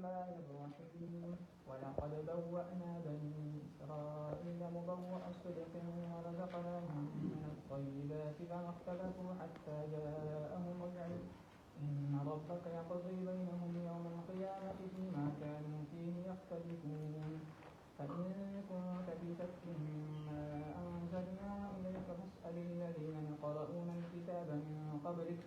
الرحمن الرحيم ولقد بوأنا بني إسرائيل مبوأ صدق ورزقناهم من الطيبات فما اختلفوا حتى جاءهم العلم إن ربك يقضي بينهم يوم القيامة فيما كانوا فيه يختلفون فإن كنت في شك مما أنزلنا إليك فاسأل الذين يقرؤون الكتاب من قبلك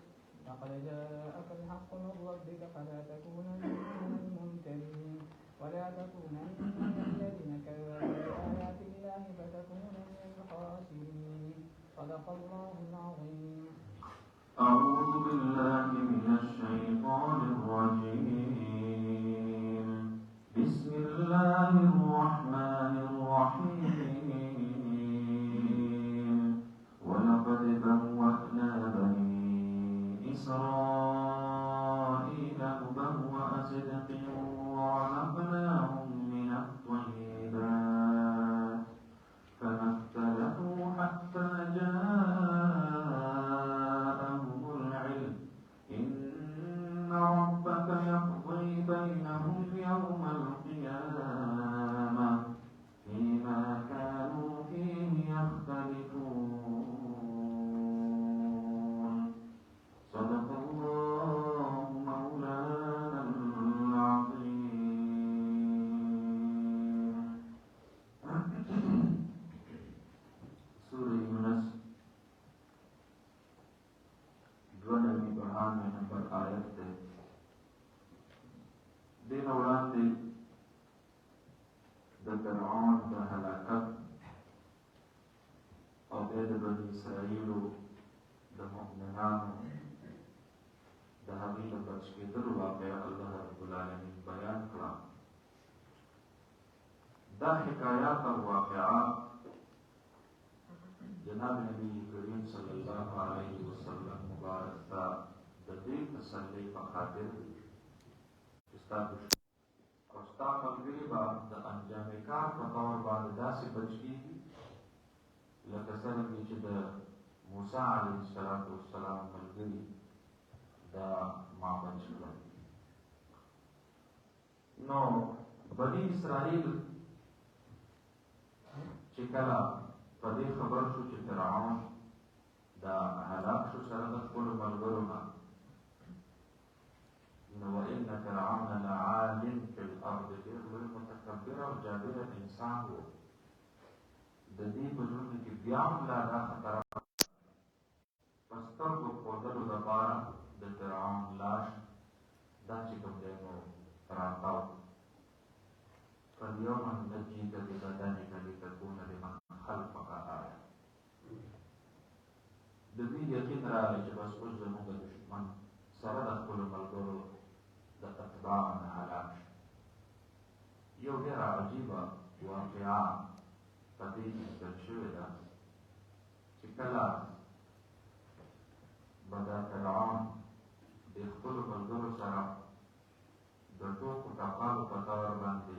لقد جاءك الحق من ربك فلا تكونن من الممترين ولا تكونن من الذين كذبوا بآيات الله فتكون من الخاسرين صدق الله العظيم. أعوذ بالله من الشيطان الرجيم. بسم الله الرحمن الرحيم. ولقد بوأنا بني إسرائيل مبوأ صدق ورزقناهم من الطيبات فما اختلفوا حتى جاءهم العلم إن ربك يقضي بينهم يوم القيامة فيما كانوا فيه يختلفون. صدق الله مولانا العظيم. سورة يونس 92 نمبر آیت ده. دین وړاندې د فرعون د هلاکت او بیا د بني اسرائیلو د مؤمنانو د هغې د بچ کېدلو واقعه الله رب العالمین بیان کړه. دا حکایات او واقعات جناب نبی کریم صلی الله علیه وسلم مبارک تا د دې تسلی په خاطر چې ستا ملګري به د انجام کار په طور باندې داسې بچ کېږي لکه څرنګه چې د موسی علیه السلام ملګري دا ما بچ کړل. نو بني اسرائیل چې کله په دې خبر شو چې فرعون دا هلاک شو سره د خپلو ملګرو نه، نو وإن فرعون لعال فی الارض، ډېر لوی متکبر او جابر انسان و. د دې په زړونو کې بیا هم لا دا خطر په سترګو ښودلو دپاره د فرعون لاش دا چې کوم دی نو راتاو. فاليوم ننجيك ببدنك لتكون لمن خلفك آية. د دې یقین راغی چې بس اوس زموږ دښمن سره د خپلو ملګرو د اتباعو نه هلاک شو. یو ډېره عجیبه واقعه په دې کې ذکر شوې ده چې کله به دا فرعون د خپلو ملګرو سره د ټوکو ټپالو په طور باندې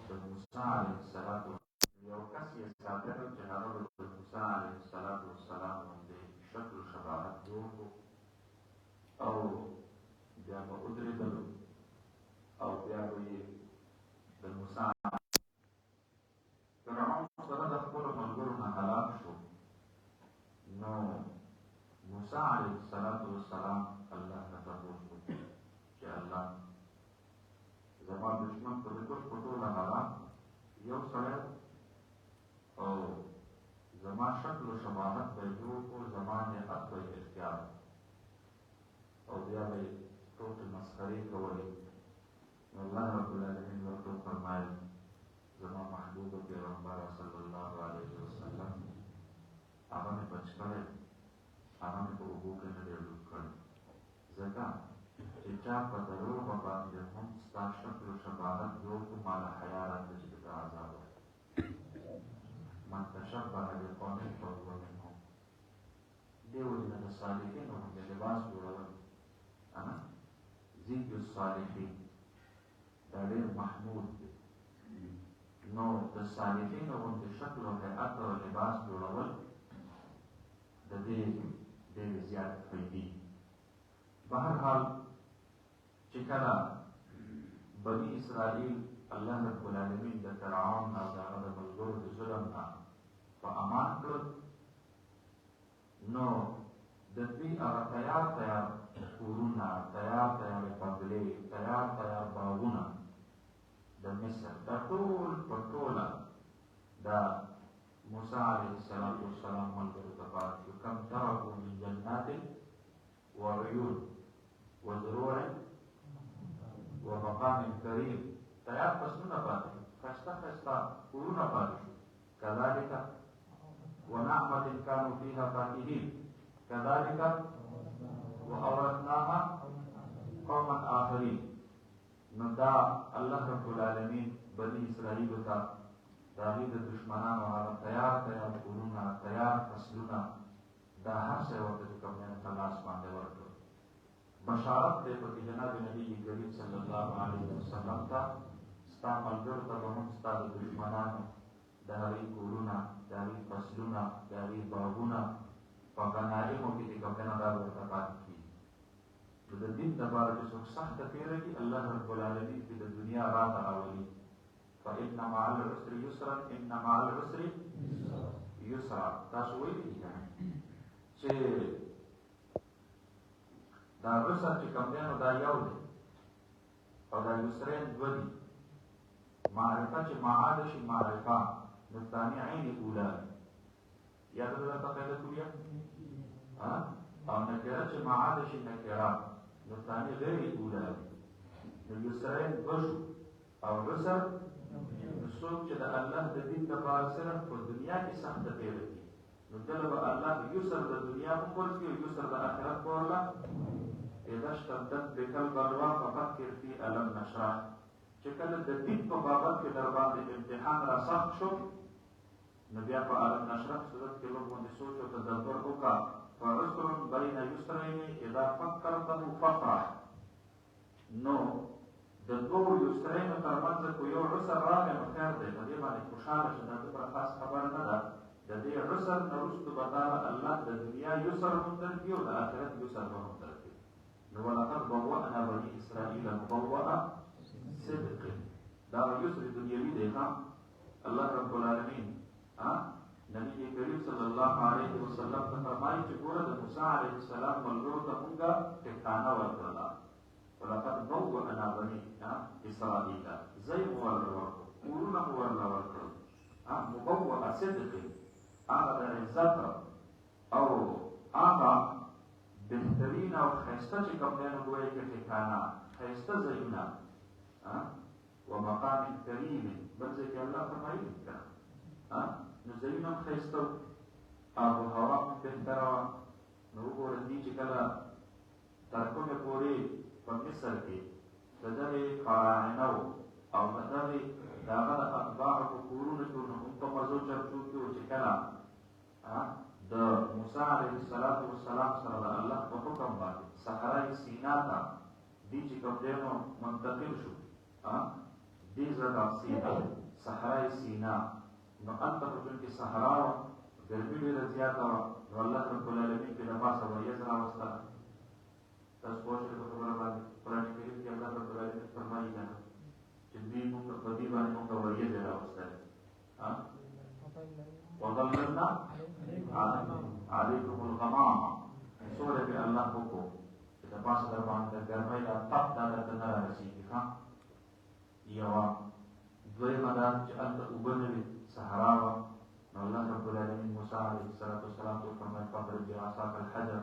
د موسی علیه السلام یو کس یې ساتلو چې هغه به د موسی علیه السلام باندې شکل و شباهت جوړ کړو او بیا به ودرېدلو او بیا به یې د موسی فرعون سره د خپلو ملګرو نه هلاک شو. نو موسی علیه السلام الله ته تپوس وکړو چې الله زما دشمن په بالکل په ټوله هلاک یو سړی او زما شکل و شباهت به یې جوړ کړو، زما نیت به یې اختیار او بیا به یې ټوکې مسخرې کولې. نو الله رب العالمین ورته وفرمایل زما محبوب پیغمبر صلی الله علیه وسلم هغه مې بچ کړی، هغه مې په اوبو کې نه دی ډوب کړی، ځکه چې چا په دروغ باندې هم ستا شکل و شباهت جوړ کړو ما له حیا راته چې دته عذاب ورکړي. من تشبه بقوم فهو منهم. دې وجې نه د صالحینو غوندې لباس جوړول زي الصالحین دا ډېر محمود دی. نو د صالحینو غوندې شکل او هیئت او لباس جوړول د دې ډېرې زیاتې فایدې. بهرحال چې کله بني اسرائیل الله رب العالمین د فرعون او د هغه د ملګرو د ظلم نه په امان کړل. نو د دوی هغه تیار کورونه، تیار بنګلې، تیار باغونه د مصر دا ټول په ټوله د موسی علیه السلام ملګرو ته پاتې شو. کم ترکو من جنات وعیون وزروع ومقام کریم، تیار فصلونه پاتې شو، ښایسته کورونه پاتې شو. کذلک ونعمة كانوا فيها فاكهين كذلك وأورثناها قوما آخرين. نو دا الله رب العالمین بني اسرائیل ته د هغوی د دشمنانو هغه تیار کورونه، تیار فصلونه، دا هر څه یې ورته چې کوم دی په لاس باندې ورکړل. بشارت دی پکې جناب نبي کریم صلی الله علیه وسلم ته، ستا ملګرو ته به هم ستا د دشمنانو د هغوی کورونه، د هغوی فصلونه، د هغوی باغونه په غنایمو کې چې کوم دی دا به ورته پاتې کېږي. نو د دین دپاره چې څوک سخته تېره کړي، الله رب العالمین کې د دنیا راته راولي. فإن مع العسر يسرا إن مع العسر يسرا. تاسو ویلي دي چې دا عسر چې کوم دی نو دا یو دی او دا یسرین دوه دي. معرفه چې معاده شي معرفه نو ثاني عین اوله یا دا درته قاعده کولیه او نکره چې معاده شي نکره نو ثاني غیر اوله. نو یسرین دوه شو او عسر څوک چې د الله د دین لپاره صرف په دنیا کې سخته تېره کړي نو دله به الله یسر د دنیا هم ورکړي او یسر د آخرت به ورله. اذا اشتدت بک البلوا ففکر فی الم نشرح. چې کله د دین په بابت کې در باندې امتحان را سخت شو نو بیا په الم نشرح صورت کې لږ باندې سوچ او تدبر وکړه. فعسر بین یسرین اذا فکرته فافرح. نو د دوو یسرینو تر منځ که یو عسر راغی نو خیر دی، په دې باندې خوشحاله شه، دا دومره خاص خبره نه ده. د دې عسر نه وروسته به تاله الله د دنیا یسر هم درکړي او د آخرت یسر به هم درکړي. نو ولقد بوأنا بني اسرائیل مبوأ صدق. دا یسر دنیوي دی ښه. الله رب العالمین نبی کریم صلی الله علیه وسلم ته فرمایي چې ګوره د موسی علیه السلام ملګرو ته مونږه ټکانه ورکړله. ولقد بوأنا بني اسرائیل، ځای مو ورله ورکړو، کورونه مو ورله ورکړل. مبوأ صدق، هغه د عزت او هغه بهترین او ښایسته چې کوم دی نو ګویا کې ټکانه، ښایسته ځایونه. ومقام کریم، بل ځای کې الله فرمایي که نو ځایونه هم ښایسته وو، آب و هوا هم بهتره وه. نو وګوره دوی چې کله تر کومې پورې په مصر کې د دغې فراعنه وو او د دغې د هغه د اتباعو په کورونو کې نو هم په مزو چرچو کې وو چې کله د موسی علیه السلام سره د الله په حکم باندې صحرای سینا ته دوی چې کوم دی نو منتقل شو، دې زړه سینا صحرای سینا. نو هلته په چونکې صحرا وه، ګرمي ډېره زیاته وه، نو الله رب العالمین پرې د پاسه وریځ راوستله. تاسو پوه شئ په خبره باندې. قرآن کریم کې الله رب العالمین فرمایي که نه چې دوی مونږ په دې باندې مونږ وریځې راوستلې. وظللنا علیکم الغمامه، سوله به الله وکړو چې د پاسه در باندې د ګرمۍ دا تپ دا درته نه رارسېږي. ښه یوه. دویمه دا چې هلته اوبه نه وي، صحرا وه. نو الله رب العالمین موسی علیه السلام ته وفرمیل فاضرب بعصاک الحجر.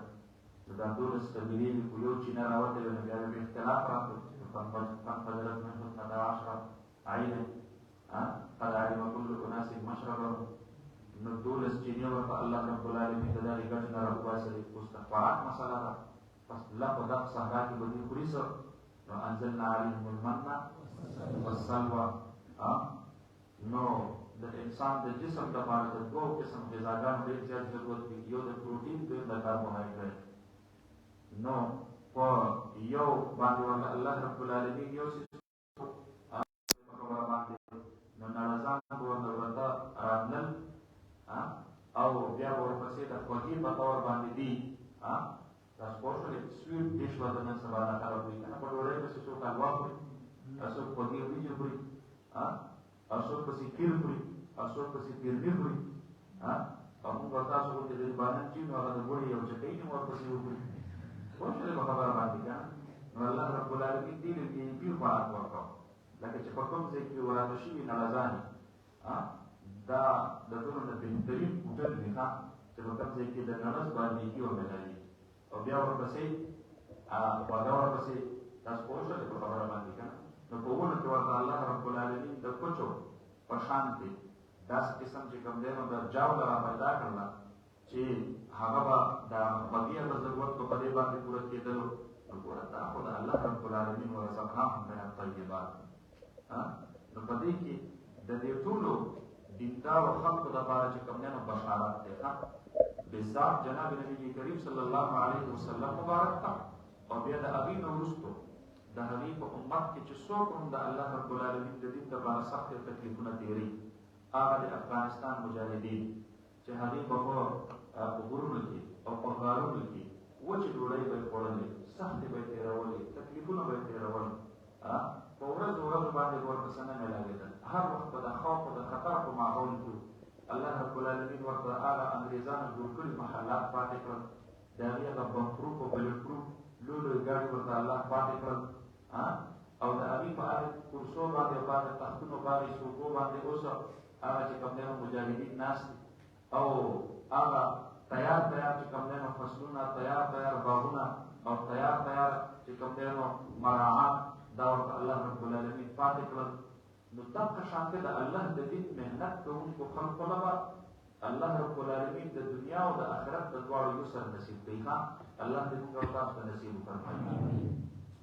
نو دا 12 قبیلې وي، خو یو چینه راوتې وه نو بیا به اختلاف راغلو. فانفجرت منه 12 عینا قد علم كل اناس مشربهم. نو 12 چینې ورته الله رب العالمین د دغې ګټې نه راوباسلې. اوس د خوراک مسله ده، پس الله په دغه صحرا کې به دوی خوري څه؟ نو انزلنا علیهم المن والسلوى. نو د انسان د جسم لپاره د 2 قسم غذاګانو ډېر زیات ضرورت دی، یو د پروټین، دویم د کاربوهایډریټ. نو په یو باندې ورله الله رب العالمین یو څیز په خبره باندې نو نړزان به ورته راتلل او بیا به ورپسې د خوږې په طور باندې دي. تاسو پوه شولې سویټ ډش به د نن سبا نه خرابوي که نه. په ډوډۍ پسې څوک حلوا خوري، څوک په خوري او څوک پسې کیر خوري او څوک پسې پیرني خوري او موږ تاسو ته د باندې چې نو هغه د وړي او چې کوي نو پسې وخوري خو څه په خبره باندې کنه نو الله رب العالمین دې دې په خوراک ورکړو لکه چې په کوم ځای کې وراده شي نه لازاني دا د ټولو نه بهترین موټر دی چې په کوم ځای کې د نړۍ باندې کې ومنالي او بیا ورپسې خواږه ورپسې تاسو پوه شئ په خبره باندې کنه نو په ونه کې ورته الله رب العالمین د کوچو په شان دی داسې قسم چې کوم دی نو د جاو را پیدا کړله چې هغه به د بقیه د ضرورت په دې باندې پوره کېدلو نو ګوره دا خو د الله رب العالمین ورزقناهم من الطیبات نو په دې کې د دې ټولو دیندارو خلقو دپاره چې کوم دی نو بشارت دی بالذات جناب نبی کریم صلی الله علیه وسلم مبارک ته او بیا د هغې نه وروستو د هغې په امت کې چې څوک هم د الله رب العالمین د دین دپاره سخت تکلیفونه تېري هغه د افغانستان مجاهدین چې هغې به په غرونو کې او په غارونو کې وچې ډوډۍ به یې خوړلې سختې به یې تېرولې تکلیفونه به یې تېرول په ورځو باندې به ورته څه نه میلاوېدل هر وخت به د خوف او د خطر په ماحول کې الله رب العالمین ورته هغه انګریزانو جوړ کړي محلات پاتې کړل د هغې هغه بمپروف او بلټپروف لوی ګاډي ورته الله پاتې کړل او د هغې په هغې کرسو باندې او په هغه تختونو باندې صوفو باندې اوس هغه چې کوم دی نو مجاهدین ناست او هغه تیار چې کوم دی نو فصلونه تیار باغونه او تیار چې کوم دی نو مراعات دا ورته الله رب العالمین پاتې کړل نو دغه شانته د الله د دین محنت کوونکو خلقو لپاره الله رب العالمین د دنیا او د آخرت د دواړو یسر نصیب کوي الله دې موږ او تاسو ته نصیب وکړي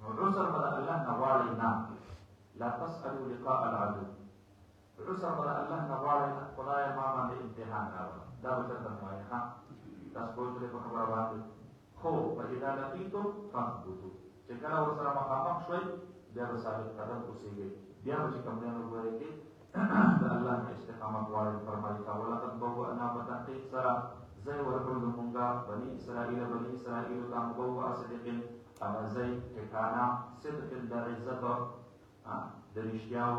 نو عسر به د الله نه غواړئ نه لا تسألوا لقاء العدو عسر به د الله نه غواړئ نه خدایه ما باندې امتحان راوړه دا به درته وایي تاسو پوه شولې په خبره باندې خو فاذا لقیتم فاثبتوا چې کله ورسره مخامخ شوئ بیا به ثابت قدم اوسېږئ بیا به چې کوم دی نو ګورئ کې د الله نه استقامت غواړئ فرمایي ولقد بوأنا په تحقیق سره ځای ورکړو مونږه بني اسرائیلو ته مبوأ صدق هغه ځای ټکانه صدق د عزت د رښتیاو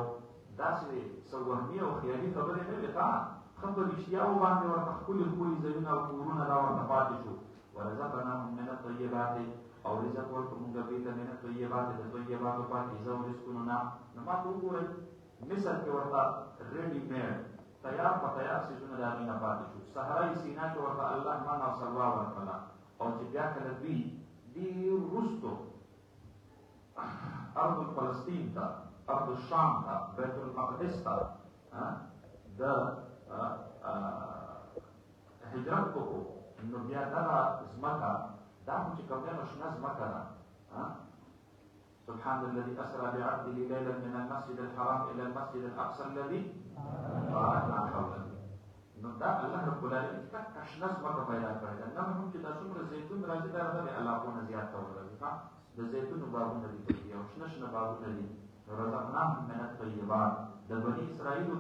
داسې څه وهمي او خیالي خبرې نه وې ښه په رښتیاو باندې ورته ښکلي ځایونه او کورونه را ورته پاتې شو ورزقناهم من الطیبات او رزق ورکړو مونږ دوی ته من الطیبات د طیباتو پاکیزه او رزقونو نه نو ما ته وګورئ مصر کې ورته ریډي میډ تیار په تیار څیزونه د هغې نه پاتې شو صحرای سینا کې ورته الله من او سلوا ورکړله او چې بیا کله دوی ډېر وروستو ارض فلسطین ته ارض الشام ته بیت المقدس ته د هجرت وکړو نو بیا دغه ځمکه دا خو چې کوم دی نو شنه ځمکه ده سبحان الذي أسرى بعبده ليلا من المسجد الحرام إلى المسجد الأقصى الذي باركنا حوله نو دا الله رب العالمین تکه شنه ځمکه پیدا کړې ده نه هم چې دا څومره زیتون راځي دا د علاقونه زیات راځي د زیتونو باغونه دي پکې او شنه باغونه دي رزقناهم من الطیبات د بني اسرائیلو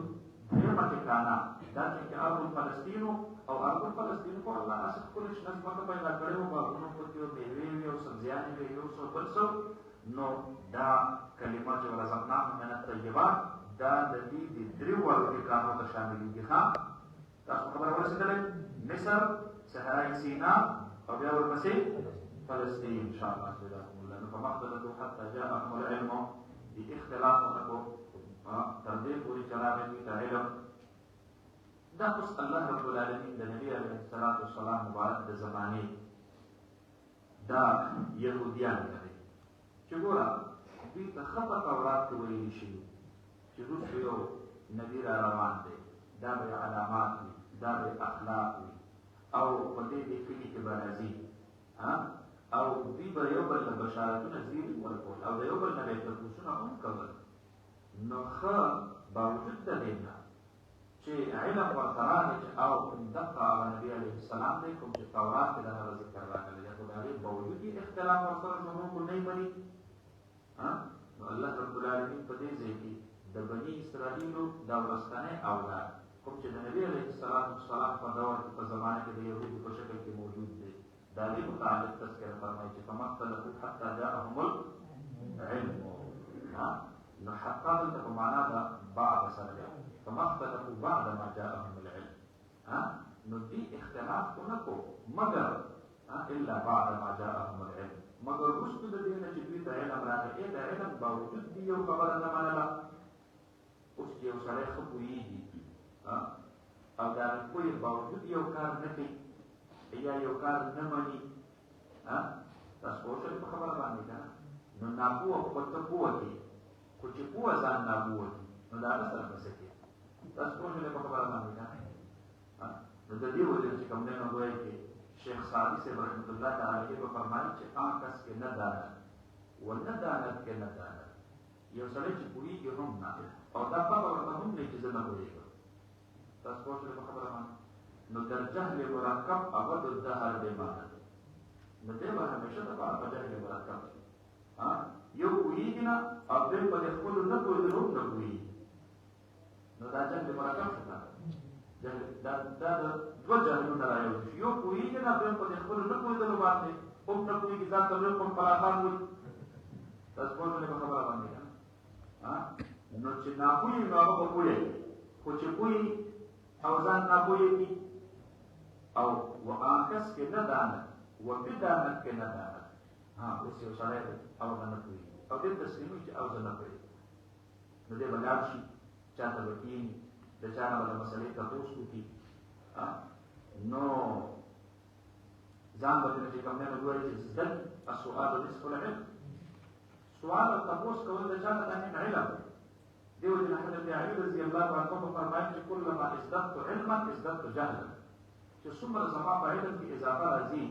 درېیمه ټکانه دا چې ارض فلسطین او ارض فلسطین خو الله هسې ښکلې شنه ځمکه پیدا کړې وه باغونه پکې وو مېوې وې او سبزیانې وې یو څه بل څه نو دا کلمه چې ورزقناهم من الطیبات دا د دې د درې واړو ټکانو ته شاملېږي تاسو خبره ورسېدلې مصر صحرای سینا او بیا ورپسې فلسطین ان شاء الله جزاكم الله نو فما اختلفوا حتى جاءهم العلم دې اختلاف ونکو تر دې پورې چې راغلی ته علم دا اوس الله رب العالمین د نبي علیه الصلاة والسلام مبارک د زمانې دا یهودیان لري چې ګوره دوی ته ښه په تورات کې ویلي شوي چې وروسته یو نبي را روان دی دا به علامات وي دا به اخلاق وي او په دې کلي کې به راځي او دوی به یو بل ته بشارتونه زیري ورکول او د یو بل نه به یې تپوسونه هم کول نو ښه باوجود د دې نه چې علم ورته راغی او دقه هغه نبي علیه السلام دی کوم چې تورات کې د هغه ذکر راغلی دی خو د هغې باوجود یې اختلاف ورسره زموږ نه یې مني نو الله رب العالمین په دې ځای کې د بني اسرائیلو دا ورځنی اولاد کوم چې د نبي علیه السلام په دور کې په زمانه کې د یهودو په شکل کې موجود دی د هغې متعلق تذکره فرمایي چې فما اختلفوا حتی جاءهم العلم نو حتى دلته په معنا ده بعد سره ده فما اختلفوا بعد ما جاءهم العلم نو دې اختلاف نه کو مگر الا بعد ما جاءهم العلم مگر وروسته د دې نه چې دوی ته علم راغی د علم باوجود دې یو خبره نه منله اوس یو سړی ښه پوهېږي او د هغې پوهې باوجود یو کار نه کوي یا یو کار نه مني تاسو پوه شئ په خبره باندې که نه نو ناپوه خو ته پوه کړي خو چې پوه ځان ناپوه کړي نو د هغه سره به څه کوي تاسو پوه شئ په خبره باندې که نه نو د دې وجه چې کوم دی نو ګویا کې شیخ سعدي صاحب رحمت الله تعالی علیه به فرمایي چې هغه کس کې نه داند و نه داند کې نه داند یو سړی چې پوهېږي هم نه او دا پته ورته هم دی چې زه نه پوهېږم تاسو پوه شئ په خبره باندې نو در جهل مرکب ابد الدهر بېمانه دی نو دی به همیشه دپاره په جهل مرکب یو پوهېږي نه او دوی په دې خپلو نه پوهېدلو هم نه پوهېږي نو دا جهل مرکب شو که دا د دوه جهلونه رايو شي یو پوهېږي نه دویم په دې خپلو نه پوهېدلو باندې هم نه پوهېږي ځان ته لوی کوم پراخان وایي تاسو پوه شولې په خبره باندې که نو چې ناپوهي نو هغه به پوهېږي خو چې پوهي او ځان ناپوهېږي او هغه کس کې نه داند و بداند کې نه داند اوس یو سړی دی او هغه نه پوهېږي او دې تسلیم وي چې او زه نه پوهېږم نو دی به لاړ شي چا ته به کښېني د چا نه به د مسلې تپوس وکړي نو ځان به ترې چې کوم دی نو ووایي چې زده السؤال نصف العلم سوال او تپوس کول د چا نه دا نیم علم دې وجې نه حضرت علي رضي الله عنه فرمایي چې کلما ازددت علما ازددت جهلا چې څومره زما په علم کې اضافه راځي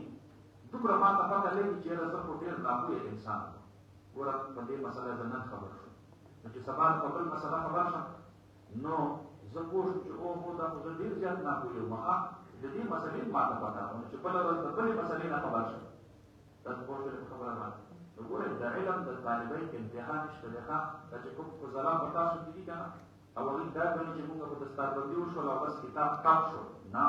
دومره ما ته پته لګي چې یاره زه خو ډېر ناپوهه انسان یم ګوره په دې مسله زه نن خبر شوم نو چې سبا په بل مسله خبر شم نو زه پوه شم چې اوهو دا خو زه ډېر زیات ناپوهه یم د دې مسلې ما ته پته وه چې بله ورځ د بلې مسلې نه خبر شم تاسو پوه شولې په خبره باندې نو ګورئ د علم د طالبۍ انتها نشته دی ښه دا چې کوم فضلا په تاسو کې دي که نه او هغوی دا ګڼي چې مونږ په دستاربندي وشول او بس کتاب ټاپ شو نه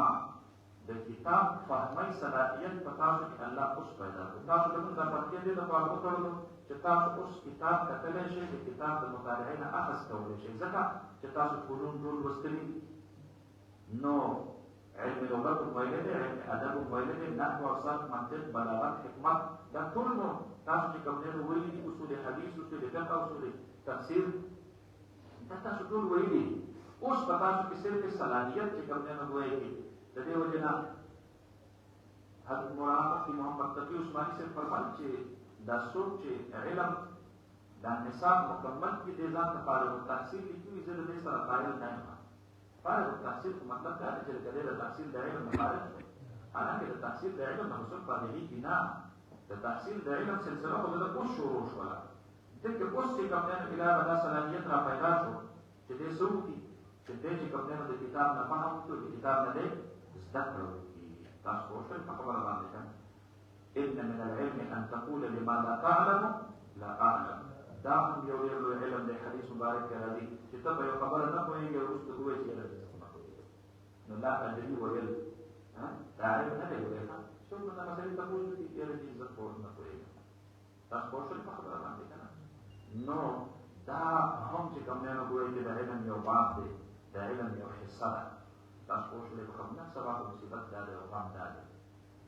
د کتاب فهمۍ صلاحیت په تاسو کې الله اوس پیدا کړو تاسو لمونځ دا پرتې دې دپاره وتړلو چې تاسو اوس کتاب کتلی شئ د کتاب د مطالعې نه اخذ کولی شئ ځکه چې تاسو فنون ټول لوستلي نو علم لغت ویلی دی علم ادب ویلی دی نحو او صرف منطق بلاغت حکمت دا ټول نو تاسو چې کوم دی نو ویلي دي اصول حدیث اصول فقه اصول تفسیر دا تاسو ټول ویلي اوس په تاسو کې صرف صلاحیت چې کوم دی نو ګویا د دې وجې نه حضرت مولانا مفتي محمد تقي عثماني صاحب فرمایي چې دا څوک چې علم دا نصاب مکمل کړي دې ځان ته فارغ التحصیل لیکي زه د دې سره قایل نه یم فارغ التحصیل خو مطلب دا دی چې د دې د تحصیل د علم نه فارغ دی حالانکې د تحصیل د علم نه څوک فارغېږي نه د تحصیل د علم سلسله خو د اوس شروع شوله ځکه اوس چې کوم دی نو اله به دا صلاحیت را پیدا شو چې دې څه وکړي چې دې چې کوم دی نو د کتاب نه فهم وکړي د کتاب نه دی زده کړه وکړي تاسو پوه شئ په خبره باندې که ان من العلم ان تقول لما لا تعلم لا اعلم دا هم یو ډېر لوی علم دی حدیث مبارک کې راځي چې ته په یو خبره نه پوهېږې وروسته ووایې چې یاره زه نه پوهېږم نو لا ادري ویل دا علم نه دی ویلی څوک به دا مسلې تپوس وکړي یاره چې زه خو نه پوهېږم تاسو پوه شئ په خبره باندې که نه نو دا هم چې کوم دی نو ګورئ چې د علم یو باب دی د علم یو حصه ده تاسو پوه شولې په خبره سبا په مصیبت دا دی او غم دا دی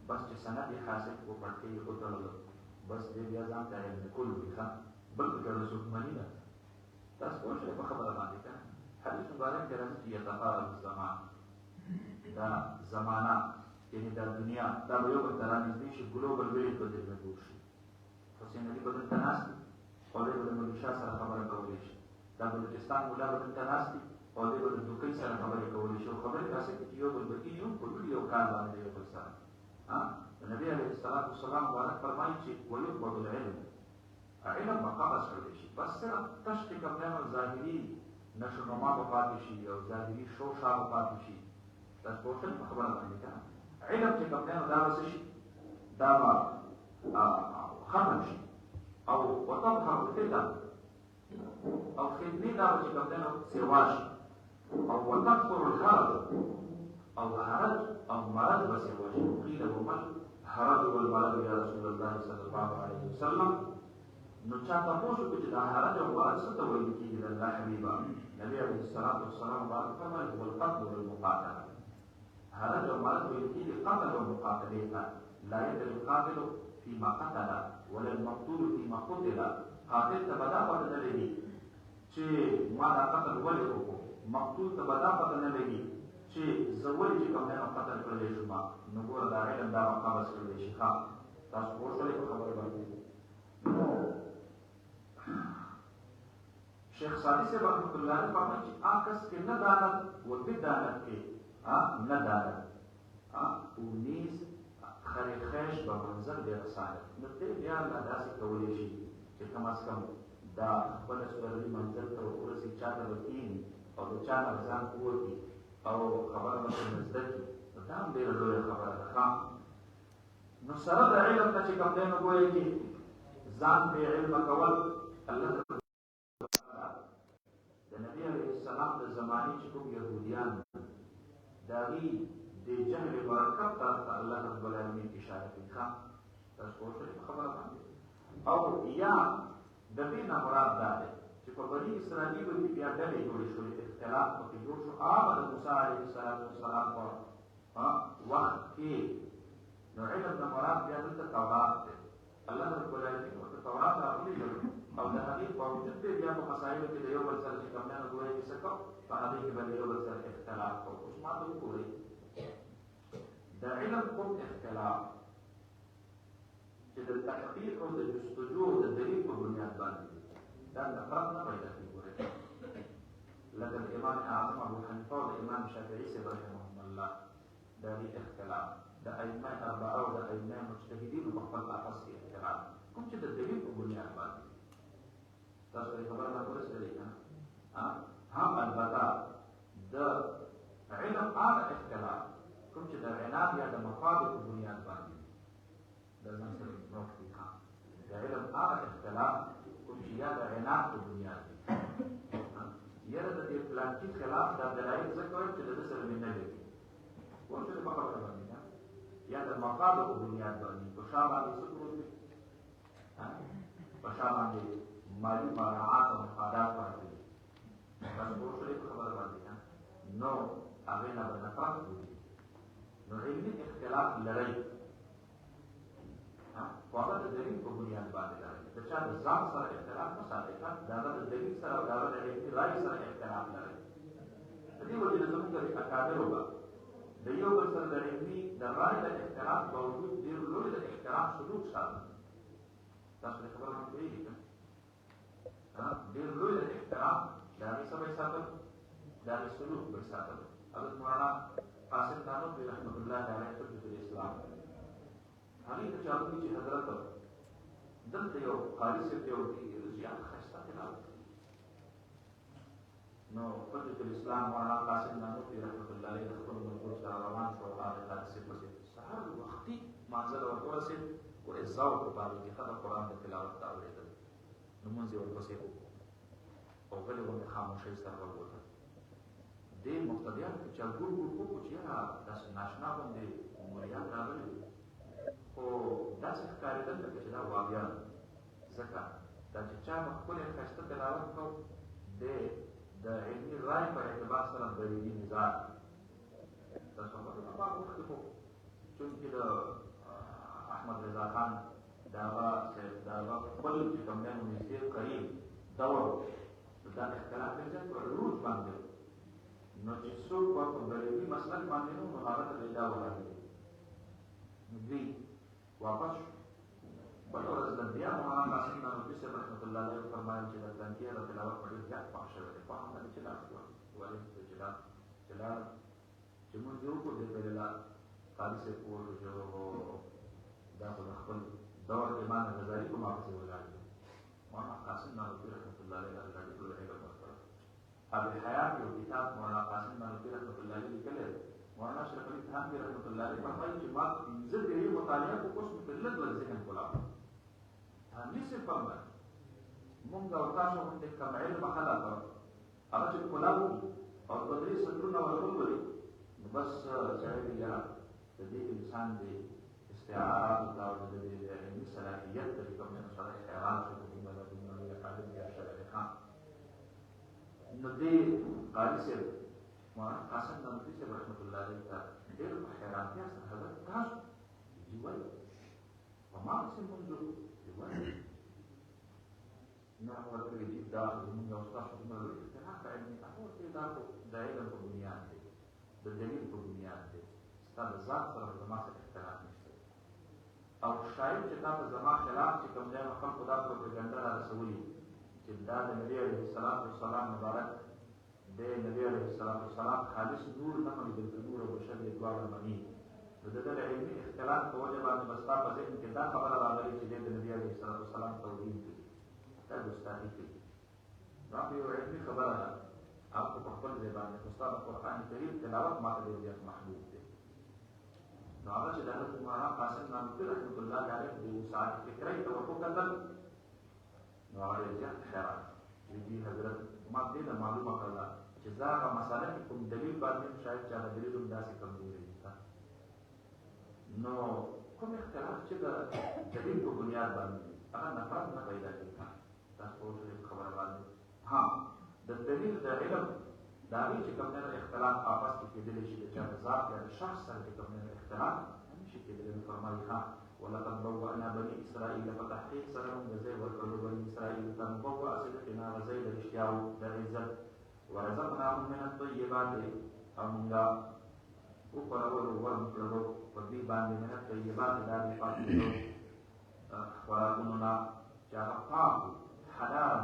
بس چې سند یې حاصل کړو پړکۍ یې وتړلو بس دې بیا ځان ته علم کل وي ښه بل پکې ورته څوک مني نه تاسو پوه شولې په خبره باندې که حدیث مبارک کې راځي چې یتفاعل الزمان دا زمانه یعنې دا دنیا دا به یو بل ته رانږدې شي ګلوبل ویلیج به درنه جوړ شي حسین علي به دلته ناست وي او دی به د مولوي شاه سره خبره کولی شي دا بلوچستان ملا به دلته ناست وي او دی به د دوکۍ سره خبرې کولی شي او خبرې داسې کوي چې یو بل به کېږي هم په ټول یو کار باندې یو بل سره د نبي علیه الصلاة والسلام مبارک فرمایي چې ویقبض العلم علم به قبض کړی شي بس صرف تش چې کوم دی نو ظاهري نشونما به پاتې شي او ظاهري شوشا به پاتې شي تاسو پوه شئ په خبره باندې که علم چې کوم دی نو دا به څه شي دا به ختم شي او وتظهر الفتن او فتنې دا به چې کوم دی نو سیوا شي او وتکثر الحرج او حرج او مرض به سیوا شي قیل وما الحرج والمرض یا رسول الله صلی الله علیه وسلم نو چا تاسو کو چې د حرج او مرض څه ته ویل کېږي د الله حبیبه نبی علیه الصلاۃ والسلام باندې فرمایي هو القتل والمقاتله حرج او مرض ویل کېږي قتل او مقاتله ته لا يدري القاتل فيما قتل ولا المقتول فيما قتل قاتل ته بدا پته نه لګي چې ما دا قتل ولې وکړو مقتول ته بدا پته نه لګي چې زه ولې چې کوم نه قتل کړلی شم نو ګوره دا علم دا مقابس کړلی شي ښه تاسو پوه شولئ په خبره باندې نو شیخ سادی صاحب رحمۃ اللہ علیہ فرمائے کہ آکس کے نہ دانت و بدانت کے نہ دانت اونیس خری خیش با منظر بے رسالت نتے بیا اللہ دا سی کولی شي چې کم از کم دا خپل سپرلی منظر ته ورسي چاته وکینی او د چا نه ځان ووتي او خبره ورته مزده کي دا هم ډېره لویه خبره ده نو سره د علم نه چې کوم دی نو ګویا کې ځان بې علمه کول الله د نبی علیه السلام د زمانې چې کوم یهودیان د هغې د جهل مرکب ته الله رب العالمین اشاره کوي ښه تاسو پوه شئ په خبره باندې او یا د دې نه مراد دا دی چې په بني اسرائیلو کې بیا ډلې جوړې شوې اختلاف پکې جوړ شو هغه د موسی علیه السلام په وخت کې نو علم نه مراد بیا دلته تورات دی الله رب العالمین ورته تورات راغلي او د هغې باوجود دی بیا په مسایلو کې د یو بل سره چې کمیانو ګویا کې څه کوو په هغې کې به د یو بل سره اختلاف کوو اوس ما ته وګورئ د علم کوم اختلاف چې د تحقیق او د جستجو او د دلیل په بنیاد باندې دا نفرت نه پیدا کېږي ګورئ لکه د امام اعظم ابو حنیفه او د امام شافعي صاحب رحمهم الله د هغې اختلاف د ائمه اربعه او د ائمه مجتهدینو په خپل اخص کې اختلاف کوم چې د دلیل په بنیاد باندې تاسو پرې خبره راورسېدلې که نه هم البته د علم هغه اختلاف کوم چې د عناد یا د مفادو په بنیاد باندې د ځان سره نوټ کړي د علم هغه اختلاف کوم چې یا د عناد په بنیاد وي یاره د دې پلانکي خلاف دا دلایل ځکه وایم چې د ده سره مې نه لګي پوه شولې په خبره باندې یا د مفادو په بنیاد باندې په شا باندې څه پروت وي په شا باندې مالي مراعات او مفادات پراته دي تاسو پوه شولې په خبره باندې نو هغې نه به نفرت بولي نو علمي اختلاف لرئ خو هغه د دلیل په بنیاد باندې لرئ د چا د ځان سره اختلاف مه ساتئ د هغه د دلیل سره او د هغه د علمي رایې سره اختلاف لرئ د دې وجې نه زموږ د اکابرو به د یو بل سره د علمي د رایې د اختلاف باوجود ډېر لوی د احترام سلوک ساتل تاسو پرې خبره هم پوهېږئ که ډېر لوی د احترام د هغې څه به یې ساتل د هغې سلوک به یې ساتل حضرت مولانا قاسم نانوتوي رحمت الله علیه حجة الاسلام هغې ته چا وایي چې حضرت دلته یو قاري صاحب یو زیات ښایسته تلاوت کوي نو حجة الاسلام مولانا قاسم نانوتوي رحمت الله علیه د خپلو ملګرو سره روان شو او هغې قاري صاحب پسې سهار وختي مانځه له ورته ورسېد ورې ذوق په هغې کې ښه د قرآن د تلاوت ته اورېدل لمونځ یې ورپسې وکړو او غلې غوندې خاموشۍ سره راووتل دې مقتدیانو کې چا ګور ګور وکړو چې یاره داسې ناشنا غوندې مریان راغلي خو داسې ښکارېدل لکه چې دا وابیان ځکه دا چې چا به ښکلی ښایسته تلاوت کو د علمي رای په اعتبار سره بریدي مزاج تاسو خبره هغه وخت خو چونکې د احمد رضا خان د هغه خپل چې کوم دی نو نږدې قریب دور دا اختلاف ډېر زیات په روز باندې نو چې څوک به په بریدي مسلک باندې نو هغه ته دا ولاړېږي نو دوی واپس شو بله ورځ د بیا مولانا قاسم نانوتوي صاحب رحمت الله علیه فرمایل چې د تنکیه د تلاوت په ډېر زیات خوښ شوی دی خو همدلته چې لاړ شو ولې چې لاړ چې مونځ یې وکړو دې پرې لاړ قاري صاحب وویل چې دا خو د خپل دور امام غزالي په ما پسې ولاړ دی مولانا قاسم نانوتوي رحمت الله علیه الله دې ټول علم ورکړی اب حیات یو کتاب مولانا قاسم نانوتوي رحمت الله علیه لیکلی مولانا اشرف علي تھانوي رحمت الله علیه فرمایي چې ما پنځه ډېرې مطالعه کو اوس مې پرې لږ لږ ذهن کولاو تھانوي صاحب فرمایي مونږ او تاسو غوندې کم علمه خلک هغه چې کولاو او دوه درې سطرونه ور ولولي نو بس سړی وي یاره د دې انسان د استعاراتو ته او د دې علمي صلاحیت ته چې کوم سړی حیران شو په کومه نو دې قاری صاحب مولانا قاسم نانوتي صاحب رحمت الله علیه ته ډېر په حیرانتیا سره حضرت تاسو دي وایي په ما پسې منظور دي وایي نو ورته دي دا زموږ او ستاسو دومره اختلاف علمي هغه ورته دا د علم په بنیاد دی د دلیل په بنیاد دی ستا د ذات سره زما سره اختلاف نشته او شاید چې تا ته زما خلاف چې کوم ځای نه خلکو دا پروپاګنډه را رسولي چې دا د نبي علیه الصلاة والسلام مبارک د نبي علیه الصلاة والسلام خالص نور نه مني بلکې نور او بشر یې دواړه مني نو د دې علمي اختلاف په وجه باندې به ستا په ذهن کې دا خبره راغلې چې د نبي علیه الصلاة والسلام توهین کوي دا ګستاخي کوي دا یو علمي خبره ده آپ کو خپل ځای باندې استاد قرآن کریم تلاوت ماته ډېر زیات محبوب دی نو هغه چې د حضرت مولانا قاسم نانوتي رحمت الله علیه د وسعت فکرۍ ته ورکتل نو هغه ډېر زیات حیران دي حضرت ما دې نه معلومه کړله چې زه هغه مسأله کې کوم دلیل باندې شاید چې هغه دلیل هم داسې کمزوری وي نو کوم اختلاف چې د دلیل په بنیاد باندې هغه نفرت نه پیدا کېږي تاسو پوه خبره باندې ها د دلیل د علم د هغې چې کوم نه اختلاف آپس کې کېدلی شي د چا د ذات یا د شخص سره چې کوم نه اختلاف نشي کېدلی نو فرمایي ښه ولقد بوأنا بني اسرائیل په تحقیق سره موږ ځای ورکړو بني اسرائیل ته مبوأ صدقنا هغه ځای د رښتیاو د عزت ورزقناهم من الطیبات او موږ وخورولو ورکړلو په دې باندې من الطیبات دا د پاکېدو خوراکونو نه چې هغه پاک حلال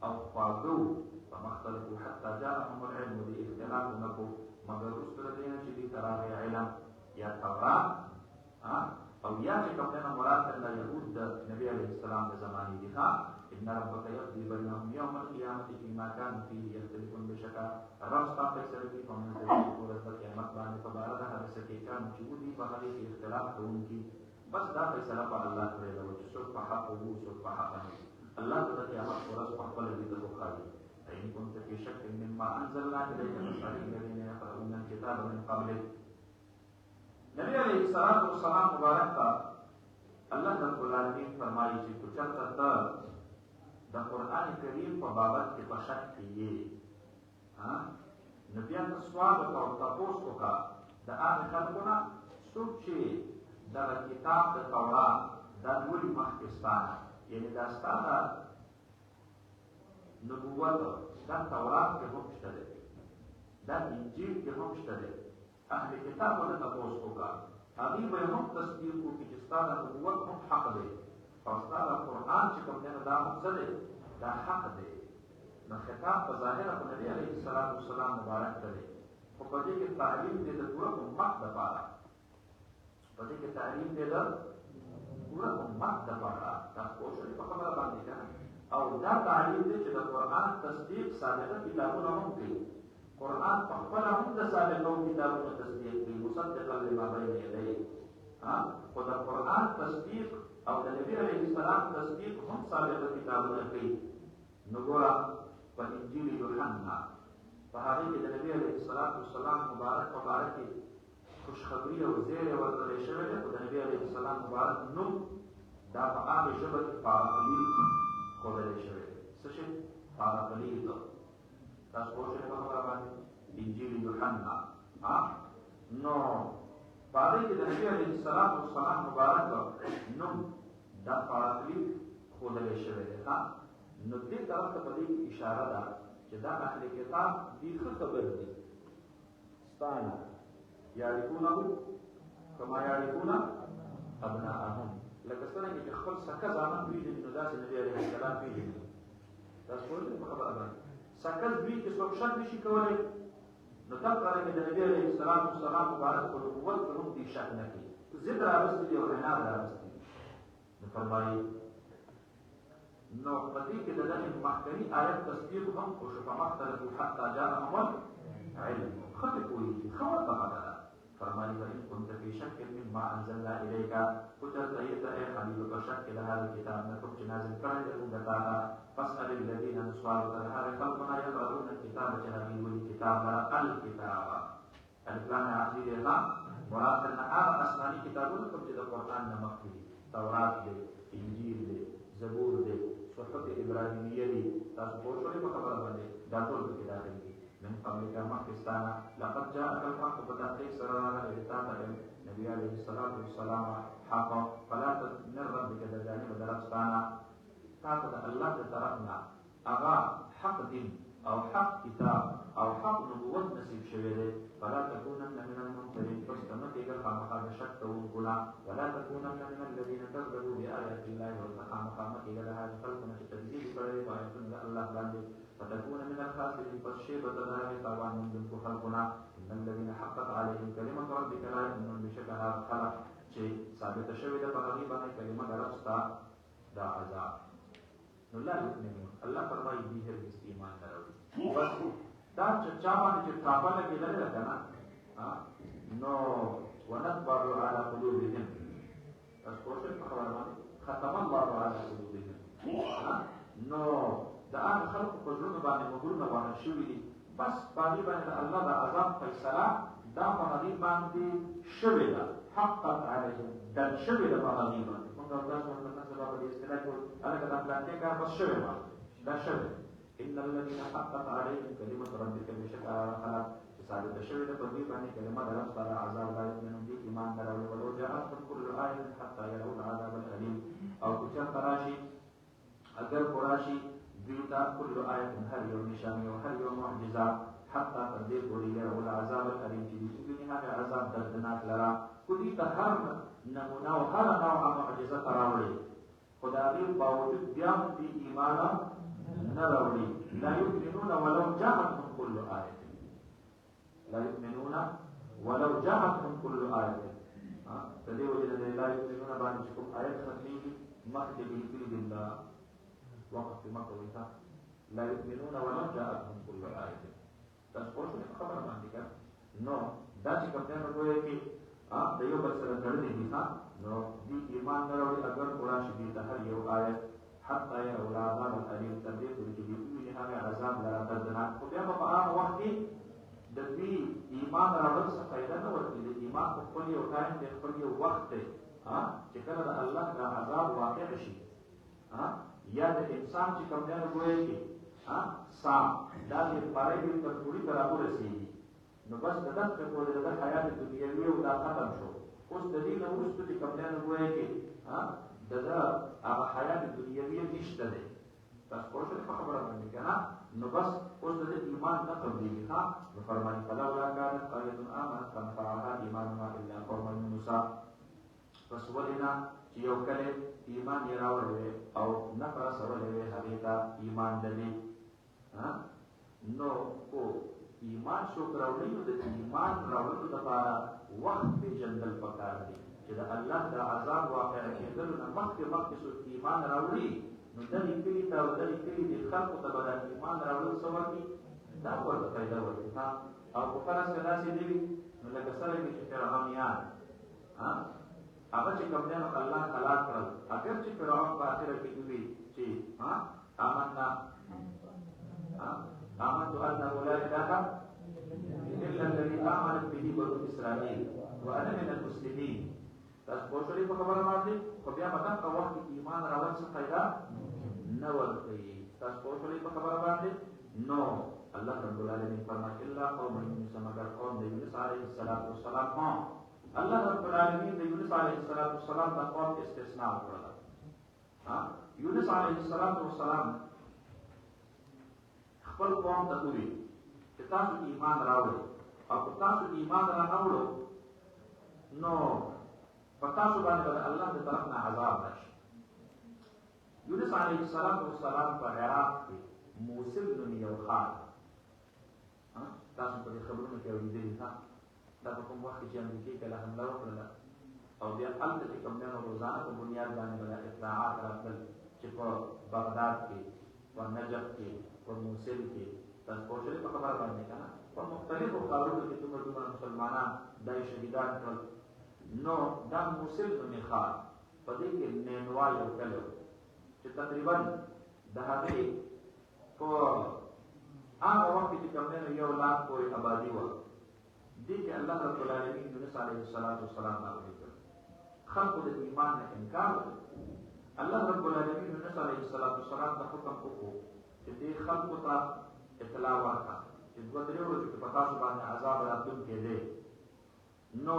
او خواږه فمختلفوا حتى جاءهم العلم دې اختلاف نه کو مګر وروسته د دې نه چې دې ته راغی علم یا تورات او یا چې کوم نه مراد الله یهود د نبی علیه السلام د زمانې دي ان ربک یقضي بینهم یوم القیامة فيما كانوا فيه یختلفون بشکا رب ستا فیصله کوي په منځ کې په ورځ د قیامت باندې په باره د هغه څه کې کانو چې ودي په هغې کې اختلاف کوونکي بس دا فیصله په الله کړې ده چې څوک په حق وو څوک په حق نه الله ته د قیامت ورځ په خپله دې ته وښایي فإن كنت في شك مما أنزلنا إليك فاسأل الذين يقرؤون الكتاب من قبلك نبی علیہ الصلاة والسلام مبارک تا اللہ رب العالمین فرمائی چې تو چرته ته د قرآن کریم په بابت کې په شک کې یې نو بیا ته سوال وکړه او تپوس وکړه د هغې خلکو نه څوک چې دغه کتاب د تورات دا لولي مخکې ستا نه یعنې دا ستا د نبوت دا تورات کې هم شته دی دا انجیل کې هم شته دی اهل کتاب ونه تپوس وکړه هغوی به هم تصدیق وکړي چې ستا د نبوت هم حق دی او ستا د قرآن چې کوم دی نو دا هم څه دی دا حق دی نو خطاب په ظاهره په نبي علیه السلام والسلام مبارک ته دی خو په دې کې تعلیم دی د پوره امت دپاره په دې کې تعلیم دی د پوره امت دپاره تاسو پوه شولې په خبره باندې که او دا تعلیم دی چې د قرآن تصدیق سابقه کتابونه هم کوي قرآن په خپله هم د سابقو کتابونو تصدیق کوي مصدقا لما بین یدیه خو د قرآن تصدیق او د نبي علیه السلام تصدیق هم سابقه کتابونه کوي نو ګوره په انجیل یوحنا په هغې کې د نبي علیه السلام مبارک په باره کې خوشخبري او زیری ورکړی شوی دی خو د نبي علیه السلام مبارک نوم دا په هغې ژبه کې پاراقلیط ښودلی شوی دی څه شی پاراقلیط تاسو پوه شئ په خبره باندې انجیل یوحنا نو په هغې کې د نبي علیه السلام مبارک نوم دا پاراقلیط ښودلی شوی دی نو دې طرف ته په دې کې اشاره ده چې دا اهل کتاب دې ښه خبر دي ستا نه یعرفونه کما یعرفونه ابناءهم لکه څرنګه چې خپل سکه زامن پېژني نو داسې نبي علیه السلام پېژني تاسو پوه شئ په خبره باندې سکه دوی کې څوک شک نشي کولی نو دغه رنګه د نبي علیه السلام مبارک په نبوت کې هم دې شک نه کوي ضد راوستي دي او عناد راوستي نو فرمایي نو په دې کې د دغه مخکني آیت تصدیق هم وشو فمختلفوا حتى جاءهم العلم ښه پرې پوهېږي ښه ورته خبره ده فرمایي وإن كنت في شك مما أنزلنا إليك که چېرته یې ته ای حبیب په شک کې د هغه کتاب نه کوم چې نازل کړی دی موږ تا ته فاسأل الذین نو سوال وکړه د هغې خلکو نه یقرؤون الکتاب چې هغوی لولي کتاب لره الکتاب الف لام عقلي دی مراد ترنه هغه آسماني کتابونه کوم چې د قرآن نه مخکې دي تورات دی انجیل دی زبور دی صحف ابراهیمیه دي تاسو پوه شولې په خبره باندې دا من قبلك مكستانا لقد جاءك الحق فتحقيق سرنا لإرتاق النبي عليه الصلاة والسلام حق فلا من ربك دجانب درستانا تاخذ الله تركنا أغا حق دين أو حق كتاب أو حق نبوة نصيب شويده فلا تكونن من الممترين فاستمتك الخامخا بشك ونقلا ولا تكونن من الذين كذبوا بآيات الله والخامخا إلى هذا خلقنا تجديد فريق وآياتنا الله باندي فتكون من الخاسرين فالشيبة ذلك طبعا من ذنب خلقنا إن الذين حقت عليهم كلمة ربك لا يؤمنون بشكل هذا الخلق شيء ثابت شويده فغريبا كلمة ربستا دا عذاب لا يؤمنون الله فرمائي به الاستيمان نروي بس دا چاپا چې ټاپا لګي لري کنه نو ونكبر على قلوبهم اسکوشه خبره ختم الله على قلوبهم نو دا هغه خلق په ژوند باندې مغرونه باندې شوی دي بس باندې باندې الله د عذاب فیصله دا په هغه باندې شوی ده حقت علیهم دا شوی ده په هغه باندې موږ تاسو ته څه په دې اصطلاح کو هغه د پلانټ کار بس شوی دا شوی ان الذين حقت عليهم كلمه ربك بشكل خلق ثابت شوی ده په دې باندې کلمه د رب سره عذاب باندې من دې ایمان درول ولو جاءت كل آية حتى يروا العذاب الأليم او کچا تراشی اگر قراشی دیتا كل آية هر يوم نشان وهر يوم معجزة حتى تدبير قولي يروا العذاب الأليم جديد هذا عذاب دردناك لرا كل هر نمونا وهر نوع معجزة تراولي خداوی باوجود بیان دی ایمانا نراولی لا يؤمنون ولو جاءتهم كل آية لا يؤمنون ولو جاءتهم كل آية تدي وجد لا يؤمنون بعد شكم آية خفيف مكتب في الله وقت مكويتا لا يؤمنون ولو جاءتهم كل آية تذكروا شو خبر ما عندك نو دا چې کوم نه کوی کی د یو بل سره تړلې دي نو دی ایمان راوړي اگر قرآن شدید هر یو آیت حتی یروا العذاب الألیم تدې پورې چې دوی هغه عذاب لرا دردناک خو بیا په هغه وخت کې د دې ایمان راوړل څه فائدہ نه ورته د ایمان په خپل یو ټایم د خپل یو وخت دی چې کله د الله د عذاب واقع شي یا د انسان چې کوم نه وایي کې سا دا دې پاره دې تر پوری طرح ورسېږي نو بس دغه په دې د حیات دنیوي او دا ختم شو اوس د دې نو وروسته چې کوم نه وایي کې دغه هغه حیات دنیوي نشته ده تاسو په څه خبره باندې کنه نو بس اوس د ایمان نه قبلېږي نو فرمایي فلولا كانت قرية آمنت فنفعها إيمانها إلا قوم موسى پس ولنا چې یو کله ایمان یې راوړی او نفع سره هغه ته ایمان دلی نو کو ایمان شو راوړي نو د ایمان راوړلو لپاره وخت پیژندل پکار دی چې د الله د عذاب واقع کېدل نه مخکې سو ایمان راوړي نو د دې کلی ته او د دې کلی د خلکو ته به ایمان راوړل سوال دي دا ورته پیدا ورته او په فرض کې داسې دی نو لکه سره چې فرعونیان هغه چې کوم نه الله خلاص کړل اگر چې فرعون په اخر کې وی چې آمنا آمنت أنه لا إله إلا الذي آمنت به بنو إسرائيل وأنا من المسلمين تاسو شولې په خبره باندې خو بیا په دغه وخت کې ایمان راوړل څه فائدہ نه ورکوي تاسو شولې په خبره باندې نو الله رب العالمین فرمایي الا قوم یونس مگر قوم د یونس علیه السلام الله رب العالمین د یونس علیه السلام د قوم استثناء وکړه یونس علیه السلام خپل قوم ته وی چې تاسو ایمان راوړئ او تاسو ایمان را نوړو نو فتاسو باندې الله دې طرف نه عذاب راشي یونس علیه السلام په عراق کې موصل نوم یو خان تاسو په خبرونو کې اوریدلی دا په کوم وخت چې امریکا کله حمله وکړه او بیا هلته چې کوم نه روزانه په بنیاد باندې اطلاعات راتلل چې په بغداد کې په نجف کې په موصل کې تاسو په خبره باندې کنه په مختلفو ښارونو کې دومره مسلمانان دای شهیدان کړل نو دا موصل نومې ښار په دې کې نینوا یو کلی چې تقریبا د هغې په هغه وخت کې کوم نه یو لاک پورې آبادي وه دې کې الله رب العالمین یونس علیه السلام راغلی کړ خلقو د ایمان نه انکار وکړ الله رب العالمین یونس علیه السلام ته حکم وکړو چې دې خلقو ته اطلاع ورکړه چې چې دوه درې ورځې کې په تاسو باندې عذاب راتلونکی دی. نو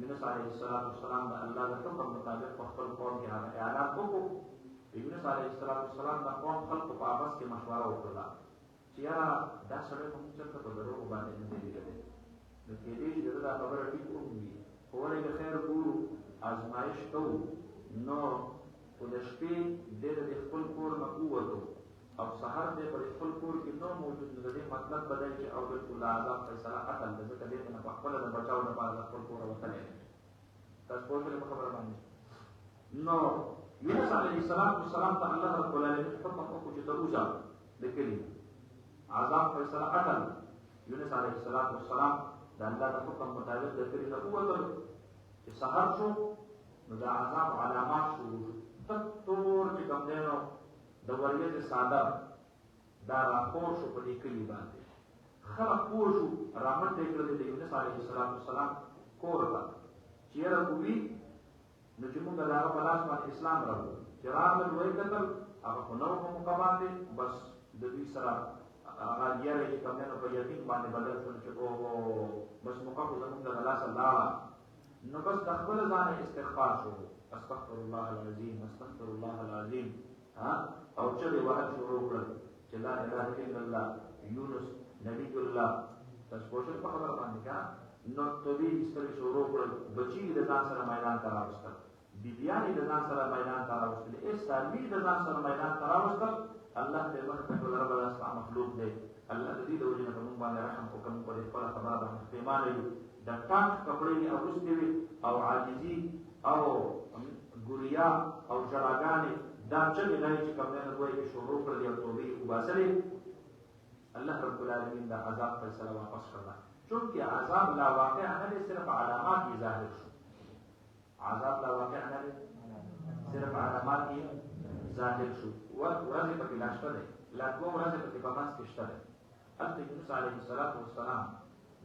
یونس علیه السلام د الله د حکم مطابق په خپل قوم کې هغه اعلان وکړو. یونس علیه السلام د قوم خلکو په آپس کې مشوره وکړه چې یاره دا سړی خو موږ چېرته په دروغو باندې نه دی لیدلی، نو کېدای شي د ده دا خبره ټیک وي، خو ولې د خیر ګورو ازمایش کوو. نو خو د شپې دی د خپل کور نه ووتو او سهار دی په خپل کور کې نو موجود، نو د دې مطلب به دی چې او بالکل د عذاب فیصله قتل ده، ځکه دې نه په خپله د بچاو لپاره د خپل کوره وتلی دی. تاسو پوه شولې په خبره باندې؟ نو یونس علیه السلام ته الله رب العالمین حکم وکړو چې ته وځه د کلي عذاب فیصله قتل. یونس علیه السلام د الله د حکم مطابق د کلي نه ووتل. چې سهار شو نو د عذاب علامات شروع شو، تک تور چې کوم دی نو د وریځې څادر دا راخور شو په دې کلي باندې. خلک پوه شو، رامنډې کړل د یونس علیه السلام کور ته چې یاره کوي نو چې موږ د هغه په لاس باندې اسلام راوړو. چې راغلل ویې کتل هغه خو نه و په موقع باندې، بس د دوی سره هغه یاره چې کوم دی نو په یقین باندې بدل شول چې اوهو بس موقع خو زموږ د لاسه لاړه. نو بس د خپل ځانه استغفار شو، استغفر الله العظیم استغفر الله العظیم، او چغې وهل شروع کړل چې لا اله الا الله یونس نبی الله. تاسو پوه شئ په خبره باندې که نو توبې ایستلې شروع کړل، بچي د ځان سره میدان ته راوستل، بیبیانې د ځان سره میدان ته راوستل، څاروي د ځان سره میدان ته راوستل. الله دې مخکې ټول رب الاسماء مخلوق دی، الله د دې د وجې نه په موږ باندې رحم وکړي، موږ په دې خپله خبره باندې پښیمانه یو. د ټانک کپړې یې اغوستې وي او عاجزي او ګوریا او ژړاګانې دا چغې نه چې کوم دی نو دوی یې شروع کړلې او توبې یې وباسلې. الله رب العالمین دا عذاب فیصله واپس کړله، چونکې عذاب لا واقع نه دی، صرف علامات یې ظاهر شو. عذاب لا واقع نه دی، صرف علامات یې ظاهر شو. ورځې پکې لا شته دی، لا دوه ورځې پکې په منځ کې شته دی. هلته یونس علیه السلام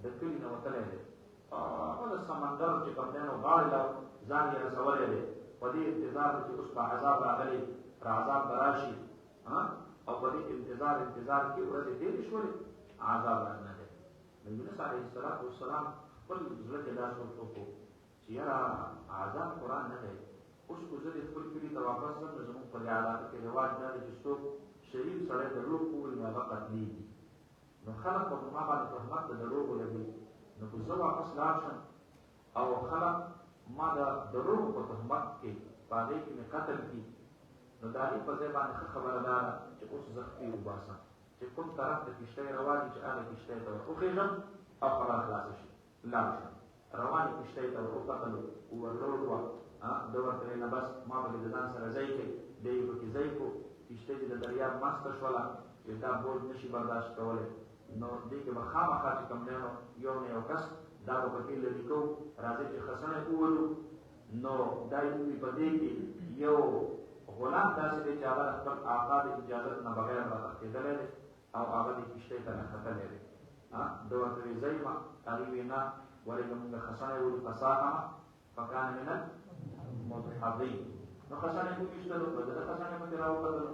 د کلي نه وتلی دی، هغه د سمندر چې کوم دی نو غاړې له ځان یې رسولی دی، په دې انتظار چې اوس به عذاب راغلی، را عذاب به راشي، او په دې انتظار کې ورځې تېرې شولې، عذاب را نه دی. نو یونس علیه السلام خپل زړه کې دا سوچ وکړو چې یاره عذاب قرآن نه دی، اوس خو زه دې خپل کلي ته واپس ځم نو زموږ په دې علاقه کې رواج دا دی چې څوک شریف سړی دروغ ووایي نو هغه قتلېږي. نو خلک به په ما باندې تهمت د دروغو لګوي، نو که زه واپس لاړ شم او خلک ما د دروغو په تهمت کې په هغې کې مې قتل کړي، نو د هغې په ځای باندې ښه خبره دا ده چې اوس زه خپې وباسم، چې کوم طرف ته کښتۍ روان وي چې هغه کښتۍ ته ور وخېږم او خبره خلاصه شي، لاړ شم. روانې کښتۍ ته ور وکتلو، ورلوډ وه، ده ورته ویل نه بس ما به د ځان سره ځای کوي، دی یې پکې ځای کړو. کښتۍ چې د دریاب منځته شوله چې دا بوج نه شي برداشت کولی، نو دې کې به خامخا چې کوم دی نو یو نه یو کس دا به پکې لرې کوو، راځئ چې خسنه وولو. نو دا یې ووي په دې کې یو غلام داسې دی چې هغه د خپل آقا د اجازت نه بغیر راتښتېدلی دی او هغه دې کښتۍ ته راختلی دی. ده ورته ویل ځئ ما، هغې ویل نه ولې که مونږ خسنه یې ولو فساهمه فکان من المدحضین. نو خسنه یې وویشتلو، په ده د خسنې پکې راوکتلو،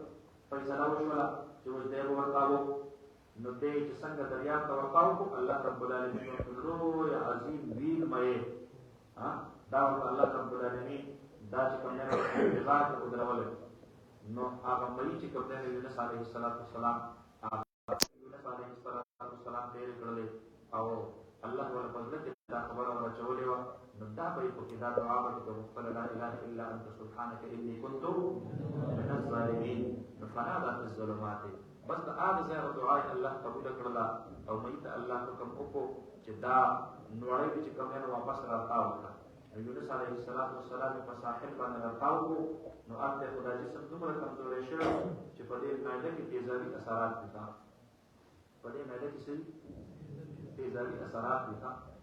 فیصله وشوله چې اوس دی به ورتاو. نو دی چې څنګه دریاب ته ورتاو کړو، الله رب العالمین ورته لوی عظیم ویل مئې دا ورته الله رب العالمین دا چې کوم دی نو انتظار ته ودرولی. نو هغه مئي چې کوم دی نو یونس علیه السلام تېرې کړلې او الله ور په زړه کې دا خبره ور اچولې وه. نو دا به یې پکې دا دعا به چې وغوښتله لا اله الا انت سبحانک انی کنت من الظالمین. نو فنادى فی الظلمات، بس د هغه ځای دعا یې الله قبوله کړله او مئي ته الله حکم وکړو چې دا نوړۍ چې کوم دی نو واپس راتاو کړه. نو یونس علیه السلام په ساحل باندې راتاو کړو. نو هلته خو دا جسم دومره کمزوری شوی چې په دې معده کې تیزابي اثرات دي، په دې معده کې څه تیزابي اثرات دي.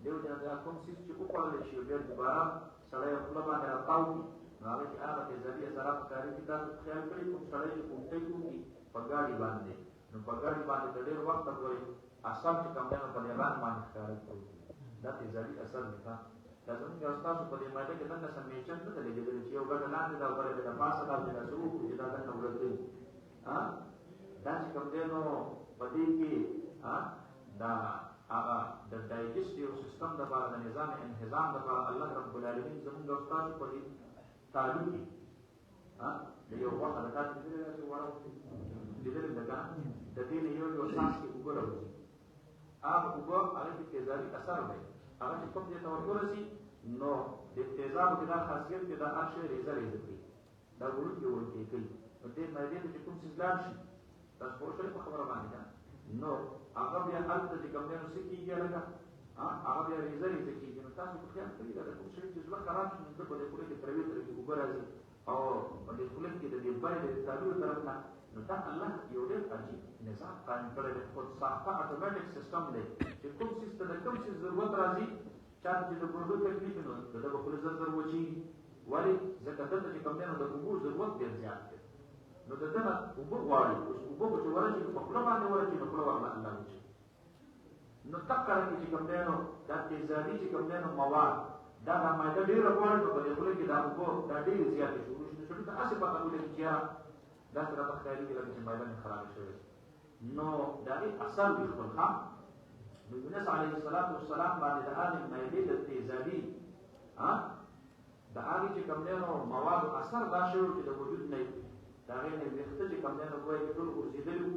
دې وجې نه دا کوم څیز چې وخوړلی شي بیا دوباره سړی خوله باندې راتاو کړي نو هغه کې هغه تیزابي اثرات ښکارېږي. تاسو خیال کړئ کوم سړی چې کومټۍ وکړي په ګاډي باندې، نو په ګاډي باندې د ډېر وخته پورې اثر چې کوم دی نو په نیبان باندې ښکاره کوي، دا تیزابي اثر دی. دا زموږ یو ستاسو په دې معده کې دنګه سمیچن نه ده لګېدلې چې یو ګډه لاندې ده او بله د پاسه ده او چې دا څه وکړو چې دا دنګه ورځوي. دا چې کوم دی نو په دې کې دا هغه د ډایجسټیو سیستم لپاره د نظام انهضام لپاره الله رب العالمین زموږ او ستاسو په دې تعلق کې د یو وخت د تاسو د دې وړاندې لیدل د دې نه یو ساس کې وګورئ هغه وګور هغه کې تیزابي اثر دی هغه چې کوم دې ته ورسي نو د تیزاب د خاصیت کې د هر شی ریزه کوي دا ورته ورته کوي نو دې مېدې چې کوم څه ځلان شي تاسو پوښتنه په خبره باندې نو هغه بیا حالت چې کوم نه سکی کېږي هغه بیا ریزه کېږي نو تاسو په خیال کې دا کوم شی چې ځل خراب شي نو په دې کولې کې تروي کې وګورئ او په دې کولې کې د دې باندې د تعلق طرف نه نو دا الله یو ډېر عجیب نظام قائم کړی دی خود ساخته اتوماتیک سیستم دی چې کوم سیستم د کوم څه ضرورت راځي چا چې د ګردو تکلیف نو د خپل زر وچی ولی ځکه دلته چې کوم نه د اوبو ضرورت ډېر زیات دی نو د دغه اوبو غواړي اوبو چې ورشي په خپل باندې ورشي نو خپل ورته الله وچی نو تکره چې کوم نه دا تیزابي چې کوم نه مواد دا د ماده ډېر غواړي نو په دې خپل کې دا اوبو دا ډېر زیات شروع شي دا اسه په قبول کې دا سره په خیالي کې لکه چې مایدان خراب شوی نو دا یې اثر وي خپل خام نو یونس علیه السلام باندې د هغې مایدې د تیزابي د هغې چې کوم دی نو موادو اثر دا شوی چې د وجود نه د هغې نه ویښته چې کوم دی نو ګویا کې ټول غورځېدلي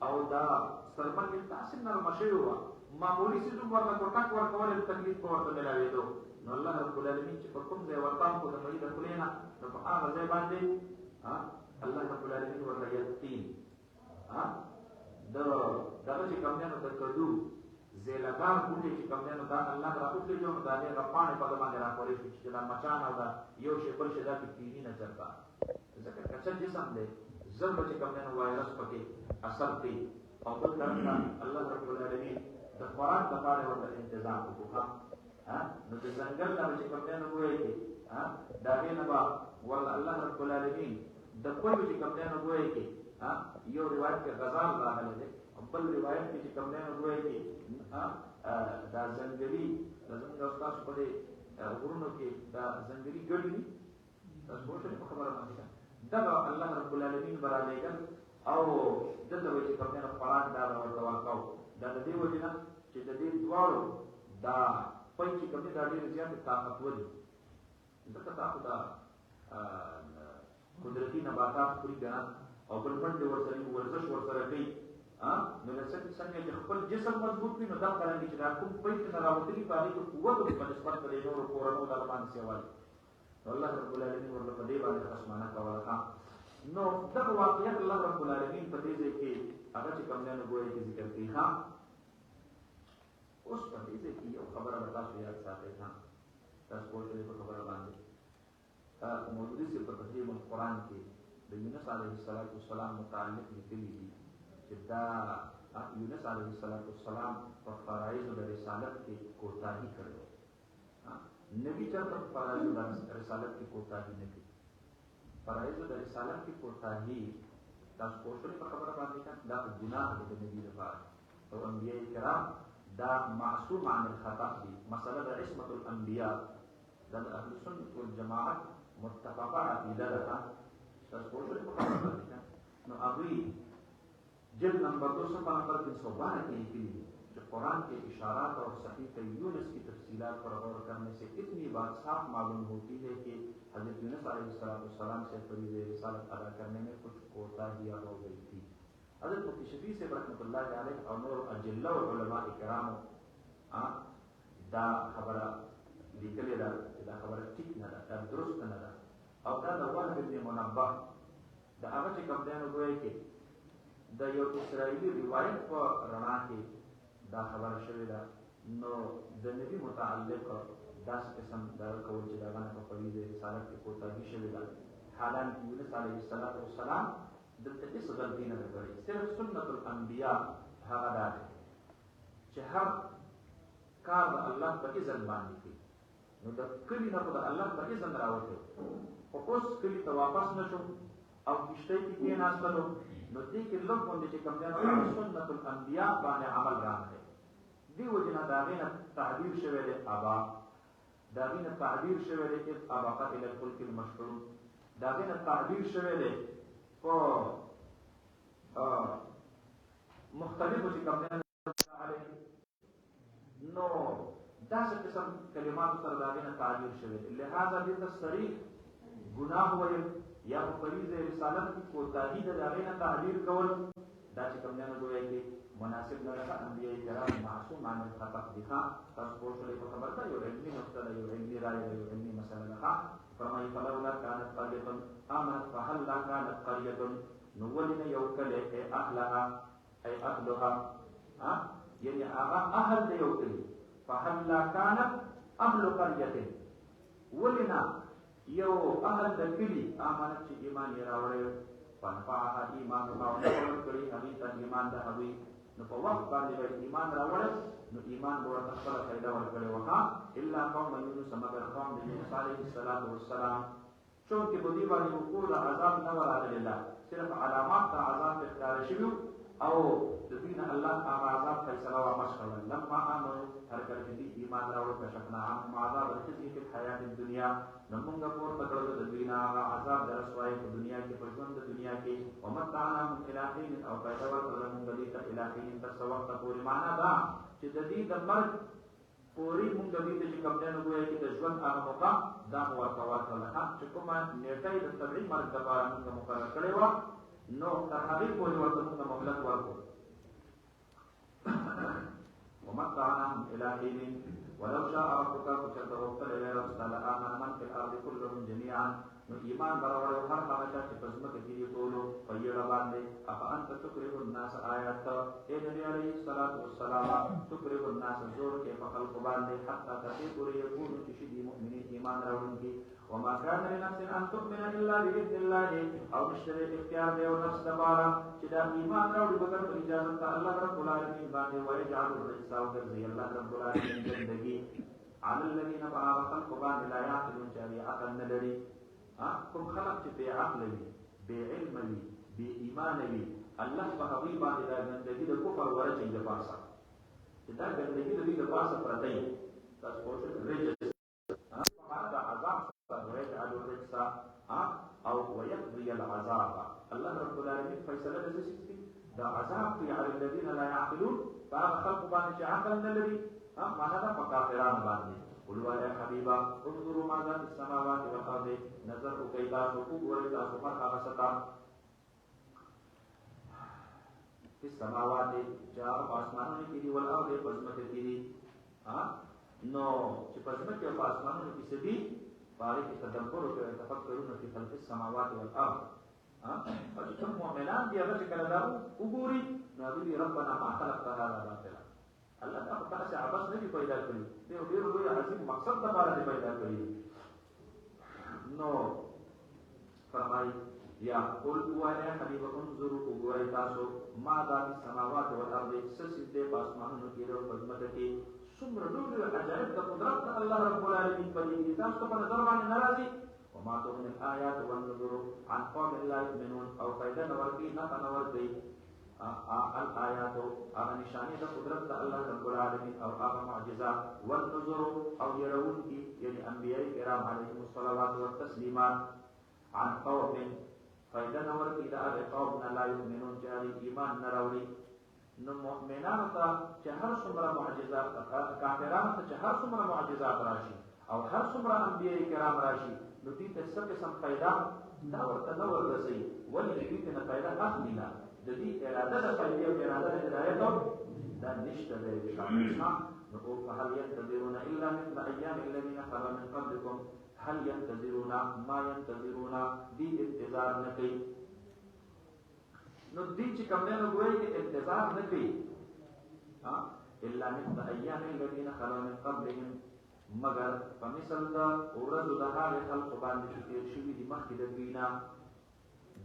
او دا سترمن کې داسې نرمه شوې وه معمولي څیز هم ورته کوټک ورکول تکلیف به ورته میلاوېدو نو الله رب العالمین چې په کوم ځای ورته خو د مړي د خولې نه نو په هغه ځای باندې الله رب العالمین ورته یقین دغه چې کوم دی نو د کدو زیلګان بوټي چې کوم دی نو دا الله راوښلي نو دا هغې پاڼې په ده باندې راخورې شي چې دا مچان او دا یو شی بل شی دا کې تیري نه چرته ځکه کچه جسم دی ژر به چې کوم دی نو وایرس پکې اثر کوي او بل طرف ته الله رب العالمین د خوراک لپاره ورته تنظیم وکړو نو د ځنګل نه چې کوم دی نو ګویا کې د هغې نه به ورله الله رب العالمین د کوم چې کوم دی نو ګویا کې یو روایت کې غزال راغلی دی بل روایت کې چې کوم دی نو ګویا کې دا ځنګلي زموږ او ستاسو په دې غرونو کې دا ځنګلي ګړي دي تاسو پوه په خبره باندې دغه الله رب العالمین به رالیږل او دلته به چې کوم دی نو خوراک دا به ورته ورکوو دا د دې وجې نه چې د دې دواړو دا پی چې کوم دی دا ډېرې زیاتې طاقتور دي ځکه تاسو دا قدرتي نباتات خوري که نه او بل منډې ورسره ورزش ورسره کوي نو څنګه چې خپل جسم مضبوط وي نو دا څرنګه چې دا کوم پیټ نه راوتلي په هغې کې قوت په نسبت د نورو کورنو دغه باندې سیوالي نو الله رب العالمین ورله په دې باندې خصمانه کوله نو دغه واقعیت الله رب العالمین په دې ځای کې هغه چې کوم دی نو ګویا کې ذکر کوي اوس په دې ځای کې یو خبره به تاسو یاد ساتئ تاسو پوه شئ په خبره باندې مولوي صاحب په تفهیم القرآن کې د یونس علیه السلام متعلق لیکلي دي چې دا یونس علیه السلام په فرایضو د رسالت کې کوتاهي کړې نبي چېرته په فرایضو د رسالت کې کوتاهي نه کوي فرایضو د رسالت کې کوتاهي تاسو پوه شئ په خبره باندې دا ګناه دی د نبي لپاره او انبیاء کرام دا معصوم عن الخطأ دي مسألة دا عصمة الأنبياء دا أهل السنة والجماعة متفقة عقيدة لها تذكروا شو نو أبوي جلد نمبر 2 صفحة نمبر 312 के लिए जो कुरान के इशारात और सहीफे यूनुस की तफसीलात पर गौर करने से इतनी बात साफ मालूम होती है कि हज़रत यूनुस अलैहिस्सलाम से फरीज़ रिसालत अदा करने में कुछ कोताहियाँ हो गई थी हज़रत मुफ्ती शफी से रहमतुल्लाह अलैह और नूर अजिल्ला और उलमा इकराम दा खबर लिखले दा खबर ठीक न दा दुरुस्त न दा او دا د وهب بن منبه د هغه چې کوم دی نو ګویا کې د یو اسرائیلي روایت په رڼا کې دا خبره شوې ده نو د نبي متعلق داسې قسم دا کول چې د هغه نه په فریضې رسالت کې کوتاهي شوې ده حالانکه یونس علیه السلام دلته هېڅ غلطي نه ده کړې صرف سنت الانبیاء هغه دا دی چې هر کار د الله په اذن باندې کوي نو د کلي نه خو د الله په اذن راوتی خو اوس کلي ته واپس نه شو او کښتۍ کې کېناستلو نو دې کې لږ غوندې چې کوم دی نو سنت الانبیاء باندې عمل راغلی دې وجې نه د هغې نه تعبیر شوی دی ابا د هغې نه تعبیر شوی دی اذ ابق الی الفلک المشحون د هغې نه تعبیر شوی دی په مختلفو چې کوم دی داسې قسم کلماتو سره د هغې نه تعبیر شوی دی. لهذا دې ته صریح ګناه ویل یا په فریض رسالت کې کوتاهي د هغې نه تعبیر کول دا چې کوم دی نو ګویا کې مناسب نه ده. انبیاء کرام معصوم عن الخطأ دي. تاسو پوه شولئ په خبره ده، یو علمي نقطه ده، یو علمي رایه ده، یو علمي مسله ده. فرمایي فلولا كانت قرية آمنت فهلا كانت قرية نو ولې نه یو کلی ای اهلها ای اهلها یعنې هغه اهل د یو کلي فهلا كانت اهل قرية ولې نه یو اهل د کلي امانت چې ایمان یې راوړی فنفعها ایمانها ورکړي هغې ته ایمان د هغوی نو په وخت باندې به ایمان راوړی نو ایمان به ورته خپله فایده ورکړې وه الا قوم یونس مگر قوم د یونس علیه الصلاة والسلام چونکې په دې باندې وقوع د عذاب نه وه راغلې صرف علامات د عذاب پرې ښکاره شوي او د دوی نه الله هغه عذاب فیصله واپس کړل. لما آمنوا هر کله چې دوی ایمان راوړ کشفنا عنهم عذاب الخزي فی الحیات الدنیا نو موږ پورته کړل د دوی نه هغه عذاب د رسوایۍ په دنیا کې په ژوند د دنیا کې ومتعناهم الی حین او فایده ورکړله موږ دوی ته الی حین تر څه وخته پورې. معنا دا چې د دې د مرګ پورې موږ دوی ته چې کوم دی نو ګویا کې د ژوند هغه موقع دا مو ورته ورکړله چې کومه نیټه یې د طبعي مرګ دپاره موږ مقرر کړې وه نو تر هغې پورې ورته موږ مهلت ورکړو. ومتعناهم الى حين ولو شاء ربك فچرته غوښتلی وی رب ستا لآمن من فی الارض كلهم جميعا نو ایمان به راوړی هر هغه چا چې په ځمکه کې دي ټولو په یړه باندې. افانت تکره الناس آیات ته ای نبي علیه الصلاة والسلام تکره الناس زور کې په خلقو باندې حتی تر دې پورې یکونو چې شي دي مؤمنین ایمان راوړونکي. وما كان لنفس ان تؤمن الا باذن الله او نشته اختیار دی او نفس دپاره چې دا ایمان راوړي بغیر په اجازه د الله رب العالمین باندې ویجعل الرجس او ګرځي الله رب العالمین ګندګي على الذين بعض خلق باندې لا يعقلون چې هغې عقل نه لري. کوم خلق چې بې عقله وي بې علمه وي بې ایمانه وي الله په هغوی باندې دا ګندګي د کفر ورچوي د پاسه چې دا ګندګي د دوی د پاسه پرته وي. تاسو پوه شئ رجس د عذاب ويجعل الرجس او ويقضي العذاب الله رب العالمين فیصله د څه شي د عذاب کوي على الذين لا يعقلون فهغه خلق باندې چې عقل نه لري معنا دا په کافرانو باندې. قل ويا حبيبا انظروا ماذا في السماوات والارض نظر وکئ تاسو وګورئ تاسو هر هغه څه في السماوات چې هغه په اسمانونو کې دي والارض په ځمکه کې دي نو چې په ځمکه او په اسمانونو کې څه دي په هغې کې تدبر وکړئ تفکرون في خلق السماوات والارض او چې کوم مؤمنان دي هغه چې کله دا وګوري نو هغوی ربنا ما خلقت هذا باطلا الله دا په داسې عبث نه دي پیدا کړي دی یو ډېر لوی عظیم مقصد دپاره دې پیدا کړي. نو فرمایي یا قل ووایه حبیبه انظروا وګورئ تاسو ماذا فی السماوات والارض څه څیز دی په اسمانونو کې او په ځمکه کې څومره ډېر عجایب د قدرت د الله رب العالمین په دې کې تاسو ته په نظر باندې نه راځي. وما تغني الآيات والنذر عن قوم لا يؤمنون او فایده نه ورکوي نفع نه ورکوي الآیات هغه نشانې د قدرت د الله رب العالمین او هغه معجزات والنذر او يرونکي یعنې انبیاء کرام علیهم الصلوات والتسلیمات عن قوم فایده نه ورکوي د هغې قوم نه لا یؤمنون چې هغې ایمان نه راوړي. نو مؤمنانو ته چې هر څومره معجزات کافرانو ته چې هر څومره معجزات راشي او هر څومره انبیاء کرام راشي نو دوی ته څه قسم فایده دا ورته نه وررسوي ولې دوی ترې نه فایده اخلي نه د دې اراده د فایدې او اراده د هدایت دا نشته دی نو فهل ينتظرون الا مثل ايام الذين خلوا من قبلكم هل ينتظرون ما ينتظرون دې انتظار نه کوي. نو دې چې کوم دی نو ګویا کې انتظار نه کوي الا مثل ايام الذين خلوا من قبلهم مگر په مثل د ورځو د هغې خلقو باندې چې تېر شوي دي مخکې د دوی نه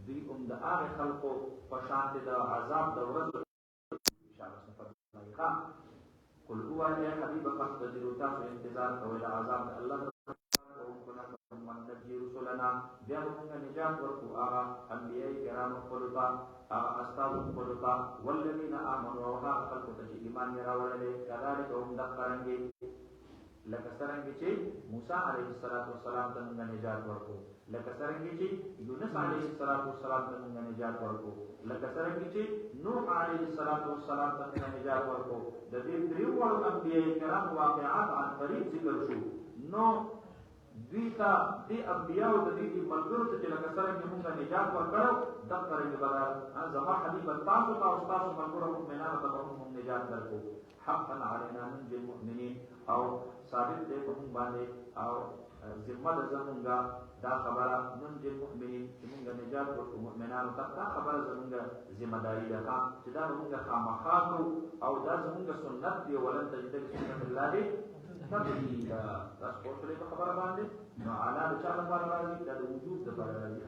دوی هم د هغې خلقو په شانتې د عذاب د ورځو قل ووایه یا حبیبه فانتظروا تاسو انتظار کوئ د عذاب د الله ثم ننجي رسلنا بیا به موږ نجات ورکړو هغه انبیاء کرامو خپلو ته هغه استازو خپلو ته والذین آمنوا او هغه خلکو ته چې ایمان یې راوړلی کذلک هم دقرنګې لکه څرنګه چې موسی علیه السلام ته موږ نجات ورکړو، لکه څرنګه چې یونس علیه السلام ته موږ نجات ورکړو، لکه څرنګه چې نوح علیه السلام ته موږ نجات ورکړو. د دې دریو انبیاء کرام واقعات عن قریب ذکر شو. نو دوی ته دې انبیاء او د دې ملګرو ته چې لکه څرنګه موږ نجات ورکړو، دغه رنګ به زما حبیب تاسو ته او تاسو ملګرو مؤمنانو ته به موږ نجات درکو. حقا علینا ننجي المؤمنین، او ثابت دی په موږ باندې او ذمه ده زمونږه دا خبره ننجي المؤمنین چې موږ نجات ورکړو مؤمنانو ته. دا خبره زمونږه ذمه داري ده چې دا به موږ خامخا کړو او دا زمونږه سنت دی. ولن تجد لسنت الله تبدیلا. تاسو پوه شئ په خبره باندې. نو اعلی د چا لپاره راځي؟ دا د وجود لپاره راځي.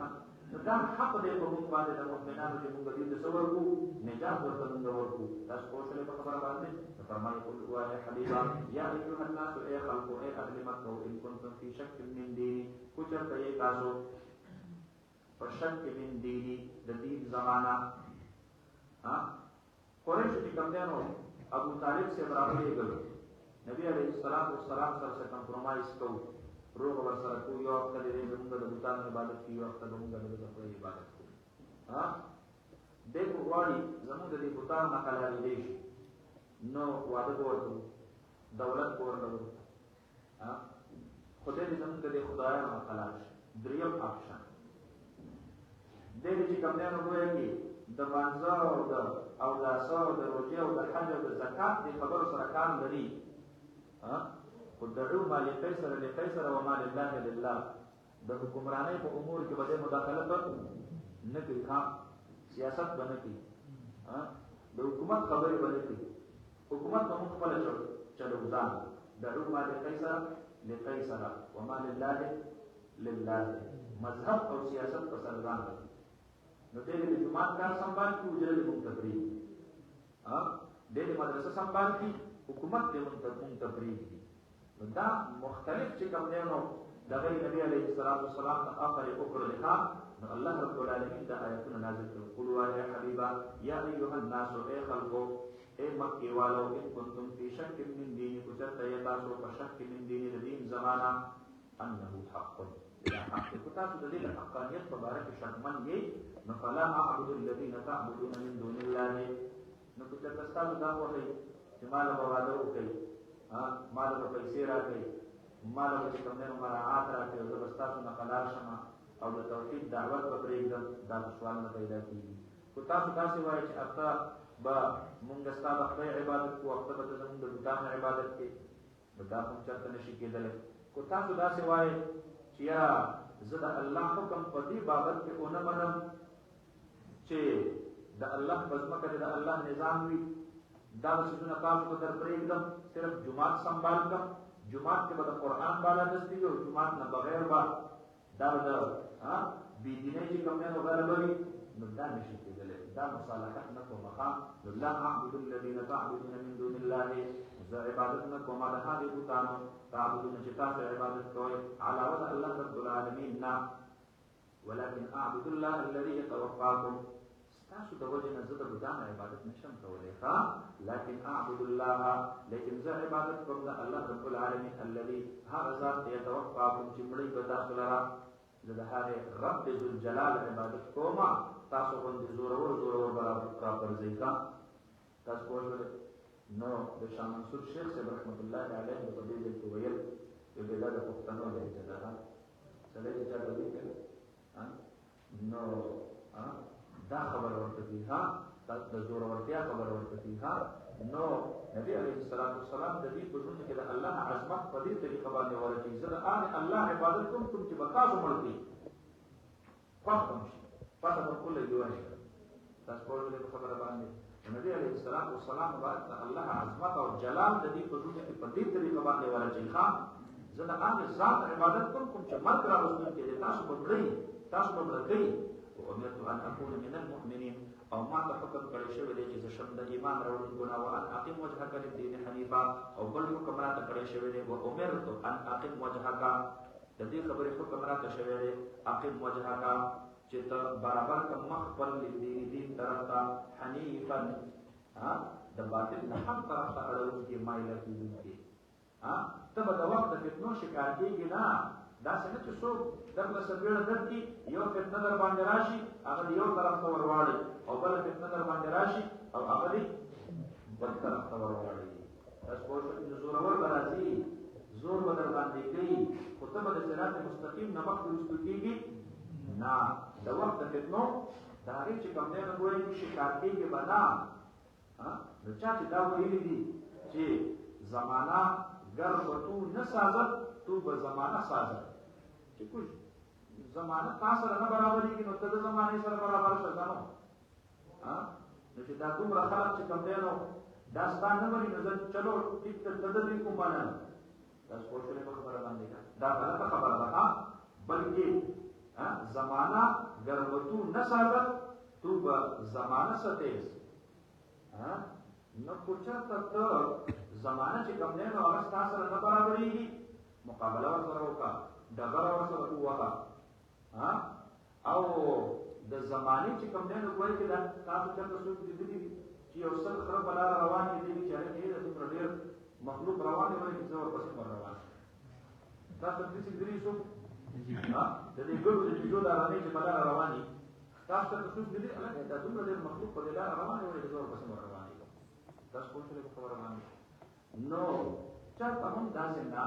نو دا حق دی په موږ باندې د مؤمنانو چې موږ دې ته ورکړو نجات ورته موږ ورکړو. تاسو پوه شئ په خبره باندې. فرمایي قل وای حبیبا یا ایها الناس ای خلق ای اهل مکه ان کنتم فی شک من دینی، کوچرته یې تاسو په شک من دینی د دین زمانہ. قریش چې کوم دی نو ابو طالب سے برابر یې ګلو نبی علیه السلام سره کمپرومایز کوو، روغ ورسره کوو. یو وخت دې موږ د بوتانو عبادت کوو، یو وخت موږ د خدای عبادت کوو. دې غواړي زموږ د دې بوتانو نه حلالې دی شي. نو واده ورکړو، دولت ورکړو، خدای دې زموږ د خدایانو نه حلال شي. دریم آپشن دې چې کوم دی نو وایي د مانځه او د اوداسه او د روژې او د حج او د زکات دې خبرو سره کار لري. خو دعو ما لقیصر لقیصر و ما لله لله. د حکمرانۍ په امور کې به مداخلت نه کوي، سیاست به نه کوي، د حکومت خبرې به نه کوي. حکومت به موږ خپله چلو ځان. دعو ما لقیصر لقیصر و ما لله لله. مذهب او سیاست په سر ځان لري. نو دې د جماعت کار سنبال کړي، اجره دې موږ ته پرېږدي. دې د مدرسه سنبال کړي، حکومت دې موږ ته پرېږدي. نو دا مختلف چې کوم دی نو دغه نبی علیه السلام ته اخر اخر لها. نو الله رب العالمین دا آیتونه نازل کړل. قل یا حبیبا یا ایها الناس ای خلقو ای مکی والو ان کنتم فی شک من دینی، کوچرته یې تاسو په شک من دینی د دین زمانہ انه حق یا حق کو تاسو د دې حقانیت په باره کې شکمن یې. نو فلا اعبد الذین تعبدون من دون الله. نو کوچرته تاسو دا وایي چې مال به واده وکړي، مال به پیسې راکړي، مال به کوم نه مراعات راکړي، او زه به ستاسو نه حلال شم او د توحید دعوت به پرېږدم. دا سوال نه پیدا کېږي. خو تاسو داسې وایئ چې اته به مونږ ستا د خدای عبادت کوو، اته به ته زمونږ د بوتانو عبادت کوې. نو دا هم چېرته نشي کېدلی. خو تاسو داسې وایئ چې یا زه د الله حکم په دې بابت کې ونه منم چې د الله په ځمکه کې د الله نظام وي. دا څیزونه تاسو ته در پرېږدم، صرف جماعت سنبال کړم. جماعت کې به د قرآن بالادستي وي او جماعت نه بغیر به دا به د بېدینۍ چې کوم دی نو غلبه وي. نو دا نشي کېدلی. دا مصالحت نه کوم. نو لا اعبد الذین تعبدون من دون الله. زه عبادت نه کوم د هغې بوتانو تعبدون چې تاسو عبادت کوئ علاوه د الله رب العالمین نه. ولکن اعبد الله الذي يتوفاكم. تاسو د وجه نه زه د بوتانو عبادت نشم کولی، لکن اعبد الله، لیکن زه عبادت کوم د الله رب العالمین الذي هغه ذات یتوفاکم چې مړی به تاسو لره. زه د هغې رب ذوالجلال عبادت کوم. تاسو غوندې زورور به راپرځئ. تاسو پوه شولئ. نو د شاه منصور شیخ صاحب رحمت الله علیه په دې ځای کې ویل یو دا د پښتنو لهجه ده. سړی چې چاته وایي نو دا خبره ورته کوي، د زورورتیا خبره ورته کوي. نو نبی علیه السلام د دې په ژوند کې د الله عظمت په دې طریقه باندې ورچوي. زه د الله عبادت کوم کوم چې به تاسو مړ کړي، خوښ هم شي، پته به ټوله یې ونشي. تاسو پوه شولئ په خبره باندې. نبی علیه السلام باندې د الله عظمت او جلال د دې په ژوند کې په دې طریقه باندې ورچوي. زه د هغې ذات عبادت کوم کوم چې مرګ راوستونکی دی. تاسو به مړئ، تاسو به مړه کوي. وامرت ان اكون من المؤمنين. او ما ته حکم کړی شوی دی چې زه شم د ایمان راوړونکو نه. وان اقم وجهک للدین حنیفا. او بل حکم راته کړی شوی دی وامرت ان اقم وجهک. د دې خبرې حکم راته شوی دی اقم وجهک چې ته برابر کړه مخ خپل دین طرف ته، حنیفا د باطل نه حق طرف ته اړوونکی، مایله کېدونکی. ته به د وخت د فتنو شکار کېږي نه. داسې نه چې څوک درله سربېړه درکړي، یو فتنه در باندې راشي هغه د یو طرف ته ورواړي، او بله فتنه در باندې راشي او هغه دې بل طرف ته ورواړي. تاسو پوه شئ چې زورور به راځي، زور به در باندې کوي، خو ته به د صراط مستقیم نه مخکې وروستو کېږي نه. د وخت د فتنو د هغې چې کوم دی نو ګورئ شکار کېږي به نه. نو چا چې دا ویلي دي چې زمانه گر به تو نه سازد تو به زمانه سازد، چې کوم زمانه تا سره نه برابرېږي نو ته د زمانې سره برابر شه که نو. نو چې دا دومره خلک چې کوم دی نو دا ستا نه مني نو زه چلو ټیک ته ته د دوی کوم منم. تاسو پوه شولې په خبره باندې دا غلطه خبره ده. بلکې زمانه گر به تو نه سازد تو به زمانه ستیز. نو خو چېرته ته زمانه چې کوم دی نو هغه ستا سره نه برابرېږي، مقابله ورسره وکړه، ډبره ورسره ووهه. او د زمانې چې کوم دی نو ګورئ چې دا تاسو چېرته څوک لیدلي دي چې یو سل خره په لاره روان دي، دي چې هلکې د دومره ډېر مخلوق روان دی ولې چې زه ورپسې ور روان یم. تاسو داسې لیدلي څوک د دې ګردو د جوجو دارانۍ چې په لاره روان دي، تاسو چېرته څوک لیدلي هلکې دا دومره ډېر مخلوق په دې لاره روان دی ولې چې زه ورپسې ور روان یم. تاسو پوه شولې په خبره باندې. نو چېرته هم داسې نه،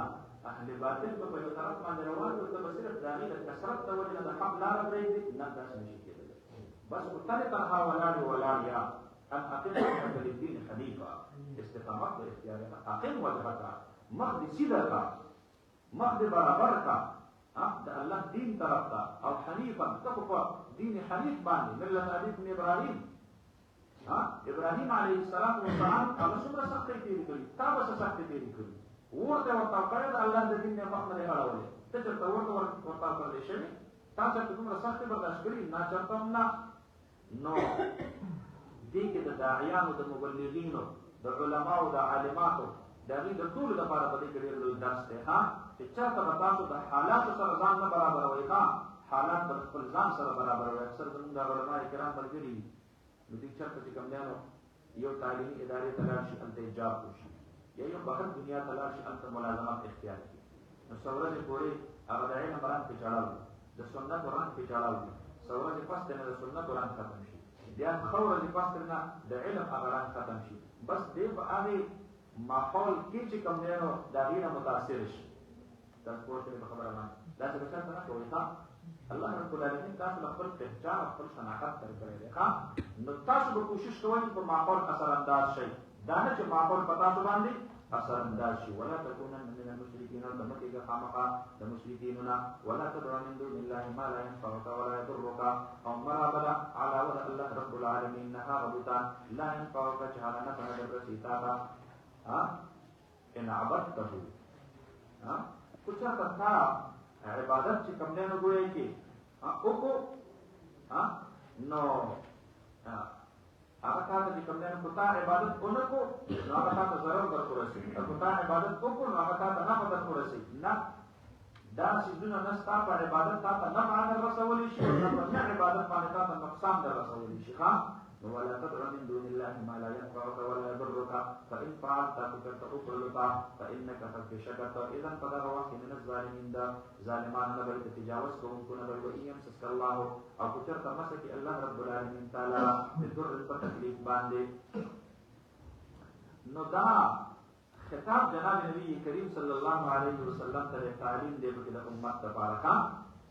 اهل باطل به په یو طرف باندې روان وي، ته به صرف د هغې د کثرت د وجې نه د حق لاره پرېږدي. نه داسې نشي کېدلی. بس خو تلې تنها ولاړې ولاړ یا ان اقم وجهك للدين حنيفا، استقامت د اختیار اقم وجهك، مخ دې سیده کا، مخ دې برابر کا د الله دین طرف ته، او حنیفا ته په دین حنیف باندې ملت ابيكم ابراهيم. ابراهيم عليه السلام هغه څومره سختۍ تېرې کړي، تا به څه سختۍ تېرې کړي، ورته ورتاو کړی د الله د دین نه مخ نه دی اړولی، ته چېرته ورته ورتاو کړلی شوې، تا چېرته دومره سختۍ برداشت کړي؟ نه چېرته هم نه. نو دې کې د داعیانو د مبلغینو د علماو د عالماتو د هغې د ټولو لپاره په دې کې ډېر لوی درس دی چې چېرته به تاسو د حالاتو سره ځان نه برابروئ، حالات به خپل ځان سره برابروئ. اکثر زموږ د علما کرام ملګري وي، نو دوی چېرته چې کوم دیانو یو تعلیمي ادارې ته لاړ شي هلته ایجاب وشي، یا یو بهر دنیا ته لاړ شي هلته ملازمات اختیار کړي، نو څه ورځې پورې هغه د علم رنګ پې چړل وي، د سنتو رنګ پې چړل وي، څه ورځې پس ترې نه د سنتو رنګ ختم شي، بیا ښه ورځې پس ترې نه د علم هغه رنګ ختم شي. بس دی په هغې ماحول کې چې کوم دی نو د هغې نه متاثر شي. تاسو پوه شوئ په خبره باندې. داسې به چېرته نه کوئ. الله رب العالمین تاسو له خپل پهچان او خپل شناخت درکړی دی. نو تاسو به کوشش کوئ چې په ماحول اثر انداز شئ، دا نه چې ماحول په تاسو باندې اثر انداز شي. ولا تکونن من المشرکین، د مه کېږه خامخا د مشرکینو نه. ولا تدع من دون الله ما لا ينفعك ولا يضرك، او مه رابله علاوه د الله رب العالمین نه هغه بوتان لا ينفعك چې هغه نفع نه دررسي تا ته ان عبدته. خو چېرته تا عبادت چې کوم دی نو ګویا کې وکړو نو هغه تا ته چې کوم دی نو که تا عبادت ونه کړو نو هغه تا ته ضرر در ورسوي، که تا عبادت وکړو نو هغه تا ته نفع در ورسوي. نه، دا څیزونه نه ستا په عبادت تا ته نفع در رسولی شي، او نه په نه عبادت باندې تا ته نقصان در رسولی شي. ولا تدع من دون الله ما لا ينفعك ولا يضرك فإن فعلت فكرت أخرلك فإنك قد شكرت إذا فدغ وقت من الظالمين دا ظالمان نبري تتجاوز كون نبري وإن يمسسك الله أو كترت مسك الله رب العالمين تعالى بالضر التكليف باندي. نو دا خطاب جناب نبی کریم صلی الله علیه وسلم ته تعلیم دی په د امت لپاره.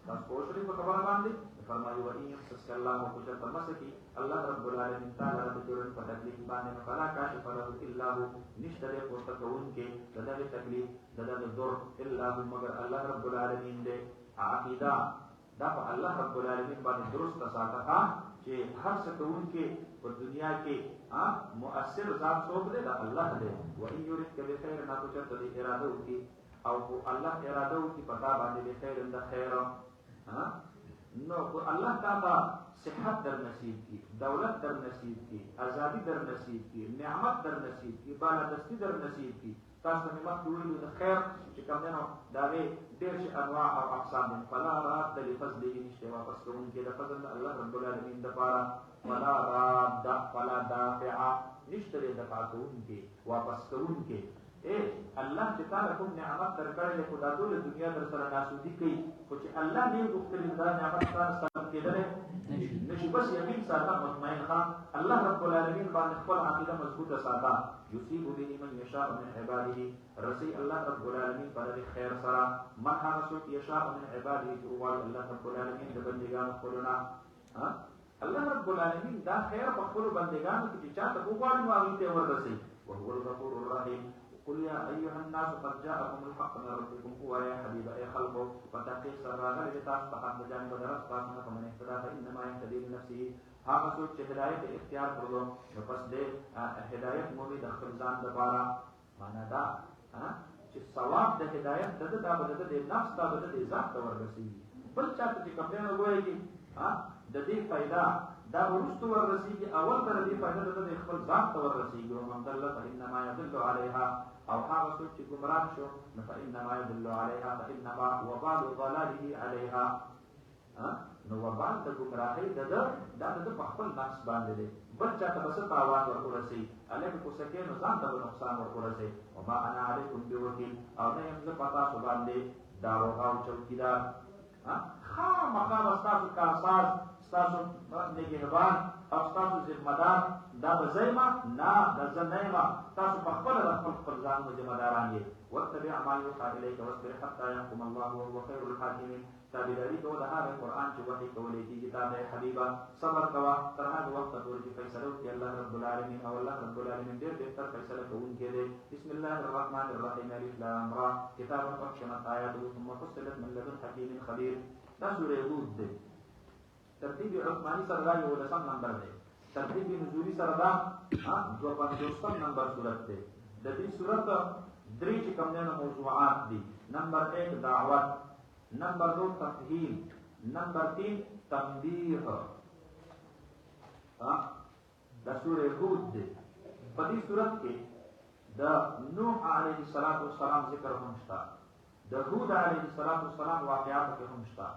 تاسو پوه شئ په خبره باندې. فرمایي وإن يمسسك الله وكترت مسك الله رب العالمین تعالی بالضر په تکلیف باندې فلا کاشف له الا هو، نشته دی پورته کوونکی د دغې تکلیف د دغې ضر الا هو مگر الله رب العالمین دی. عقیده دا په الله رب العالمین باندې درسته ساته چې هر څه کوونکی په دنیا کې مؤثر ذات څوک دی؟ دا الله دی. وإن يردك بخیر، نه که چېرته دې اراده وکړي او الله اراده وکړي په تا باندې بخیر د خیر، نو الله تعالی صحت در نصیب کی، دولت در نصیب کی، آزادی در نصیب کی، نعمت در نصیب کی، بالادستی در نصیب کی. تاسو مې مخکې ویلو د خیر چې کوم دی نو د هغې ډېر شي انواع او اقسام دي. فلا راد لفضله، نشته واپس کوونکی د فضل د الله رب العالمین دپاره. فلا راد فلا دافع، نشته دی دفع کوونکی واپس کوونکی. الله چې تعالی کوم نعمت درکړی خو دا ټول دنیا در سره ناسودي کوي خو چې الله نه غوښتلی دا نعمت ستاسو سره کېدلی نشي بس یقین ساته مطمئن خان الله رب العالمین باندې خپل عقیده مضبوطه ساته یصيب به من یشاء من عباده رسي الله رب العالمین پر خیر سره من هغه څوک یشاء من عباده چې وایي الله رب العالمین د بندګانو خپلونه الله رب العالمین دا خیر په خپل بندګانو کې چې چاته وغواړي نو هغه ته ورسي وهو الغفور الرحيم قل يا أيها الناس قد جاءكم الحق من ربكم هو يا حبيب أي خلقه فتحقيق سراغا لتاس فقط بجانب درس فاسمنا فمن اهتدى فإنما يهتدي لنفسه هذا سوچ چې هدایت اختیار کړو نو پس دې هدایت مومي د خپل ځان لپاره معنا دا چې ثواب د هدایت د نفس د ذات ته ورسیږي بل چاته چې کوم نه وایي د دې فائدہ دا ورستو ورسیږي اول تر دې فائدہ د خپل ذات ته ورسیږي او من دل فإنما يدل عليها او هغه څوک چې ګمراه شو نو فإنما يدل عليها فإنما وبال ضلاله عليها نو وبال د ګمراهۍ د خپل نفس باندې دی بل چاته بس تاوان ورکړسي الکه کو سکه نو ځان ته نقصان ورکړسي او ما انا علیکم بوکیل او نه يم زه پتا سو باندې دارو او چوکیدار خامخا تاسو کارساز تاسو نگهبان او تاسو ذمہدار دا بزیما نه د زنیما تاسو په خپل خپل ځان ذمہ داران یې واتبع ما يوحى اليك واصبر حتى يحكم الله وهو خير الحاكمين تابعداري کوه د هغه قرآن چې وحي کولې کېږي تا ته حبیبا صبر کوه تر هغه وخت پورې چې فیصله وکړي الله رب العالمین او الله رب العالمین ډېر بهتر فیصله کوونکی دی بسم الله الرحمن الرحیم الف لام را کتاب فصلت آیاته ثم فصلت من لدن حکیم خبیر دا سورې هود دی ترتیب عثماني سره دا یو لسم نمبر دی ترتیب نزولی سره دا 250 نمبر سورت دی د دې سورت درې چې کوم نه موضوعات دي نمبر 1 دعوت نمبر 2 تفهیم نمبر 3 تنبیه دا سورې هود دی په دې سورت کې د نوح علیه السلام ذکر هم شته د هود علیه السلام واقعات کې هم شته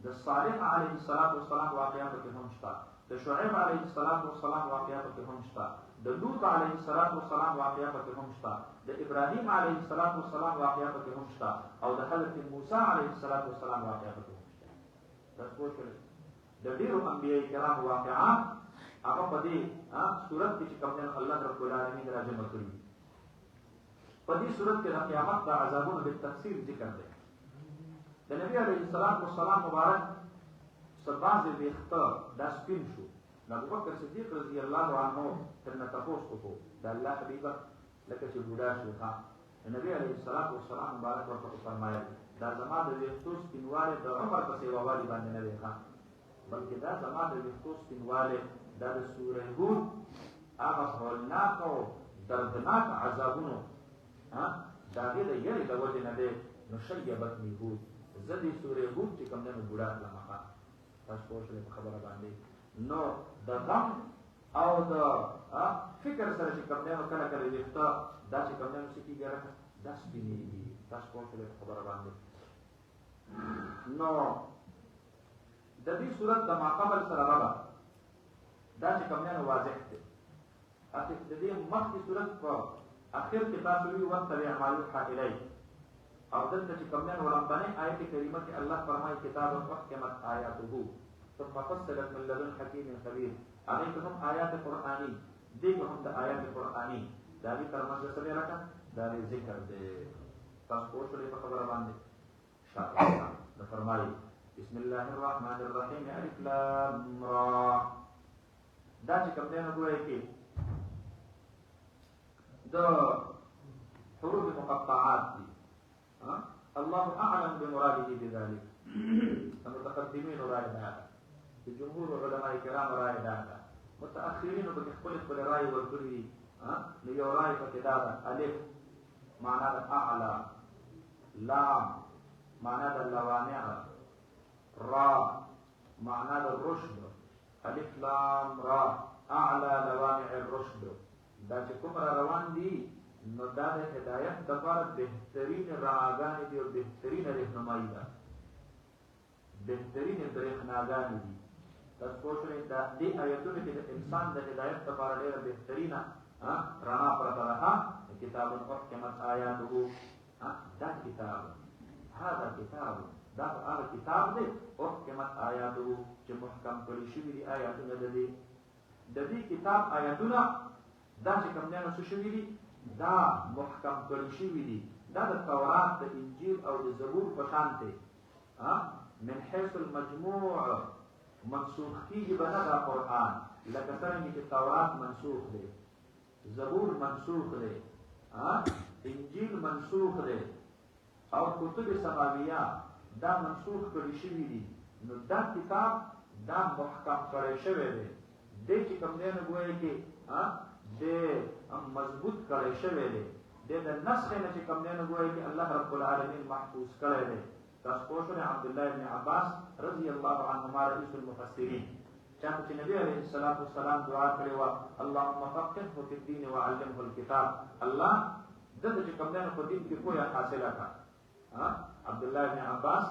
د صالح علیه السلام واقعات کې هم شته د شعیب علیه السلام واقعات کې هم شته د لوط علیه السلام واقعات کې هم شته د ابراهیم علیه السلام واقعات کې هم شته او د حضرت موسی علیه السلام واقعات کې هم شته تاسو څه د ډیرو انبیاء کرام واقعات هغه په دې سورۃ کې چې کوم الله رب العالمین راجمع کړی په دې سورۃ کې د قیامت د عذابونو په تفصیل ذکر دی د نبی علیه السلام مبارک سباز ویخته دا سپین شو د ابوبکر صدیق رضی الله عنه ترنه تاسو کو د الله حبیب لکه چې بوډا شو ها نبی علیه السلام مبارک ورته فرمایي دا زما د ویختو سپینواله د عمر په سیواوالي باندې نه دی ښه بلکې دا زما د ویختو سپینواله دا د سورې هود هغه هولناک او دردناک عذابونو دا دې د یری د وجه نه دی نو شیبت می هود زدي سورې هود چې کوم نه بوډا لمخه تاسو پوښتنه په خبره باندې نو د غم او د فکر سره چې کوم نه کله کله ویښته دا چې کوم نه سکی ګره دا سپینې تاسو پوښتنه په خبره باندې نو د دې صورت د ماقبل سره راغله دا چې کوم نه واضح دی اته د دې مخکې صورت په اخر کې تاسو وی وخت لري اعمال حائلای او دلته چې کوم نه ولنبنه آیت کریمه کې الله فرمایي کتاب محکمت آیاته ثم فصلت من لدن حکیم خبیر علیکم آیات قرآنی دیگه هم د آیات قرآنی دا دې تر منځ سره راکا دا ذکر دې تاسو پوښتنه په خبره باندې شاء الله فرمایي بسم الله الرحمن الرحیم الف لام را دا چې کوم نه وګورئ کې د حروف مقطعات دي الله اعلم بمراده بذلك المتقدمين رأي هذا جمهور علماء کرام رأي هذا متأخرين بخپل رأي ورکړي نو یو رأي پکې دا الف معنا د اعلى لام معنا د لوامع را معنا د رشد الف لام را اعلى لوامع الرشد دا چې کوم روان دي نو دا د هدایت لپاره بهترین راهګانې دي او بهترین رهنمایي ده بهترین رهنمایي دي تاسو پوښتنه دا دې آیتونو کې د انسان د هدایت لپاره ډېر بهترینه رڼا پرته ده كتاب أحكمت آياته دا كتاب هذا كتاب دا هغه کتاب دی احکمت آیاته چې محکم کړي شوي دي آیاتونه د دې کتاب آیاتونه دا چې کوم نه څه شوي دي دا محکم کړي شوي دي دا د تورات د انجیل او د زبور په شان دی من حيث المجموع منسوخ کیږي به نه دا قرآن لکه څنګه چې تورات منسوخ دی زبور منسوخ دی انجیل منسوخ دی او کتب سماویه دا منسوخ کړي شوي دي نو دا کتاب دا محکم کړی شوی دی دی چې کوم دی نو ګویا کې د مضبوط کړی شوی دی د نسخ نه چې کوم دی نو ګویا کې الله رب العالمین محفوظ کړی دی تاسو پوه شئ عبدالله ابن عباس رضی الله عنهما رئیس المفسرین چاته چې نبی علیه الصلاۃ والسلام دعا کړې وه اللهم فقهه فی الدین وعلمه الکتاب الله دته چې کوم دی نو په دین کې پوهه حاصله کړه عبدالله ابن عباس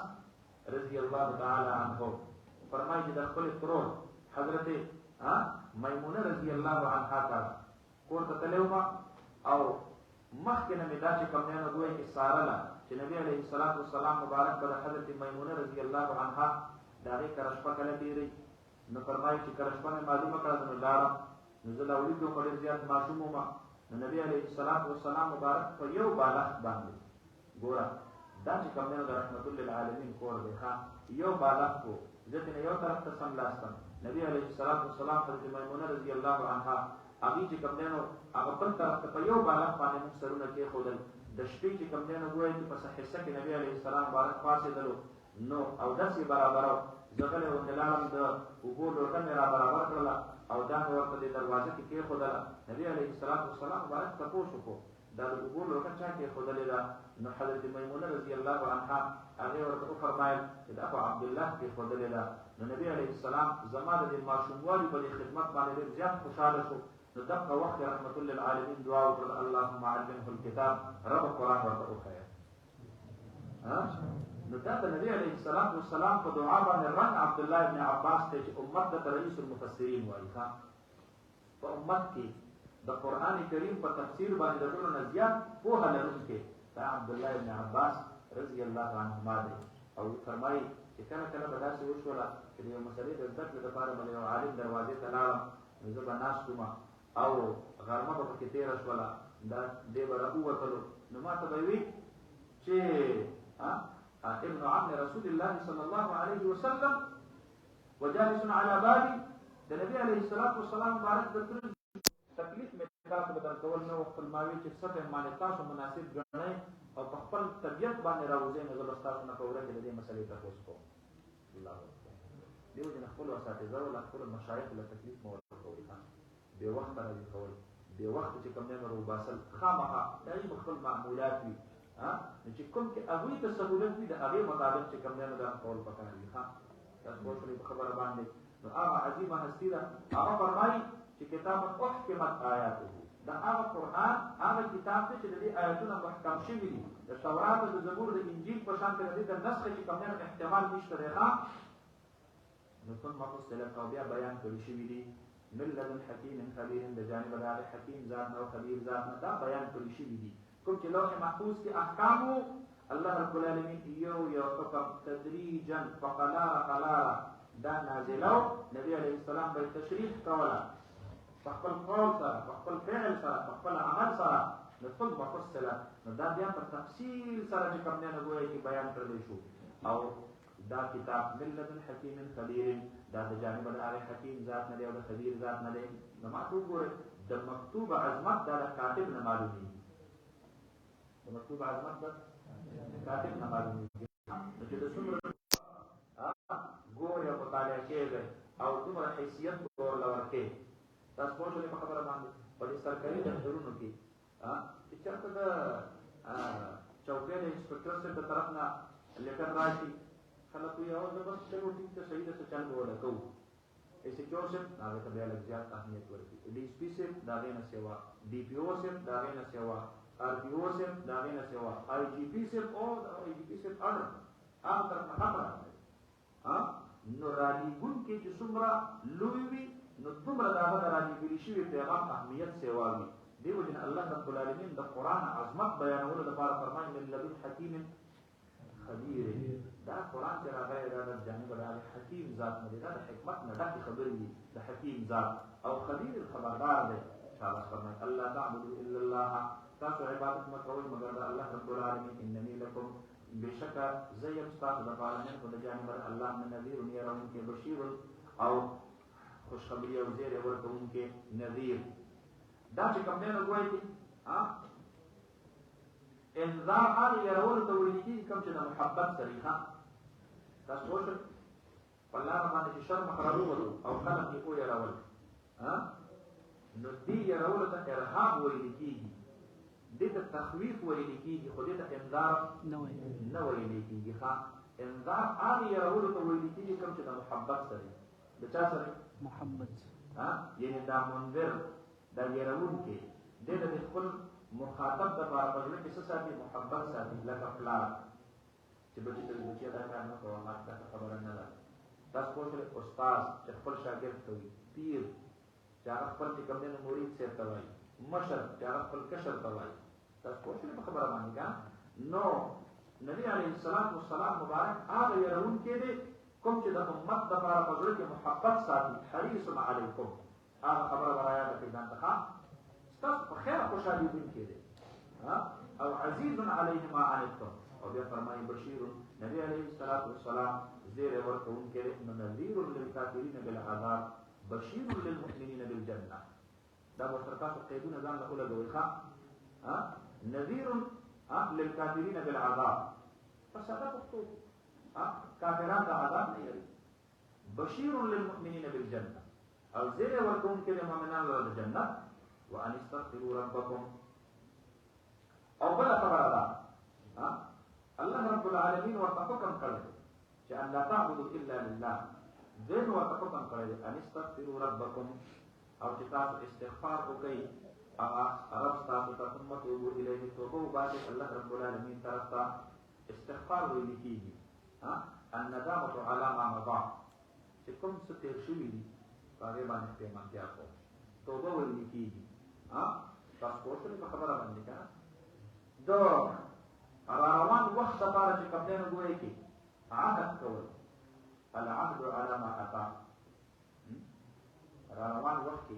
رضی الله تعالی عنه فرمایي چې د خپل ترور حضرت میمونه رضی الله عنها ته کور ته تللی وم او مخکې نه مې دا چې کوم دی نو ګویا کې څارله چې نبی علیه الصلاۃ والسلام مبارک به د حضرت میمونه رضی الله عنها د هغې کره شپه کله تېروي نو فرمایي چې کله شپه مې معلومه کړه نو لاړم نو زه لا ولیدم په ډېر زیات ماشوم وم نو نبی علیه الصلاۃ والسلام مبارک په یو بالښت باندې ګوره دا چې کوم دی نو د رحمت للعالمین کور دی یو بالښت و زه ترې یو طرف ته سملاستم نبی علیه الصلاۃ والسلام حضرت میمونه رضی الله عنها هغې چې کوم دی نو هغه بل طرف ته په یو بالښت باندې موږ سرونه کېښودل د شپې چې کوم دی نو ګویا چې په حصه کې نبی علیه السلام مبارک پاڅېدلو نو اودس یې برابره و زه غلی ورته لاړم د اوبو لوټه مې را برابر کړله او دا مې ورته د دروازه کې کېښودله نبی علیه الصلاۃ والسلام مبارک تپوس وکړو دا د اوبو لوټه چا کېښودلې ده نو حضرت میمونه رضی الله عنها هغې ورته وفرمایل چې دا خو عبدالله کېښودلې ده نو نبی علیه السلام زما د دې ماشوموالي په دې خدمت باندې ډېر زیات خوشحاله شو نو دغه وخت رحمت للعالمین دعا وکړه اللهم علمه الکتاب رب قرآن ورته وښیه نو دا د نبی علیه الصلاۃ والسلام په دعا باندې رنګ عبدالله ابن عباس ته چې امت ته رئیس المفسرین وایي په امت کې د قرآن کریم په تفسیر باندې د ټولو نه زیات پوهه لرونکی دا عبدالله ابن عباس رضی الله عنهما دی او فرمایي چې کله کله به داسې وشوله چې د یو مسلې د زده کړې دپاره به د یو عالم دروازې ته لاړم نو زه به ناست وم او غرمه به پکې تېره شوله دا دی به راووتلو نو ما ته به وي چې ابن عم رسول الله صلی الله علیه وسلم وجالس على بابي د نبی علیه الصلاۃ والسلام مبارک د تکلیف مې تاسو به درکول نه وو خپل ماوي چې څه ټایم باندې تاسو مناسب ګڼئ او په خپل طبیعت باندې راوځئ نو زه به ستاسو نه په ورځ کې د دې مسلې تپوس کوم الله اکبر دې وجې نه خپلو اساتذو له خپلو مشایخو له تکلیف مه ورکوئ بې وخته راوي کول بې وخته چې کوم دی نو روباسل خامخا د هغې به خپل معمولات وي نو چې کوم کې هغوی ته سهولت وي د هغې مطابق چې کوم دی نو دا کول پکار وي تاسو پوه شولئ په خبره باندې نو هغه عظیمه هستي ده هغه فرمایي چې کتاب احکمت آیاته دا هغه قرآن هغه کتاب دی چې د دې آیاتونه محکم شوي دي د تورات او د زبور د انجیل په شان د دې د نسخ چې کوم دی احتمال نشته دی نو ثم فصلت او بیا بیان کړي شوي دي من لدن حکیم خبیر د جانب د هغه حکیم ذات نه او خبیر ذات نه دا بیان کړي شوي دي کوم چې لوح محفوظ کې احکامو الله رب العالمین یو حکم تدریجا فقلاره قلاره دا نازلو نبی علیه السلام به تشریح کوله په خپل قول سره په خپل فعل سره په خپل عمل سره نو ثم فصله نو دا بیا په تفصیل سره چې کوم دی نو ګویا کې بیان کړلی شو او دا کتاب من لدن حکیم خبیر دا د جانب د هغې حکیم ذات نه دی او د خبیر ذات نه دی نو ما ته وګورئ د مکتوب عظمت دا د کاتب نه معلومېږي د مکتوب عظمت د کاتب نه معلومېږي نو چې د څومره ګورې او مطالعه کېږئ او دومره حیثیت به ورله ورکې تاسو پوه شولئ په خبره باندې په دې سرکاري دفترونو کې چې چېرته د چوکۍ د انسپکټر صاحب د طرف نه لیټر راشي خلک وایي او زه بس چلو ټیک ته صحیح ده څه چل به ورله کوو ایس ایچ او صاحب د هغې ته بیا لږ زیات اهمیت ورکړي ډي ایس پي صاحب د هغې نه سیوا ډي پي او صاحب د هغې نه سیوا آر پي او صاحب د هغې نه سیوا آی جي پي صاحب او د آی جي پي صاحب اډر هغه طرف نه خط راغلی نو رالیږونکي چې څومره لوی وي نو دومره د هغه د رالیږلي شوي پیغام اهمیت سیوا وي دیو جن الله رب العالمین د قران عظمت بیانولو لپاره فرمایي من لدن حکیم خبیر. دا قران چې راغلی دا د جانب د حکیم ذات نه دی، دا د حکمت نه ډکې خبرې دي د حکیم ذات او خبیر خبردار دی. شاباش فرمایي الله تعبدوا الا الله، تاسو عبادت مه کوئ مگر د الله رب العالمین. انني لكم بشکه زه یم ستاسو لپاره من خو د جانب الله نه نذیر يرونکي بشیر او خوشخبری او زیر ورکوونکي نذیر. دا چې کوم دی نو ګوایي دي انذار هغه يرول ته ویل کېږي کوم چې د محبت طریقه تاسو وشو په لاره باندې چې شر مخربو او خلق یې کو يرول نو دې يرول ته ارهاب ویل کېږي، دې ته تخویف ویل کېږي، خو دې ته انذار نه ویل کېږي. انذار هغه يرول ته ویل کېږي کوم چې د محبت سره د چا سره محبت یعنی دا منذر دا يرونکي دې د خپل مخاطب د لپاره په ځل کې څه ساتي محبت ساتي، لکه پلار چې بچی ته بچی دا کار نه کوي ما ته خبره نه ده. تاسو پوښتنه استاد چې خپل شاګرد ته وي، پیر چې هغه خپل کوم نه مرید څه ته وایي، مشر چې هغه خپل کشر ته وایي. تاسو پوښتنه په خبره باندې کا نو نبی عليه الصلاه والسلام مبارک هغه يرونکي دي کوم چې د امت د لپاره په ځل کې محبت ساتي. حریص علیکم هغه خبره رایا د پیغام ته تاسو په خیر خوشالي دي کېږي او عزیز علیه ما عنتم او بیا فرمایي بشیر نبی علیه الصلاۃ والسلام زیر ورکوونکی نذیر للکافرین بالعذاب بشیر للمؤمنین بالجنه. دا مشترکات قیدونه ځان له لګوي نذیر للکافرین بالعذاب فساده پښتو کافرانو ته عذاب نه لري، بشیر للمؤمنین بالجنه او زیر ورکوونکی د مؤمنانو لپاره جنت. وان استغفروا ربكم او بلا خبره ده الله رب العالمین ورته حکم کړی چې ان لا تعبدوا الا لله، دین ورته حکم کړی ان استغفروا ربكم او چې تاسو استغفار وکړئ رب تاسو ته ثم توبوا الیه، توبه وباسئ الله رب العالمین طرف ته. استغفار ویل کېږي الندامه على ما مضى، چې کوم څه تېر شوي دي هغې باندې پښېمانتیا کوو، توبه ویل کېږي. تاسو پوښتنه په خبره باندې که د روان وخت لپاره چې کوم دی نو ګویې کې عهد کول العهد على ما اتى، روان وخت کې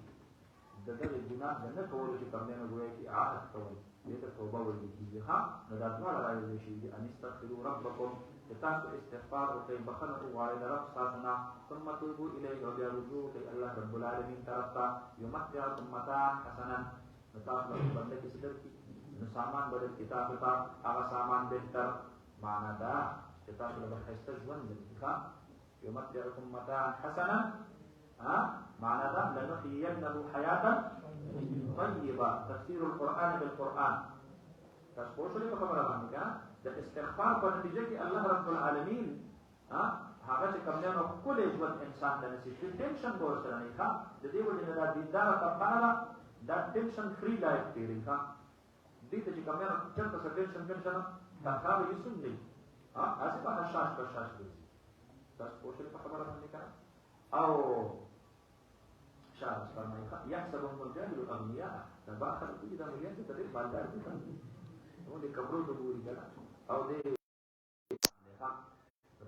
د دغې ګناه د نه کولو چې کوم دی نو ګویې کې عهد کول دې ته توبه ویل کېږي. نو دا دواړه راویلی شوي دي ان استغفروا ربکم چې تاسو استغفار وکړئ بخښنه وغواړئ د رب ستاسو نه ثم توبوا الیه او بیا رجوع وکړئ الله رب العالمین طرف ته یمتعکم متاعا حسنا. نو تاسو به بنده کې څه درکړي نو سامان به درکړي تاسو ته هغه سامان بهتر. معنا دا چې تاسو له به ښایسته ژوند درکړي یمتعکم متاعا حسنا معنا دا لنحیینه حیاتا طیبه. تفسیر القرآن بالقرآن. تاسو پوه شولې په خبره باندې که د استغفار په نتیجه کې الله رب العالمین هغه چې کوم دی نو ښکلی ژوند انسان ته نصیب کړي، ټینشن به ورسره نه وي. د دې وجې نه دا دینداره طبقه ده دا ټینشن فری لایف تېروي. دې ته چې کوم دی نو چېرته څه ټینشن تنخوا به یې څوم دی هسې به حشاش بشاش ګرځي. تاسو پوه شولې په خبره باندې که او شاباش فرمایي یحسبهم الجاهل اغنیاء. دا بعض خلک دي دا ملیان دي ته ډېر مالدار دي نو د قبرو ته ګوري که او دې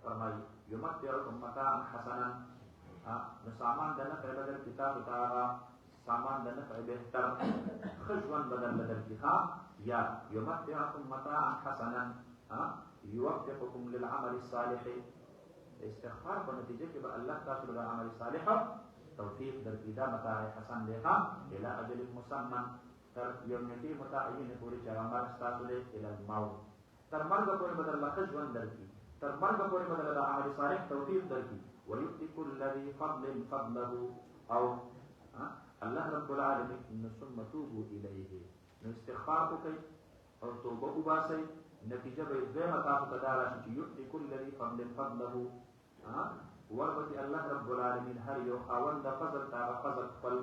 فرمایي یمتعکم متاعا حسنا نو سامان د نفع بدل کتاب ته هغه سامان د نفع بهتر ښه ژوند بدل کړي. یا یمتعکم متاعا حسنا یوفقکم للعمل الصالح. استغفار په نتیجه کې به الله تاسو له عمل صالح توفیق درکړي. دا متاع حسن دی الى اجل مسمى تر یو نیټې متعینې پورې چې هغه مرګ ستاسو دی الى الموت. تر مرګه پورې به درله ښه ژوند درکړي، تر مرګه پورې به درله د عمل صالح توفیق درکړي. ویؤتي کل ذي فضل فضله او الله رب العالمین ثم توبوا الیه. نو استغفار وکړئ او توبه وباسئ، نتیجه به دویمه تاسو ته دا راشي چې یؤتي کل ذي فضل فضله وربطي الله رب العالمین هر یو خاوند د فضل ته هغه فضل خپل.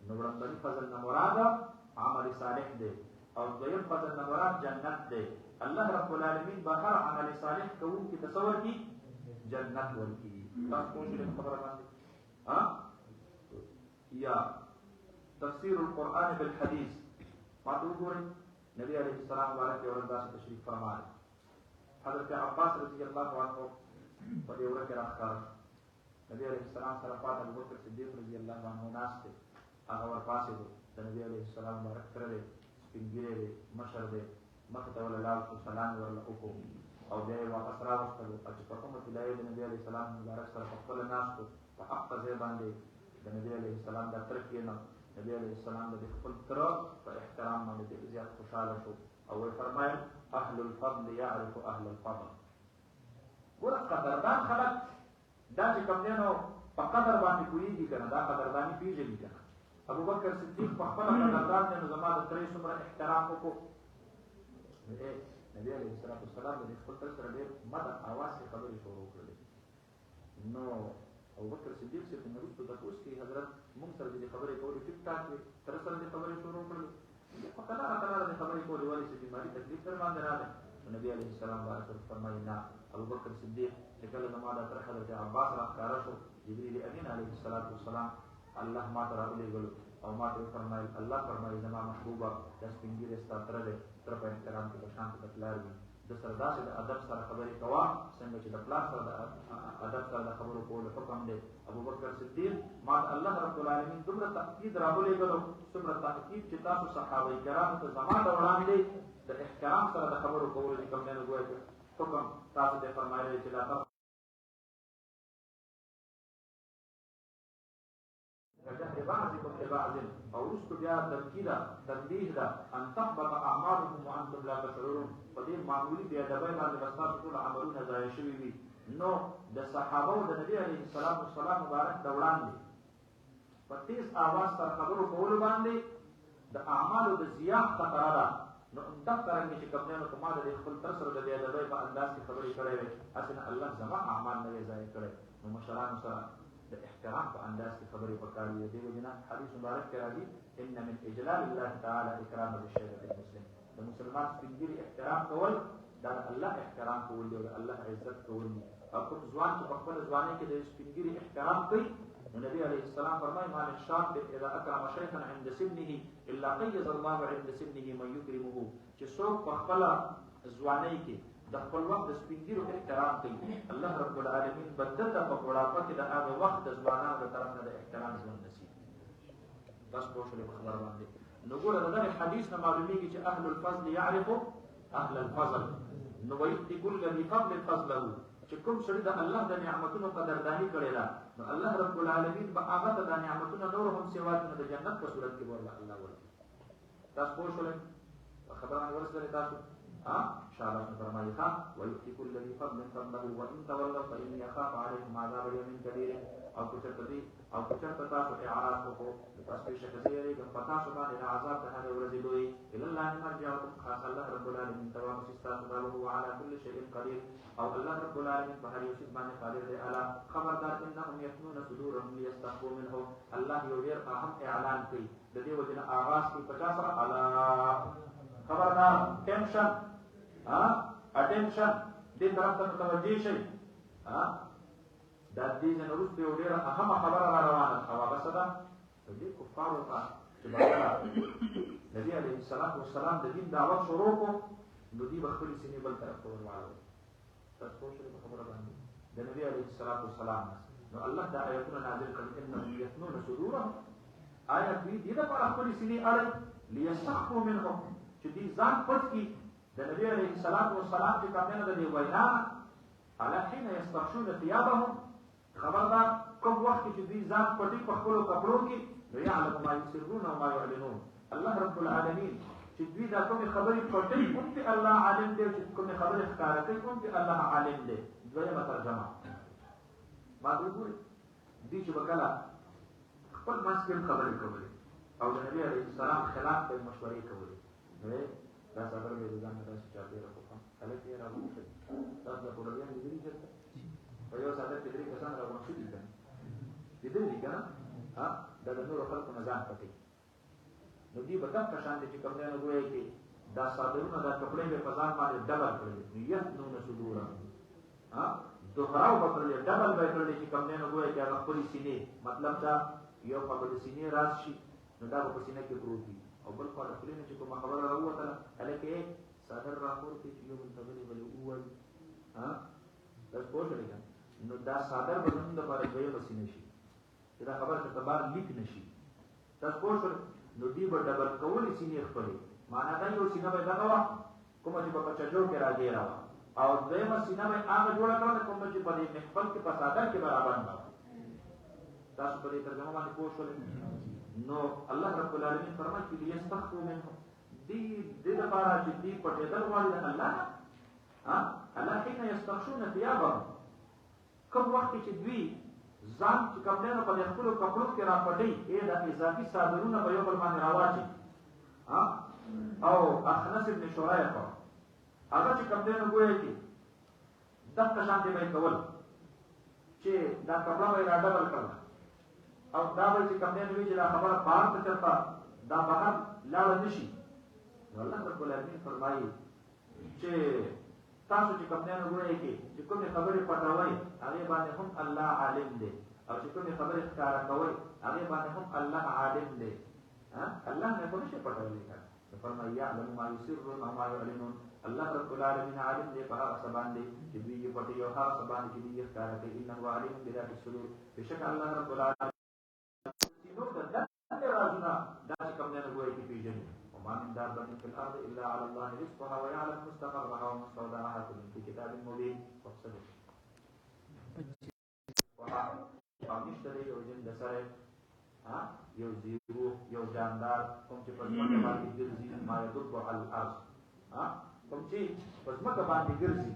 نو وړاندني فضل نه مراد عمل صالح دی او دویم فضل نه مراد جنت دی. الله رب العالمین به هر عمل صالح کوونکي تصور کی جنت ورکړي. تاسو پوه شئ خبره باندې یا تفسیر القرآن بالحدیث ما ته وګورئ نبی علیه السلام مبارک یو ورځ داسې تشریف فرمایي حضرت عباس رضی الله عنه په دې ورځ کې راښکاره نبی علیه السلام سره پات ابوبکر صدیق رضی الله عنه ناست دی هغه ورپاسېدو د نبی علیه السلام مبارک تره دی سپین ږیری دی مشر دی مخې ته ولاړ شو سلام یې ورله وکړو او بیا یې واپس راوستلو او چې په کومه طلایي د نبي علیه السلام مبارک سره په خپله ناست و په حقه ځای باندې د نبي علیه السلام دا تره کېنه نبی علیه السلام د خپل تره په احترام باندې ډېر زیات خوشحاله شو او ویې فرمایل اهل الفضل یعرف اهل الفضل ګوره قدردان خلک دا چې کوم دی نو په قدر باندې پوهېږي که نه دا قدرداني پېژني که نه ابوبکر صدیق په خپله قدردان دی نو زما د ترې څومره احترام وکړو نبی علیه السلام د خپل تر سره ډېر مده اواز کې خبرې شروع کړلې نو ابوبکر صدیق صاحب نه وروسته تپوس کوي حضرت موږ سره دې خبرې کولې ټیک ټاک وې تر سره دې خبرې شروع کړلې په قلاره قلاره دې خبرې کولې ولې چې بیماري تکلیف در باندې راغی نو نبی علیه السلام بارک فرمایي نه ابوبکر صدیق چې کله زما دا تر حضرت عباس راښکاره شو جبریل امین علیه السلام الله ما ته راولېږلو او ما ته فرمایل الله فرمایي زما محبوبه دا سپین ږیری ستا تره دی تره په احترام کې په شان کې پلار وي د سره داسې د ادب سره خبرې کوه څنګه چې د پلار سره د ادب سره د خبرو کولو حکم دی ابوبکر صدیق ما ته الله رب العالمین دومره تاکید راولېږلو څومره تاکید چې تاسو صحابه کرامو ته زما د وړاندې د احترام سره د خبرو کولو چې کوم دی نو ګویا حکم تاسو ته فرمایلی چې لا كجهل بعضكم لبعض او رسل بیا تذکیره تنبیه ده ان تحبط اعمالكم وانتم لا تشعرون په دې معمولي بیا د بیان باندې بس تاسو ټول عملونه ضایع شوي وي نو د صحابه د نبی علیه السلام مبارک د وړاندې په تیز اواز سره خبرو کولو باندې د اعمالو د زیات خطره ده نو همدغه څرنګه چې کوم دی نو که ما د خپل تر سره د بې ادبۍ په انداز کې خبرې کړې وې هسې نه الله زما اعمال نه وي ضایع کړی نو مشرانو سره د احترام په انداز کې خبرې پکار دي دې وجې نه حدیث مبارک کې راځي ان من اجلال الله تعالی اکرام بالشیخ المسلم د مسلمان سپین ږیري احترام کول دا د الله احترام کول دی او د الله عزت کول دي او کوم ځوان چې په خپله ځوانۍ کې د سپین ږیري احترام کوي نو نبی علیه السلام فرمایي ما من شاب اذا اکرم شیخا عند سنه الا قیض الله عند سنه من یکرمه چې څوک په خپله ځوانۍ کې د خپل وخت د سپین ږیرو احترام کوي الله رب العالمین به دته په بوډاپه کې د هغه وخت د ځوانانو د طرف نه د احترام ژوند نصیب بس پوه شولې په خبر باندې نو ګوره د دغې حدیث نه معلومیږي چې اهل الفضل یعرف اهل الفضل نو ویؤتي کل ذي فضل فضله چې کوم سړي د الله د نعمتونو قدرداني کړې ده نو الله رب العالمین به هغه ته د نعمتونو نور هم سوا د جنت په صورت کې به الله ورکړي تاسو پوه شولئ خبره باندې ورسېدلې تاسو ان شاء الله فرمایي ښه ويؤتي كل ذي فضل فضله وان تولوا فاني اخاف عليكم عذاب يوم كبير او كچرته تاسو اعراض وکړو تاسو یې شکه یې په تاسو باندې عذاب ته هغه ورځې لوی الى الله مرجعكم خاص الله رب العالمین توام استاسو وهو على كل شيء قدير او الله رب العالمین په هر یو شي باندې قادر دی الا خبردار انهم يثنون صدورهم ليستخفوا منه الله یو ډیر اهم اعلان کوي د دې وجه نه آغاز کوي 50 سره الا خبردار ټینشن اټینشن دې طرف ته متوجه شئ دا دې نه وروسته یو ډېره اهمه خبره را روانه ده او هغه څه ده د دې کفارو ته چې نبي علیه السلام د دین دعوت شروع کړو نو دوی به خپلې سینې بل طرف ته ورواړوي تاسو پوه شئ په خبره باندې د نبي علیه السلام نو الله دا آیتونه نازل کړل انهم یثنون صدورهم آیا دوی دې دپاره خپلې سینې اړوي لیستخفوا منهم چې دوی ځان پټ کړي د نبی علیه السلام چې کوم دی نو د دې وینا على حين يستغشون ثيابهم خبردار کوم وخت چې دوی ځان پټي په خپلو کپړو کې نو یعلم ما یسرون وما یعلنون الله رب العالمین چې دوی دا کومې خبرې پټي هم پې الله عالم دی چې کومې خبرې ښکاره کوي هم پې الله عالم دی دویمه ترجمه ما ته وګورئ دوی چې به کله خپل منځ کې خبرې کولې او د نبي علیه السلام خلاف ته مشورې کولې دا خبره مې ځان نه داسې چاپېره کوم هلک یې راوښتل تاسو د پوډریان لیدلي چېرته په یو ساعت کې 3 کسان راغونډ شوي دي که نه لیدلي دي که نه دا د نورو خلکو نه ځان پټوي نو دوی به دغه شان دي چې کوم دی نو ګویا کې دا څادرونه دا کپړې به په ځان باندې ډبل کړلې نو یثنون صدورهم دوهراو به کړلې ډبل به یې کړلې چې کوم دی نو ګویا کې هغه خپلې سینې مطلب دا یو خوا به د سینې راز شي نو دا به په سینه کې پروت وي او بل خوا د خولې نه چې کومه خبره راووتله هلکې څادر راپورته چې یو بل ته غلې غلې ووایي تاسو پوه شولې که نو دا څادر به زموږ دپاره دویمه سینه شي چې دا خبره چې بار لیک نه شي تاسو پوه شول نو دوی به ډبل کولې سینې خپلې معنا دا یو سینه به یې دغه وه کومه چې په کچجو کې راګیره وه او دویمه سینه به یې هغه جوړه کړله کومه چې په دې محفل کې په څادر کې برابنده وه تاسو په دې ترجمه باندې پوه شولې نو الله رب العالمین فرمایي چې لیستخفوا منهم دې لپاره چې دوی پټېدل غواړي د الله نه الله حين یستغشون ثیابهم کوم وخت چې دوی ځان چې کپړې په خپلو کپړو کې راپټي د اضافي صادرونه په یو بل باندې راواچي او اخنس ابن شرایح هغه چې کپړې نه ګویا کې دغه شان دی به کول چې دا کپړه به را ډبل کړل او دا به چې کپړې نه وي چې دا خبره بهر ته چرته دا بهر لاړ نشي الله رب العالمین فرمایي چې تاسو چې کپړې نه ګویا کې چې کومې خبرې پټوي هغه باندې هم الله عالم دی او چې کومې خبرې ښکارا کوي هغه باندې هم الله عالم دی الله نه کوم شي پټوي فرمایي يعلم ما يسرون وما يعلنون الله رب العالمین عالم دی په هغه څه باندې چې دوی یې پټي او هغه څه باندې چې دوی یې ښکارا کوي انه علیم بذات الصدور بشک الله رب العالمین نو دا رازونه دا چې کوم نه وایي چې پیژني وما من دابة في الأرض إلا على الله رزقها ويعلم مستقرها ومستودعها كل في كتاب مبين وصدق نشته یو جن د سره یو زیرو یو جاندار کوم چې په ځمکه باندې ګرځي ما يدب على الارض کوم چې په ځمکه باندې ګرځي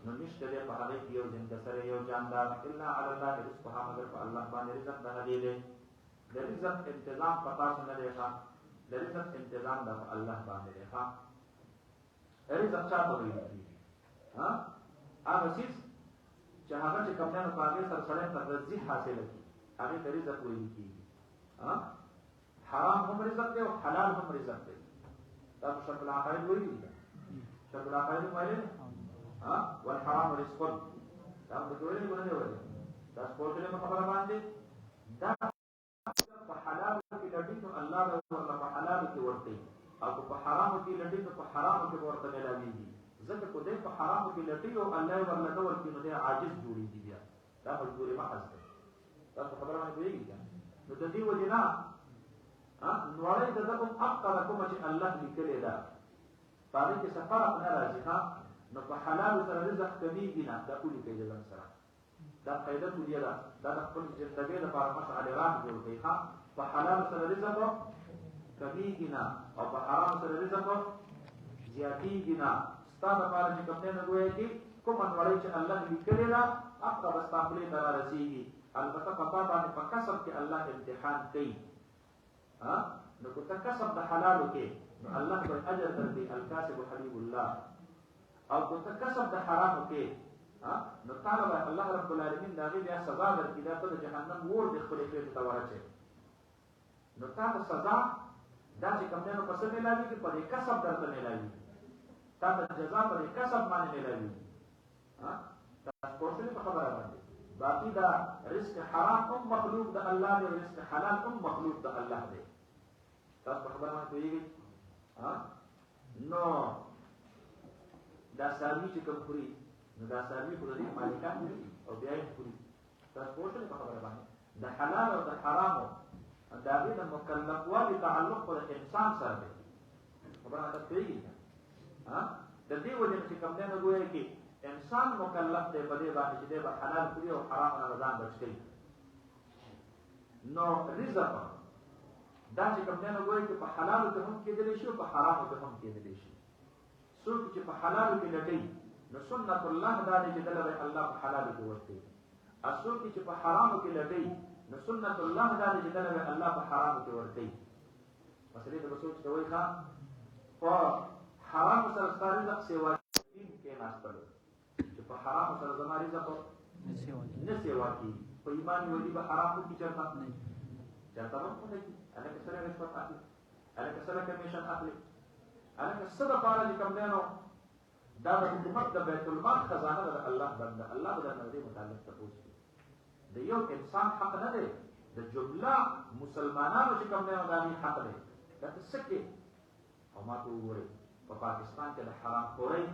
نو نشته په هغه کې یو جن د سره یو جاندار الا على الله رزقها مگر په الله باندې رزق ده دی د رزق انتظام پتا څنګه دی د رزق انتظام د الله باندې دی رزق چاته ویل کیږي هغه څه چې هغه چې کوم نه پاګه سره سره تغذیه حاصله کی هغه ته رزق ویل کیږي حرام هم رزق دی او حلال هم رزق دی تاسو شرط العقائد ویلي شرط العقائد ویلي والحرام رزق دا په ټولې باندې ویلي تاسو په ټولې خبره باندې دا په حلال کې لټي نو الله به ورته په حلال کې ورته او په حرام کې لټي نو په حرام کې ورته ملاويږي ځکه کو دې په حرام کې لټي او الله ورته ورته نو دې عاجز جوړيږي بیا دا مجبوري محض ده تاسو خبره باندې ویږي نو د دې وجنا نوړې د دغه حق کوم چې الله لیکلی دا باندې چې سفر نه راځي نو په حلال سره رزق کمیږي نه دا کولی کوي ځان سره دا قاعده کلیه ده دا د خپل ژوندۍ لپاره مشعل رات جوړ کړي په حلال سره رزق کمیږي نه او په حرام سره رزق زیاتیږي نه ستاسو لپاره چې کوم نه وایي چې کوم نوړې چې الله لیکلی دا حق بس تاسو ته راسیږي البته پتا باندې په کسب کې الله امتحان کوي نو کو کسب د حلال کې نو الله به اجر درکړي الکاسب حبیب الله او کو کسب د حرام کې نو تعالی الله رب العالمین دا غي بیا سزا درکړي دا ته جهنم ور د خپل خیر ته ورچي نو تاسو سزا دا چې کوم نه پسې ملایي کې په کسب درته ملایي تاسو جزا په کسب باندې ملایي تاسو په خبره باندې باقی دا رزق حرام مخلوق د الله دی رزق حلال مخلوق د الله دی تاسو خبره باندې کوي نو دا ساوی چې کوم خوري نو دا ساوی خو د مالکان دي او بیا یې خوري تاسو په خبره باندې د حلال او د حرام دا د مکلف والی تعلق پر انسان سره دی خبره تاسو کوي د دې وجه چې کوم نه غوړي کې انسان مکلف دی په دې باندې چې د حلال خوري او حرام نه رضان بچي نو رزق دا چې کوم نه غوړي چې په حلال کې هم کېدلی شي او په حرام کې هم کېدلی شي څوک چې په حلال کې لټي نو سنت الله دا چې دلته الله په حلال کې ورته څوک چې په حرام کې لټي نو سنت الله دا چې دلته الله په حرام کې ورته مسلې د سوچ کوي ښا په حرام سره ستاره د سیوا کې ناشته چې په حرام سره زماري ځکه نه سیوا کی په ایمان ودی به حرام کې چرته نه چرته په دې انا کسره رشوت اخلي انا کسره کمیشن اخلي انا کسره پاره کوم دینو دا د حکومت د بیت المال خزانه د الله بنده الله د نړۍ متعلق تاسو د یو انسان حق نه دی د جمله مسلمانانو چې کوم دینو د حق دی دا ته څه کې او ما ته وګورئ په پاکستان کې د حرام خورۍ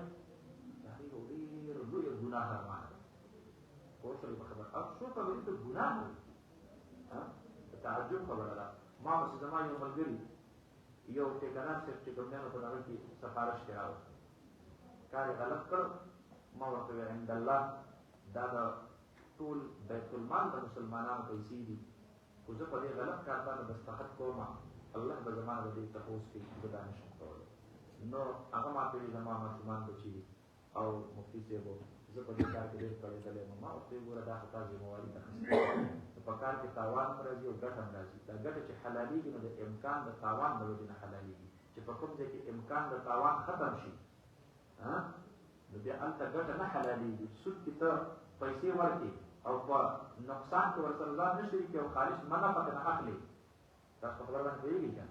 د هغې یو ډېر لویه ګناه روانه ده پوه شولې په خبره او څو خبرې ته ګناه وایي د تعجب خبره ده ما پسې زما یو ملګري یو ټیکنر صاحب چې کوم په هغه کې سفارش کې راوستی کار یې غلط کړ ما ورته وویل عند الله دا د ټول بیت المال د مسلمانانو پیسې دي خو زه په دې غلط کار باندې دستخط کوم الله به زما نه د دې تپوس کوي زه دا نشم کولی نو هغه ما ته ویل زما ماشومان بچي او مفتي صاحب زه په دې کار کې ډېر پړېدلی یم ما ورته ویل ګوره دا خو تا ذمواري اخیستې په کار کې تاوان هم راځي او ګټه هم راځي دا ګټه چې حلالېږي نو د امکان د تاوان د وجې نه حلالېږي چې په کوم ځای کې امکان د تاوان ختم شي نو بیا هلته ګټه نه حلالېږي سود کې ته پیسې ورکړې او په نقصان کې ورسره ځان نه شریکې او خالص منافع نه اخلي تاسو په خبره باندې پوهېږئ که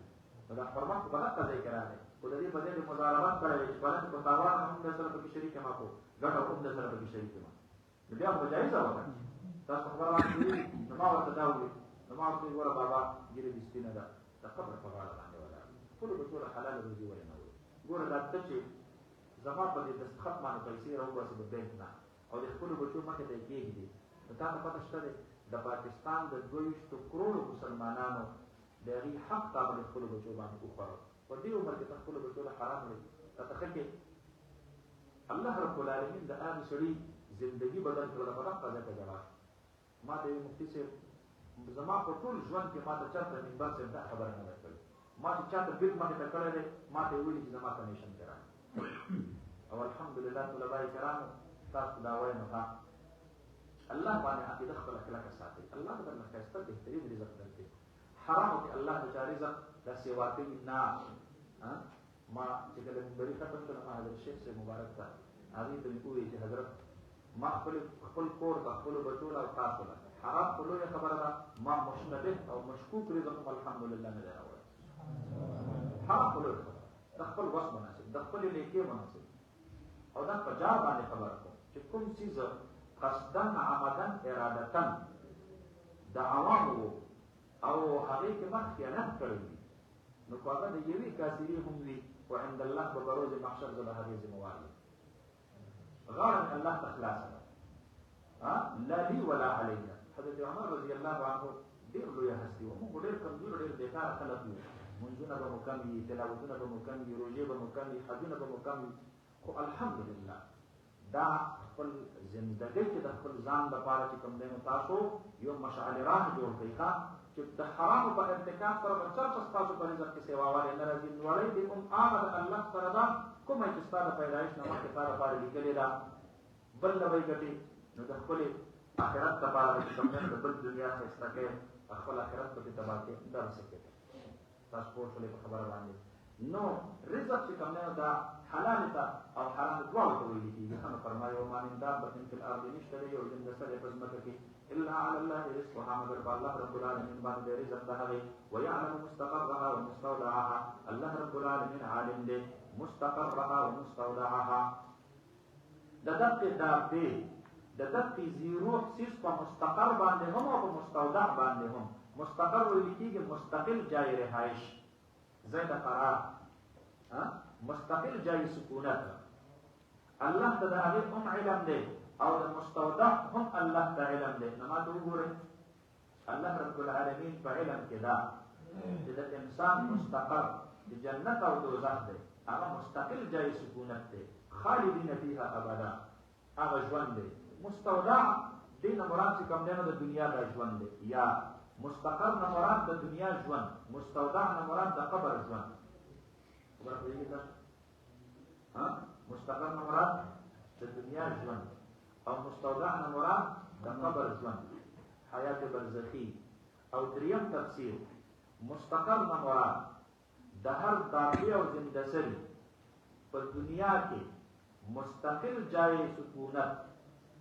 نو دا حرمت خو په دغه ځای کې راغلی خو د دې په ځای کې مظالمت کړی دی چې بلکې په تاوان هم در سره پکې شریک یم خو ګټه هم در سره پکې شریک یم نو بیا خو جایزه وکړه تاسو په خبره باندې پوهېږئ نو ما ورته دا وویل نو ما ورته ګوره بابا ګیرې دې سپینه ده د قبر په غاړه باندې ولاړ ټولو به ټوله حلاله روزي ولې نه وایي ګوره دا ته چې زما په دې دستخط باندې پیسې راوباسي د بینک نه او د خپلو بچو مخې ته یې کېږدي نو تا ته پته شته دی د پاکستان د 22 کروړو مسلمانانو د هغې حق تا به د خپلو بچو باندې وخوړه په دې عمر کې ته خپلو بچو له حرام وړي راته ښه کې الله رب العالمین د هغې سړي زندګي بدل کړله په دغه ځای ته جوړه ما ته یو مفتي صاحب زما په ټول ژوند کې ما ته چېرته منبر صاحب دا خبره نه ده کړې ما چې چاته بیل مخې ته کړی دی ما ته یې ویلي چې زما کمیشن کې راغلی او الحمدلله طلباء کرامو تاسو دا وایم ښه الله باندې عقیده خپله کلکه ساتئ الله به درله ښایسته بهترین رزق درکړي حرامو کې الله د چا رزق داسې واقعي نه ما چې کله منبري ختم کړه ما حضرت شیخ صاحب مبارک ته هغې ته مې وویل چې حضرت ما خپل کور ته خپلو بچو له او تاسو له حرام خو لویه خبره ده ما مشتبه او مشکوک رزق هم الحمدلله نه دی راوړی حرام خو لویه خبره د خپل وس مناسب د خپلې لیکې مناسب او دا په جار باندې خبره کوم چې کوم څیز قصدن عمدن ارادتن د عوامو او هغې کې ما خیانت کړی وي نو په هغه د یوې کاسرې هم وي و عند الله به په روز محشر زه د هغې ذموار یم غاړه مې الله ته خلاصه ده لا لي ولا علینا حضرت عمر رضی الله عنه ډېر لویه هستي وه موږ ډېر کمزور ډېر بېکاره خلک وو منځونه به مو کم وي تلاوتونه به مو کم وي روژې به مو کم وي حجونه به مو کم وي خو الحمدلله دا خپل زندګۍ کې د خپل ځان دپاره چې کوم دی نو تاسو یو مشعل راه جوړ کړئ ښه چې د حرامو په ارتکاب سره به چرته ستاسو په رزق کې سیواوالی نه راځي نړۍ دې هم هغه د الله سره ده کومه چې ستا د پیدایش نه مخکې تا دپاره لیکلې ده بل نه به یې ګټې نو د خپلې آخرت دپاره چې کوم دی د بل دنیا ښایسته کوې خپل آخرت پکې تباه کوې دا څه کوې تاسو پوه شولې په خبره باندې نو رزق چې کوم دی نو دا حلال ته او حرام دواړو ته ویل کېږي ښه نو فرمایي وما من دابة فی الارض نشته دی یو ژوندی سړی په ځمکه کې الا علی الله رزقها مگر په الله رب العالمین باندې دی رزق د هغې ویعلم مستقرها ومستودعها الله رب العالمین عالم دی مستقرها ومستودعها د دقې دابې د دقې زیروح څیز په مستقر باندې هم او په مستودع باندې هم مستقر ویل کېږي مستقل جای رهایش ځای د قرار مستقل جای سکونت الله ته د هغې هم علم دی او د مستودع هم الله ته علم دی نو ما ته وګورئ الله رب العالمین په علم کې دا چې د انسان مستقر د جنت او دوزخ دی هغه مستقل جای سکونت دی خالدین فیها ابدا هغه ژوند دی مستودع دې نه مراد چې کوم دی نو د دنیا دا ژوند دی یا مستقر نه مراد د دنیا ژوند مستودع نه مراد د قبر ژوند خبره پوهېږئ تاسو مستقر نه مراد د دنیا ژوند او مستودع نه مراد د قبر ژوند حیات برزخي او دریم تفسیر مستقر نه مراد د هر داخلي او زنده سري په دنیا کې مستقل جای سکونت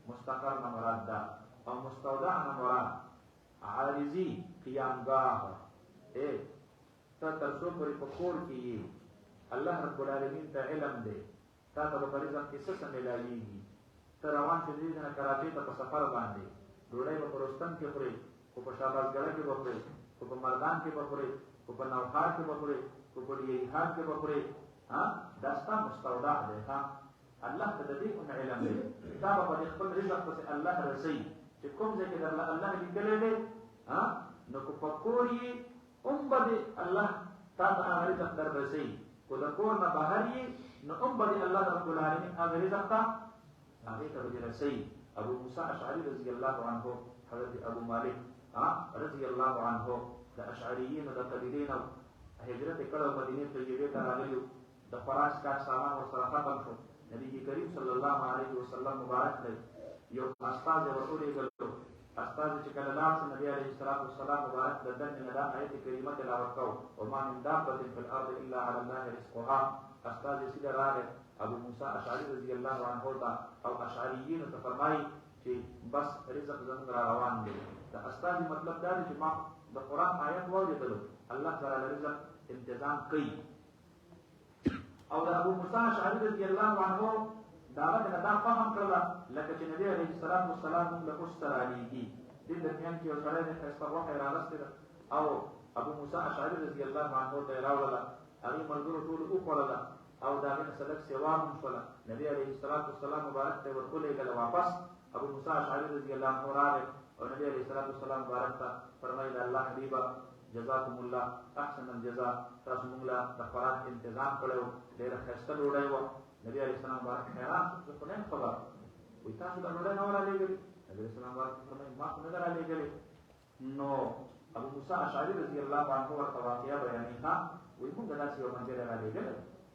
مستقر نه مراد ده او مستودع نه مراد عارضي قیامگاه ته تر څو پورې په کور کې یې الله رب العالمین ته علم دی تا ته به په رزق کې څه څه میلاویږي ته روان شې د دې نه کراچۍ ته په سفر باندې ډوډۍ به په رستم کې خورې خو په شهبازګړه کې به خورې خو په مردان کې به خورې خو په نوښار کې به خورې كبري هاك ببري دستا مستودع ده الله تدري أن علم ده تابع بدي خبر رزق بس الله رسي تكون زي كده الله يقلله نكفكوري بدي الله تابع رزق در رسي كذا كورنا بهاري بدي الله رب العالمين رزق تا عليك بدي رسي أبو موسى أشعري رضي الله عنه حضرت أبو مالك رضي الله عنه الأشعريين القبيلين هجرة كلا مدينة طيبة راغليو دفراش كاش سامان وصراحة بنشو نبي كريم صلى الله عليه وسلم مبارك لي يوم أستاذ ورسولي قالوا أستاذ شكل الله النبي عليه الصلاة والسلام مبارك لدن من هذا آية كريمة لا وما من دابة في الأرض إلا على الله رزقها أستاذ سيد راغب أبو موسى أشعري رضي الله عنه أو أشعريين تفرماي في بس رزق زمن روان دي أستاذ مطلب داري في ما القرآن آيات واجد له الله تعالى رزق انتظام قي او ابو موسى اشعري رضي الله عنه دعوت ندا فهم کړل لکه چې نبی عليه الصلاه والسلام له اوستر عليږي د دې میان کې اوسره د استغفار راغسته او ابو موسى اشعري رضي الله عنه ته راوړل هغه منظور ټول او کړل او دا غي صدق سیوا مشول نبی عليه الصلاه والسلام مبارک ته ورکولې کله واپس ابو موسى اشعري رضي الله عنه راغی او نبی عليه الصلاه والسلام مبارک ته فرمایله الله حبيبا جزاكم الله احسن الجزاء تاسو موږ له خوراک تنظیم کړو ډېر ښه ډوډۍ و نبی عليه السلام مبارک حیران شو په نن خبر وي تاسو دا ډوډۍ نه ورالېږئ نبی عليه السلام مبارک فرمایي ما خو نه درالېږئ نو ابو موسى اشعري رضي الله عنه ورته واقعیا بیانې ښه وي موږ داسې یو منځ رالېږل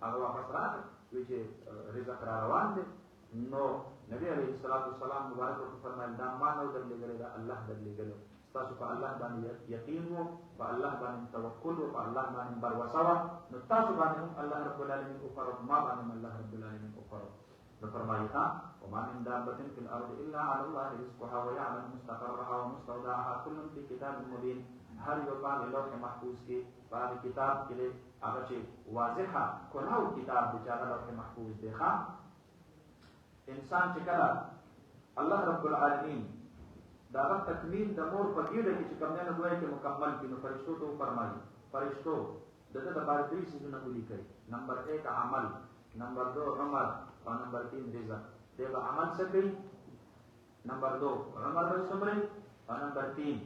هغه واپس راغی وی چې رزق را روان دی نو نبی عليه الصلاه والسلام مبارک فرمایل دا ما نه درلېږل دا الله درلېږل تاسو په الله باندې یقین وو په الله باندې توکل وو په الله باندې بروسه وو نو تاسو باندې الله رب العالمین او پر ما باندې الله رب العالمین او پر نو فرمایي وما من دابة في الارض الا على الله رزقها ويعلم مستقرها ومستودعها كل في كتاب مبين هر یو باندې لوح محفوظ کې باندې کتاب کې هغه چې واضحه کلاو کتاب د چا لوح محفوظ دی انسان چې کله الله رب العالمین دا تکمیل د مور په ګډه کې چې کومه نه دوی کې مکمل کینو فرشتو ته فرمایي فرشتو دغه د بار دې سيزونه ولیکي نمبر 1 عمل نمبر 2 عمر او نمبر 3 رزق دغه عمل څه کوي نمبر 2 عمر به څومره او نمبر 3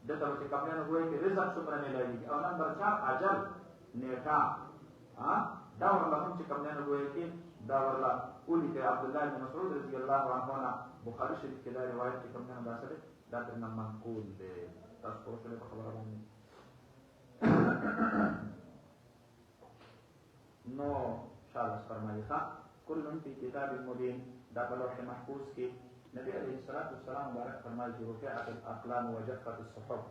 دغه چې کومه نه دوی کې رزق څومره ملایي او نمبر 4 اجل نیټه دا ورته چې کومه نه دوی کې دا ورته ولیکي عبد الله بن مسعود رضی الله عنه بخاری شریف کې دا روایت چې کومه نه باسه دا ترنه منقول دی تاسو پوښتنه په خبره باندې نو شاله فرمایي كل في كتاب مبين دا په لوح محفوظ کې نبی عليه الصلاه والسلام مبارک فرمایي چې رفعت الاقلام وجفت الصحف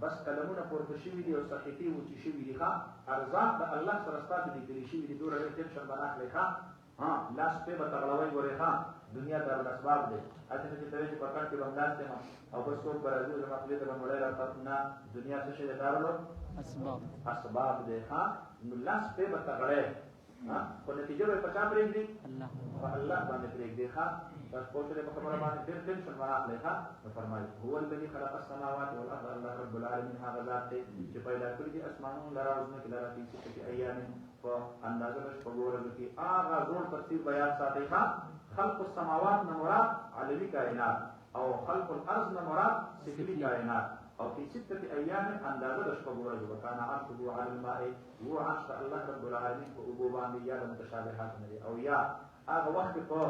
بس کلمونه پورته شوي دي او صحیفې وچې شوي دي ارزاق د الله سره ستاسو دي کلی شوي دي دوره ټینشن باندې اخلي لاس په بتغلوي ګوري دنیا د اسباب دي اته چې ته چې پکړ کې بنداز ته او بس کو برازو د مخلي ته مولا راځي نه دنیا څه شي دارلو اسباب دي نو لاس په بتغړې په نتیجه په چا پرېږ دي الله باندې پرېږ دي بس پوښتنه په خبره باندې ډېر ټینشن باندې اخلي نو فرمایي هو الذي خلق السماوات والارض الله رب العالمين هذا ذات چې پیدا کړی دي اسمانونو لرا او ځمکې لرا په څه ایام په اندازه شپږورو کې هغه ټول تفصیل بیان ساتي خلق السماوات نه مراد علوي کائنات او خلق الارض نه مراد سفلي کائنات او في 6 ايام اندازه شپږورو وکانه عرشه على الماء هو عرش الله رب العالمين په اوبو باندې یا متشابهات نه او یا هغه وخت په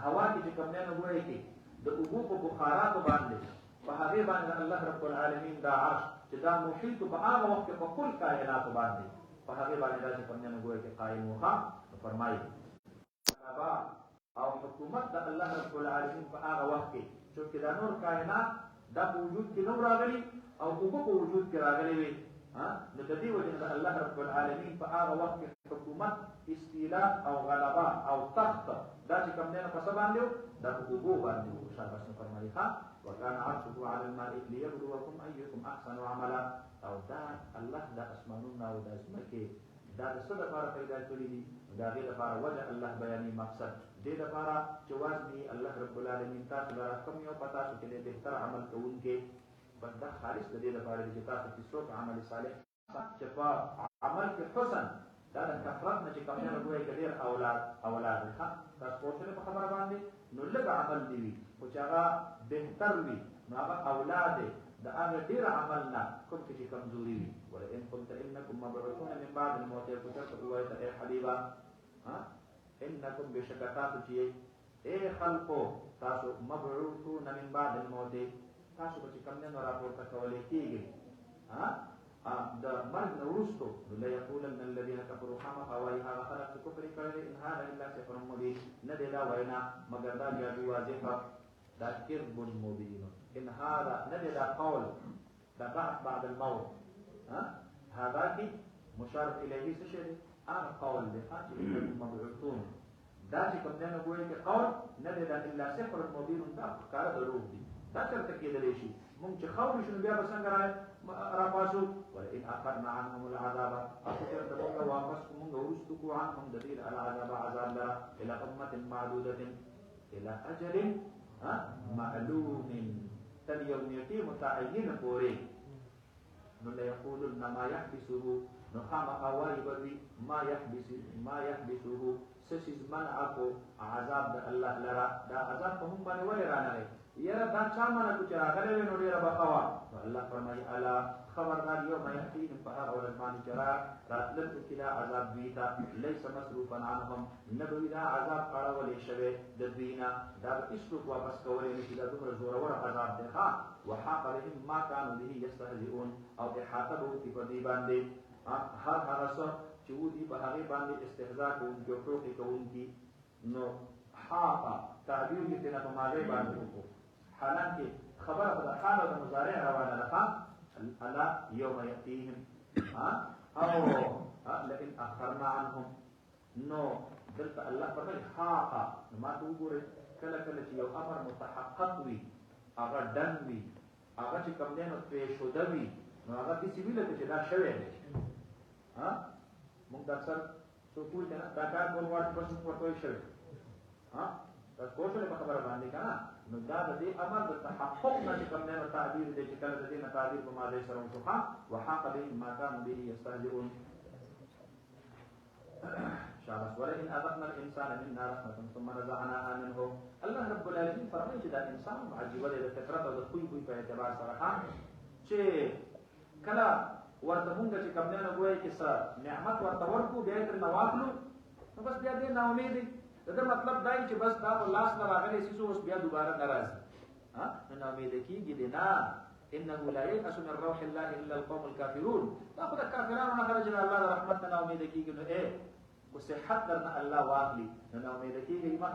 هوا کې چې کوم نه وایي کې د اوبو په بخارات باندې په هغه باندې الله رب العالمین دا عرش چې دا محیط په هغه وخت په کل کائنات باندې په هغه باندې دا چې کوم نه وایي کې قائم وها فرمایي او حکومت د الله رب العالمین په هغه وخت کې چې دا نور کائنات دا په وجود کې نو راغلي او اوبو په وجود کې راغلي وي نو د دې وجه نه الله رب العالمین په هغه وخت کې حکومت استیلاء او غلبه او تخت دا چې کوم نه په سبا باندې دا په اوبو باندې شابه فرمایي وكان عرشه على الماء ليبلوكم ايكم احسن عملا او دا الله دا اسمانونه او دا زمکه دا د څه لپاره پیدا کړی دي دا د لپاره وجه الله بیانې مقصد دې لپاره چې واجبي الله رب العالمین تاسو لپاره کوم یو پتا چې دې بهتر عمل کوونکې بنده خالص دې لپاره چې تاسو په څوک عمل صالح چې په عمل کې حسن دا د کثرت نه چې کوم نه وګورئ کډیر اولاد ښه تاسو پوښتنه په خبره باندې نو لږ عمل دی وي او چې هغه بهتر وي نو هغه اولاد د هغه ډیر عمل نه کوم چې کمزوري وي ولئن قلت انکم مبعوثون من بعد الموت فقد اي حبيبا ها انکم بشکتات چې اے خلقو تاسو مبعوثون من بعد الموت تاسو چې کوم نه راپورته کولې کیږي ها د مرګ نه وروسته لا یقولن الذين كفروا خامخا وایي هغه خلک چې کفر کړی ان هذا الا سحر مبین نه دی دا وینا مګر دا جادو واضحه دا کذب مبین ان هذا نه دی دا قول دا بعد الموت ها هذا کی مشار الیه څه شی هغه قول دی چې مبعوثون دا چې کوم نه وایي چې قول نه دی دا الا سحر مبین دا کار دروغ دی دا چرته کېدلی شي مونږ چې خاورې شنو بیا به څنګه راپاسو ولئن اخرنا عنهم العذاب اخر تبقى واپس مونږ ورستو عنهم دلیل العذاب عذاب لرا الى امه معدوده الى اجل معلوم تل يوم يتي متعين پورې نو لا يقولن ما يحبسه نو خامخ وایي بدوی ما يحبسه سشز منعکو عذاب د الله لرا دا عذاب په هم باندې ولې رانغی یره دا چا مانا کو چې راغلی وي نو ډېره به ښه وه نو الله فرمایي الا خبردار یوم یأتیهم په هغه ورځ باندې چې راتلونکي کې دا عذاب دوی ته لیس مصروفا عنهم نه به وي دا عذاب اړولی شوی د دوی نه دا به هېڅوک واپس کولی نه شي دا دومره زورور عذاب دی ښه وحاق بهم ما کانوا به یستهزئون او احاطه به وکړي په دوی باندې هر هغه څه چې ودي په هغې باندې استهزا کوونکي او ټوکې کوونکي نو حاقه تعبیر یې ترېنه په ماضۍ باندې وکړو حالانکه خبره په د حال او د مضارع روانه ده الا یوم یأتیهم او لئن اخرنا عنهم نو دلته الله فرمایي حاقه نو ما ته وګورئ کله کله چې یو امر متحقق وي هغه ډن وي هغه چې کوم دی نو پرېښوده وي نو هغه داسې وي لکه چې دا شوی دی مونږ اکثر څوک وایي که نه دا کار کول غواړي بس موږ ورته وایي شوی تاسو پوه شولې په خبره باندې که نه نو دا د دې امر د تحقق نه چې کوم دی نو تعبیر دی چې کله د دې نه تعبیر په ماضۍ سره وشو وحاق بهم ما كانوا به يستهزئون شاباس ولئن اذقنا الانسان منا رحمه ثم نزعناها منه الله رب العالمین فرمایي چې دا انسان عجیبه دی د فطرت او د خوی په اعتبار سره چې کله ورته مونږ چې کوم دی نو ګویا چې څه نعمت ورته ورکړو بیا یې ترېنه واخلو نو بس بیا دې ناامید دی دا مطلب دا چې بس دا په لاس نه راغلی سیسو اوس بیا دوباره نه راځي نو ناامید کېږي دی نه انه لا ییأس من روح الله الا القوم الكافرون دا خو د کافرانو نه خلک چې د الله د رحمت نه ناامید کېږي نو خو صحت درنه الله واخلي نو ناامید کېږي مه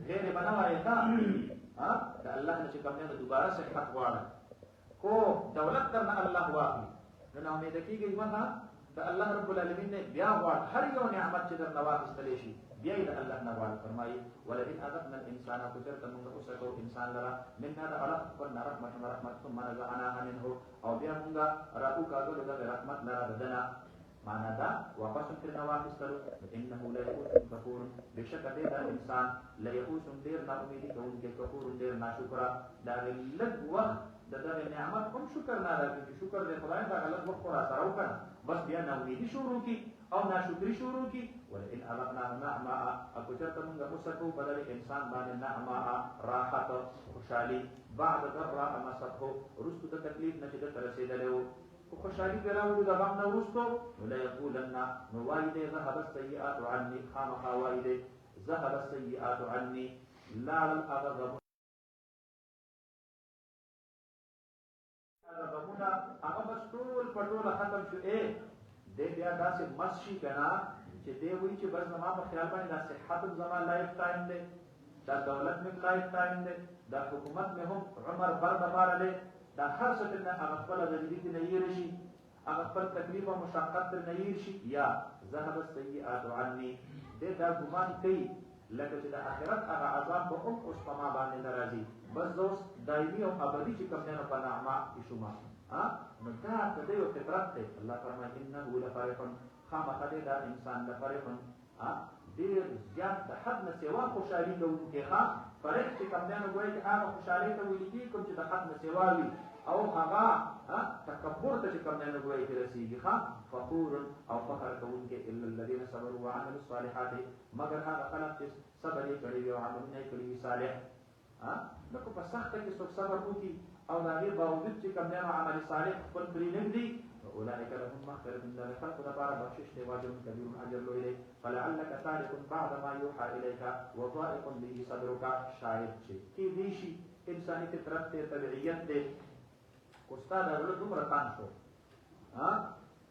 غیر به نه وایې د الله نه چې کوم دی نو دوباره صحت غواړه خو دولت درنه الله واخلي نو ناامید کېږي مه د الله رب العالمین نه بیا غواړه هر یو نعمت چې درنه واخیستلی شي بیا یې د الله نه غواړي فرمایي ولئن اذقنا الانسان کو چېرته مونږ اوسکو انسان لره منا د الله خپلنا رحمت ثم نزعناها منه او بیا مونږ راوکاږلو دغه رحمت لره د ده نه معنا دا واپس ترېنه واخیستلو انه لیئوس کفور بېشکه دی دا انسان لیئوس ډېر ناامیدي کوونکی کفور ډېر ناشکره د هغې لږ وخت د دغه نعمت هم شکر نه ادا کړي چې شکر دی خدای دغه لږ وخت خو راسره وکړه بس بیا ناامیدي شروع کړي او ناشکري شروع کړي ولئن اذقناه نعماء او چېرته مونږ وسکو په دغه انسان باندې نعماء راحت خوشحالي بعد ضراء مسته وروستو د تکلیف نه چې دلته رسېدلی و خو خوشحالي پرې راوړو د غم نه وروستو نو لیقولن نو وایي دی ذهب السیئات عني خامخا وایي دی ذهب السیئات عني لاړل هغه غمونه هغه بس ټول په ټوله ختم شو دی بیا داسې مست شي که نه چې دی وایي چې بس زما په خیال باندې دا صحت هم زما لایف ټایم دی دا دولت مې لایف ټایم دی دا حکومت مې هم عمر بر دپاره دی دا هر څه ترېنه هغه خپله غریبي ترېنه هېره شي هغه خپل تکلیف او مشقت ترېنه هېر شي یا ذهب السیئات عني دی دا ګمان کوي لکه چې د آخرت هغه عذاب به هم اوس په ما باندې نه راځي بس زه اوس دایمي او ابدي چې کوم دی نو په نعما کې شوم نو دا د ده یو فطرت دی الله فرمایي انه لفرح خامخا دی دا انسان لفرح ډېر زیات د حد نه سوا خوشحالي کوونکی فرح چې کوم دی نو ګویا چې هغه خوشحالۍ ته ویل کېږي کوم چې د حد نه سوا وي او هغه تکبر ته چې کوم نه ګوي کې رسیږي ښا فخور او فخر کوونکې الا الذين صبروا وعملوا الصالحات مگر هغه خلک چې صبر یې کړی او عملونه یې کړی صالح نو په سخت کې څوک صبر وکړي او دا غي باوجود چې کوم نه عمل صالح خپل پرې نه دی اولئک لهم مغفرة من الله خلق دبار بخشش دی واجب کبیر اجر لوی فلعلك تارك بعد ما يوحى اليك وضائق به صدرك شاید چې کې دې شي انساني فطرت ته طبيعيت دې استاد ورته دومره تان شو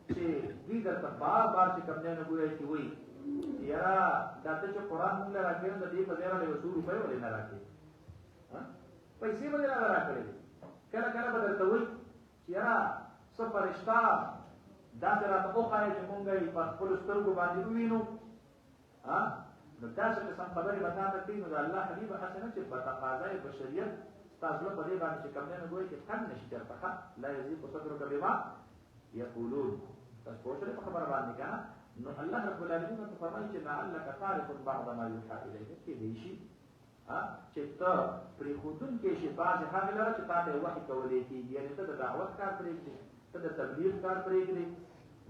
چې دې درته بار چې کوم نه ګوي چې وای یاره دا ته چې قران موږ راکړو د دې په ځای باندې وصول په ولې نه راکې پیسې باندې نه راکړې کله کله به درته وای چې یاره څه فرشتہ دا راته وخایي چې مونږ یې په خپل سترګو باندې ووینو نو تاسو ته سم خبرې وکړه چې نو الله حبیب حسنه چې په تقاضای بشریت تاسو په دې باندې چې کوم نه ګوي چې کم نشي درته لا یزيد صدرک بما یقولون تاسو په دې خبره باندې کنه نو الله رب العالمین ته فرمایي چې لعلک تعرف بعض ما یوحى الیک کې دې شي چې ته پرې خودون کې شي بعض هغه لاره چې تاسو وحی کولې کیږي یعنی ته د دعوت کار پرې ته د تبلیغ کار پرې کړې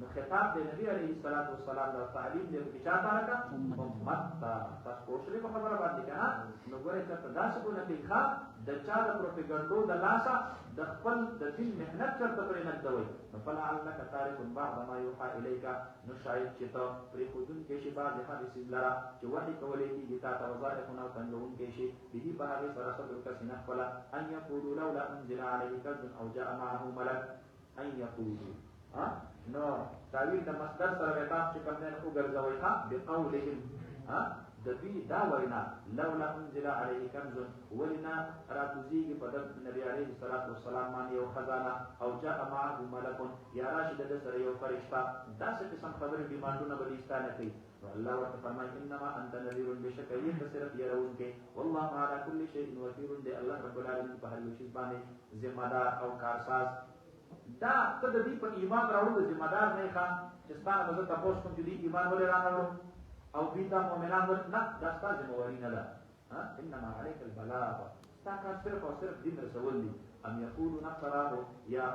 نو خطاب د نبی علیه الصلاۃ والسلام د تعلیم د بچاته راکا امت تاسو کوشلې په خبره باندې کنه نو ګورې چې تاسو کو نه ښه د چا د پروپاګاندا د لاسه د خپل د دین مهنت چرته پرې نه دوي نو فلعلک تارک بعض ما یوحى الیک نو شاید چې ته پرې خودون کې شي بعض حدیث لرا چې وحی کولې کیږي تاسو وظایفونه تنظیم کې شي به په هغه سره سره کسنه خپل ان یقولوا لولا انزل علیه کنز او جاء معه ملک ان یقولوا نو تعویل د مصدر سره تاسو چې کوم نه وګرځوي بقولهم د دې دا وینا لولا انزل علیه کنز ولنا راتوزیږي په د نبی علیه الصلاۃ والسلام باندې یو خزانه او جاء معه ملک یا راشد د سره یو فرشتہ دا څه قسم خبرې بیمانونه بلیستانه کوي الله ورته فرمایي انما انت نذير بشکایه بصرت يرون کې والله على كل شيء وكيل دی الله رب العالمین په هر یو شی باندې ذمہ دار او کارساز دا ته د دې په ایمان راوړل ذمہ دار نه ښه چې ستاسو مزه تاسو کوم دي ایمان ولې راغلو او بیتا مؤمنان ورنه دا ستاسو ذمہواری نه ده انما عليك البلاغ تاکه صرف او صرف دین رسول دي ام یقولون افتراه یا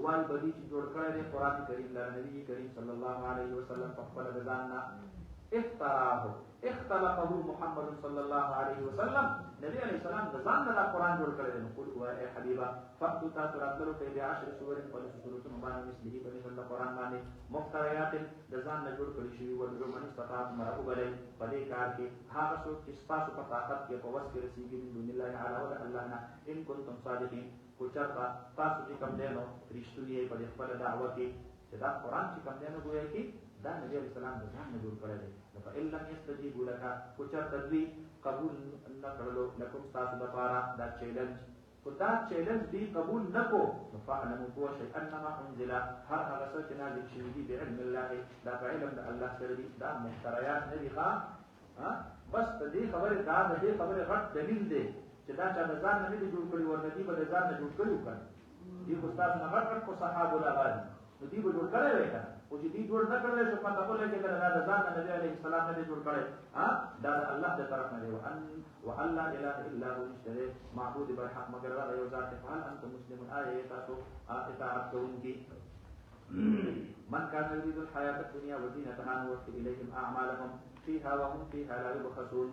وال بدی چې جوړ کړی دی قران کریم له نبی کریم صلی الله علیه وسلم په خپل ځان افتراه اختلقه محمد صلی الله علیه وسلم نبی علیہ السلام د ځان نه قران جوړ کړی دی قل هو ای حبیبا فقط تاسو راتلو کې د 10 سورې په سورۃ باندې مثلی په مثل قران باندې مفتریات د ځان نه جوړ کړی شوی ورته من استطاعت مرغوب علی په دې کار کې هغه څوک چې تاسو په طاقت کې په وس کې رسیدي من الله تعالی او الله نه ان کنتم صادقین کو چرته تاسو چې کوم دینو رښتونی په خپل دعوت کې چې دا قران چې کوم دینو ګویا کې دا نبی علیہ السلام د ځان نه جوړ کړی دی فإن لم يستجيبوا لك کوچر تدوی قبول نکړلو لکم تاسو د پاره دا چیلنج کو دا چیلنج دی قبول نکو فعلموا هو شيء انما انزل هر هغه څه چې نازل شوی دی بعلم الله دا علم د الله سره دی دا محتریات نه دي ښا بس دې خبره دا دې خبره غټ دلیل دی چې دا چې د ځان نه دی جوړ کړی ورندي به د ځان نه جوړ کړی وکړي دې کو تاسو نه غټ کو صحابه ولاغان نو دې به جوړ کړی وای او چې دې جوړ نه کړل شو پته ولګي چې دا د ځان نبی عليه السلام نه جوړ کړي دا الله د طرف نه دی او الله اله الا هو مشتري معبود بالحق مگر هغه یو ذات فعل انت مسلمون آیه تاسو اطاعت کوونکی من كان يريد الحياه الدنيا وزينتها نوفي اليهم اعمالهم فيها وهم فيها لا يبخسون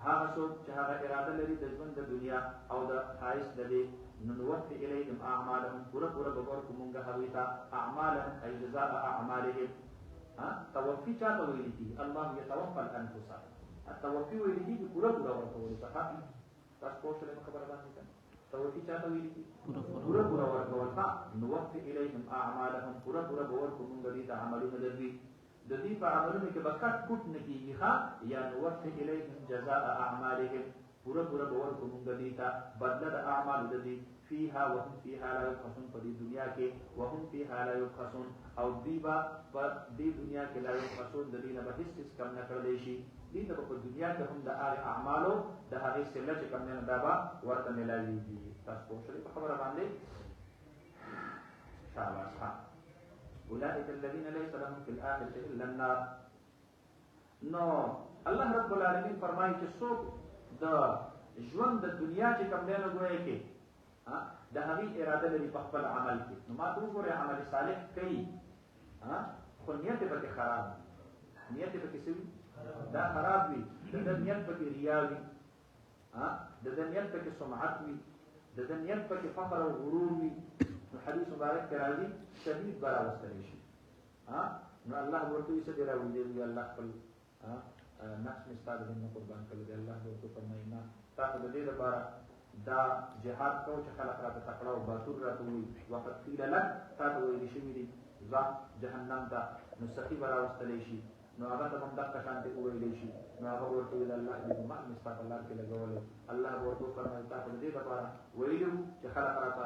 هغه څوک چې هغه اراده لري د ژوند د دنیا او د خایس د دې نوفي اليهم اعمالهم پورا بګور کومګه هویتا اعمالهم ای جزاء اعمالهم توفي چاته ویل کی الله يتوفى الانفس التوفي ویل کی پورا ورکول څه تاسو په څه خبره باندې توفي چاته ویل کی پورا ورکول څه نوفي اليهم اعمالهم پورا بګور کومګه دي عملونه د دې په عملونو کې بکټ کوټ نه کیږي ښا یا نوفي اليهم جزاء اعمالهم پورا باور کومګه دي تا بدل د اعمال د دې فيها وهم فيها لا يبخسون په دې دنیا کې وهم فيها لا يبخسون او دیبا په دې دنیا کې لا يبخسون د دې نه به هیڅ کم نه کړل شي دې ته په دنیا کې هم د اعمالو د هغه سره چې کم نه دابا ورته ملایوي تاسو په خبره باندې شاباش اولئك الذين ليس لهم في الاخره الا النار نو الله رب العالمین فرمایي چې څوک د ژوند د دنیا چې کوم دی نو ګویا کې ده هغي اراده لري په خپل عمل کې نو ما ته وګوره عمل صالح کوي خو نیت به خراب نیت به سوي دا خراب وي د نیت په ریا وي د نیت په سمعت وي د نیت په فخر او غرور وي نو حدیث مبارک کې راځي شدید برا واستلی شي نو الله ورته یې څه دی راوړي الله خپل نفس مستاد دې قربان کړي دی الله ورته فرمایي ما تاسو د دې لپاره دا جهاد کو چې خلق راته تکړه او باتور راته وي وقت قیل لك تاسو ویل شي دي ځا جهنم ته نو سخی برا واستلی شي نو هغه ته هم دغه شانتي ویل شي نو هغه ورته ویل الله دې ما مستاد الله کې لګول الله ورته فرمایي تاسو دې لپاره ویلو چې خلق راته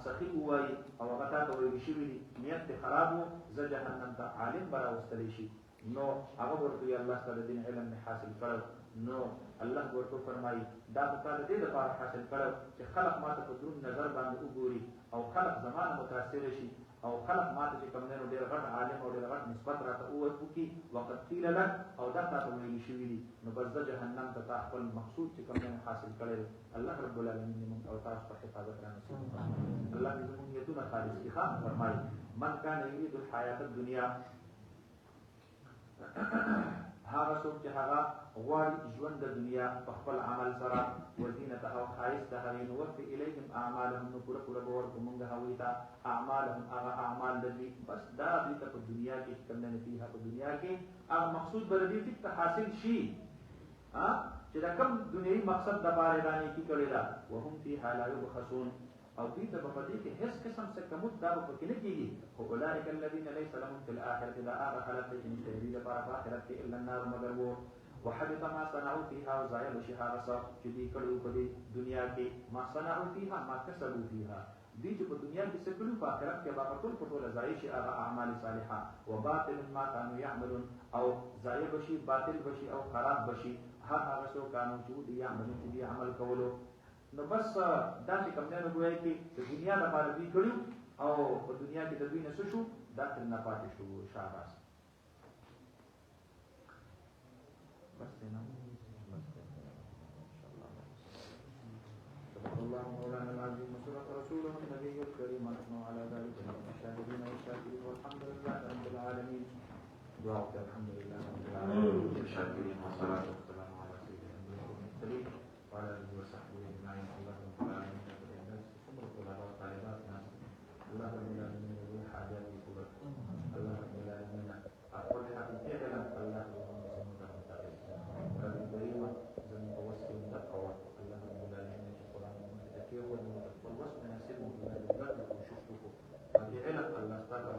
سخی وایي او هغه ته ویل شي دي نیت خراب وو ز جهنم ته عالم برا واستلی شي نو هغه ورته الله تعالی دین علم حاصل کړو نو الله ورته فرمایي دا په دې لپاره حاصل کړو چې خلق ماته په درون نظر باندې وګوري او خلق زمانه متاثر شي او خلق ماته چې کوم نه ډېر غټ عالم او ډېر غټ نسبت راته وکړي وقت قیل لك او دا تاسو ویل شي دي نو بس د جهنم ته خپل مقصود چې کوم نه حاصل کړي الله رب العالمین موږ او تاسو په حفاظت را نصیب الله دې موږ نیتونه خالص کړي فرمایي من كان يريد الحياه الدنيا هغه څوک چې هغه غواړي ژوند د دنیا په خپل عمل سره وزینته او ښایسته هغې نو وفي الیهم اعمالهم نو پوره پوره به ورکړو موږ هغوی ته اعمالهم هغه اعمال د دوی بس دا دوی ته په دنیا کې چې کوم نه فیها په دنیا کې هغه مقصود به د دوی ټیک ته حاصل شي چې دا کوم دنیوي مقصد دپاره یې دا نیکي کړې ده وهم فیها لا یبخسون او دوی ته په دې کې هیڅ قسم څه کمود دا به پکې نه کېږي خو اولئک الذین لیس لهم فی الآخرة دا هغه خلک دی چې نشته د دوی لپاره په آخرت کې الا النار مګر اور وحبط ما صنعوا فيها وضایع بشي هغه څه چې دوی کړي په دې دنیا کې ما صنعوا فيها ما کسبوا فيها دوی چې په دنیا کې څه کړي په آخرت کې به ټول په ټوله ضایع شي هغه اعمال صالحه وباطل ما كانوا يعملون او ضایع بشي باطل بشي او خراب بشي هغه څه کانو چې دوی عملونه دي عمل کولو نو بس دا چې کوم نه وایي چې د دنیا لپاره دوی کړي او په دنیا کې د دوی نه شو دا تر نه پاتې شو شاباس بس نه الله مولانا العظيم وصدق رسوله النبي الكريم ونحن على ذلك من الشاهدين والشاكرين والحمد لله رب العالمين دعاء الحمد لله رب العالمين والشاكرين والصلاة والسلام على سيدنا المرسلين وعلى آله وصحبه أجمعين الله رب العالمين الله رب العالمين ذو حاجات كبر الله رب العالمين أقول حقيقة الله الكريم زمن توسل تقوى الله رب العالمين القرآن والوصف نسبه إلى البر وشفته وبعلم الله تعالى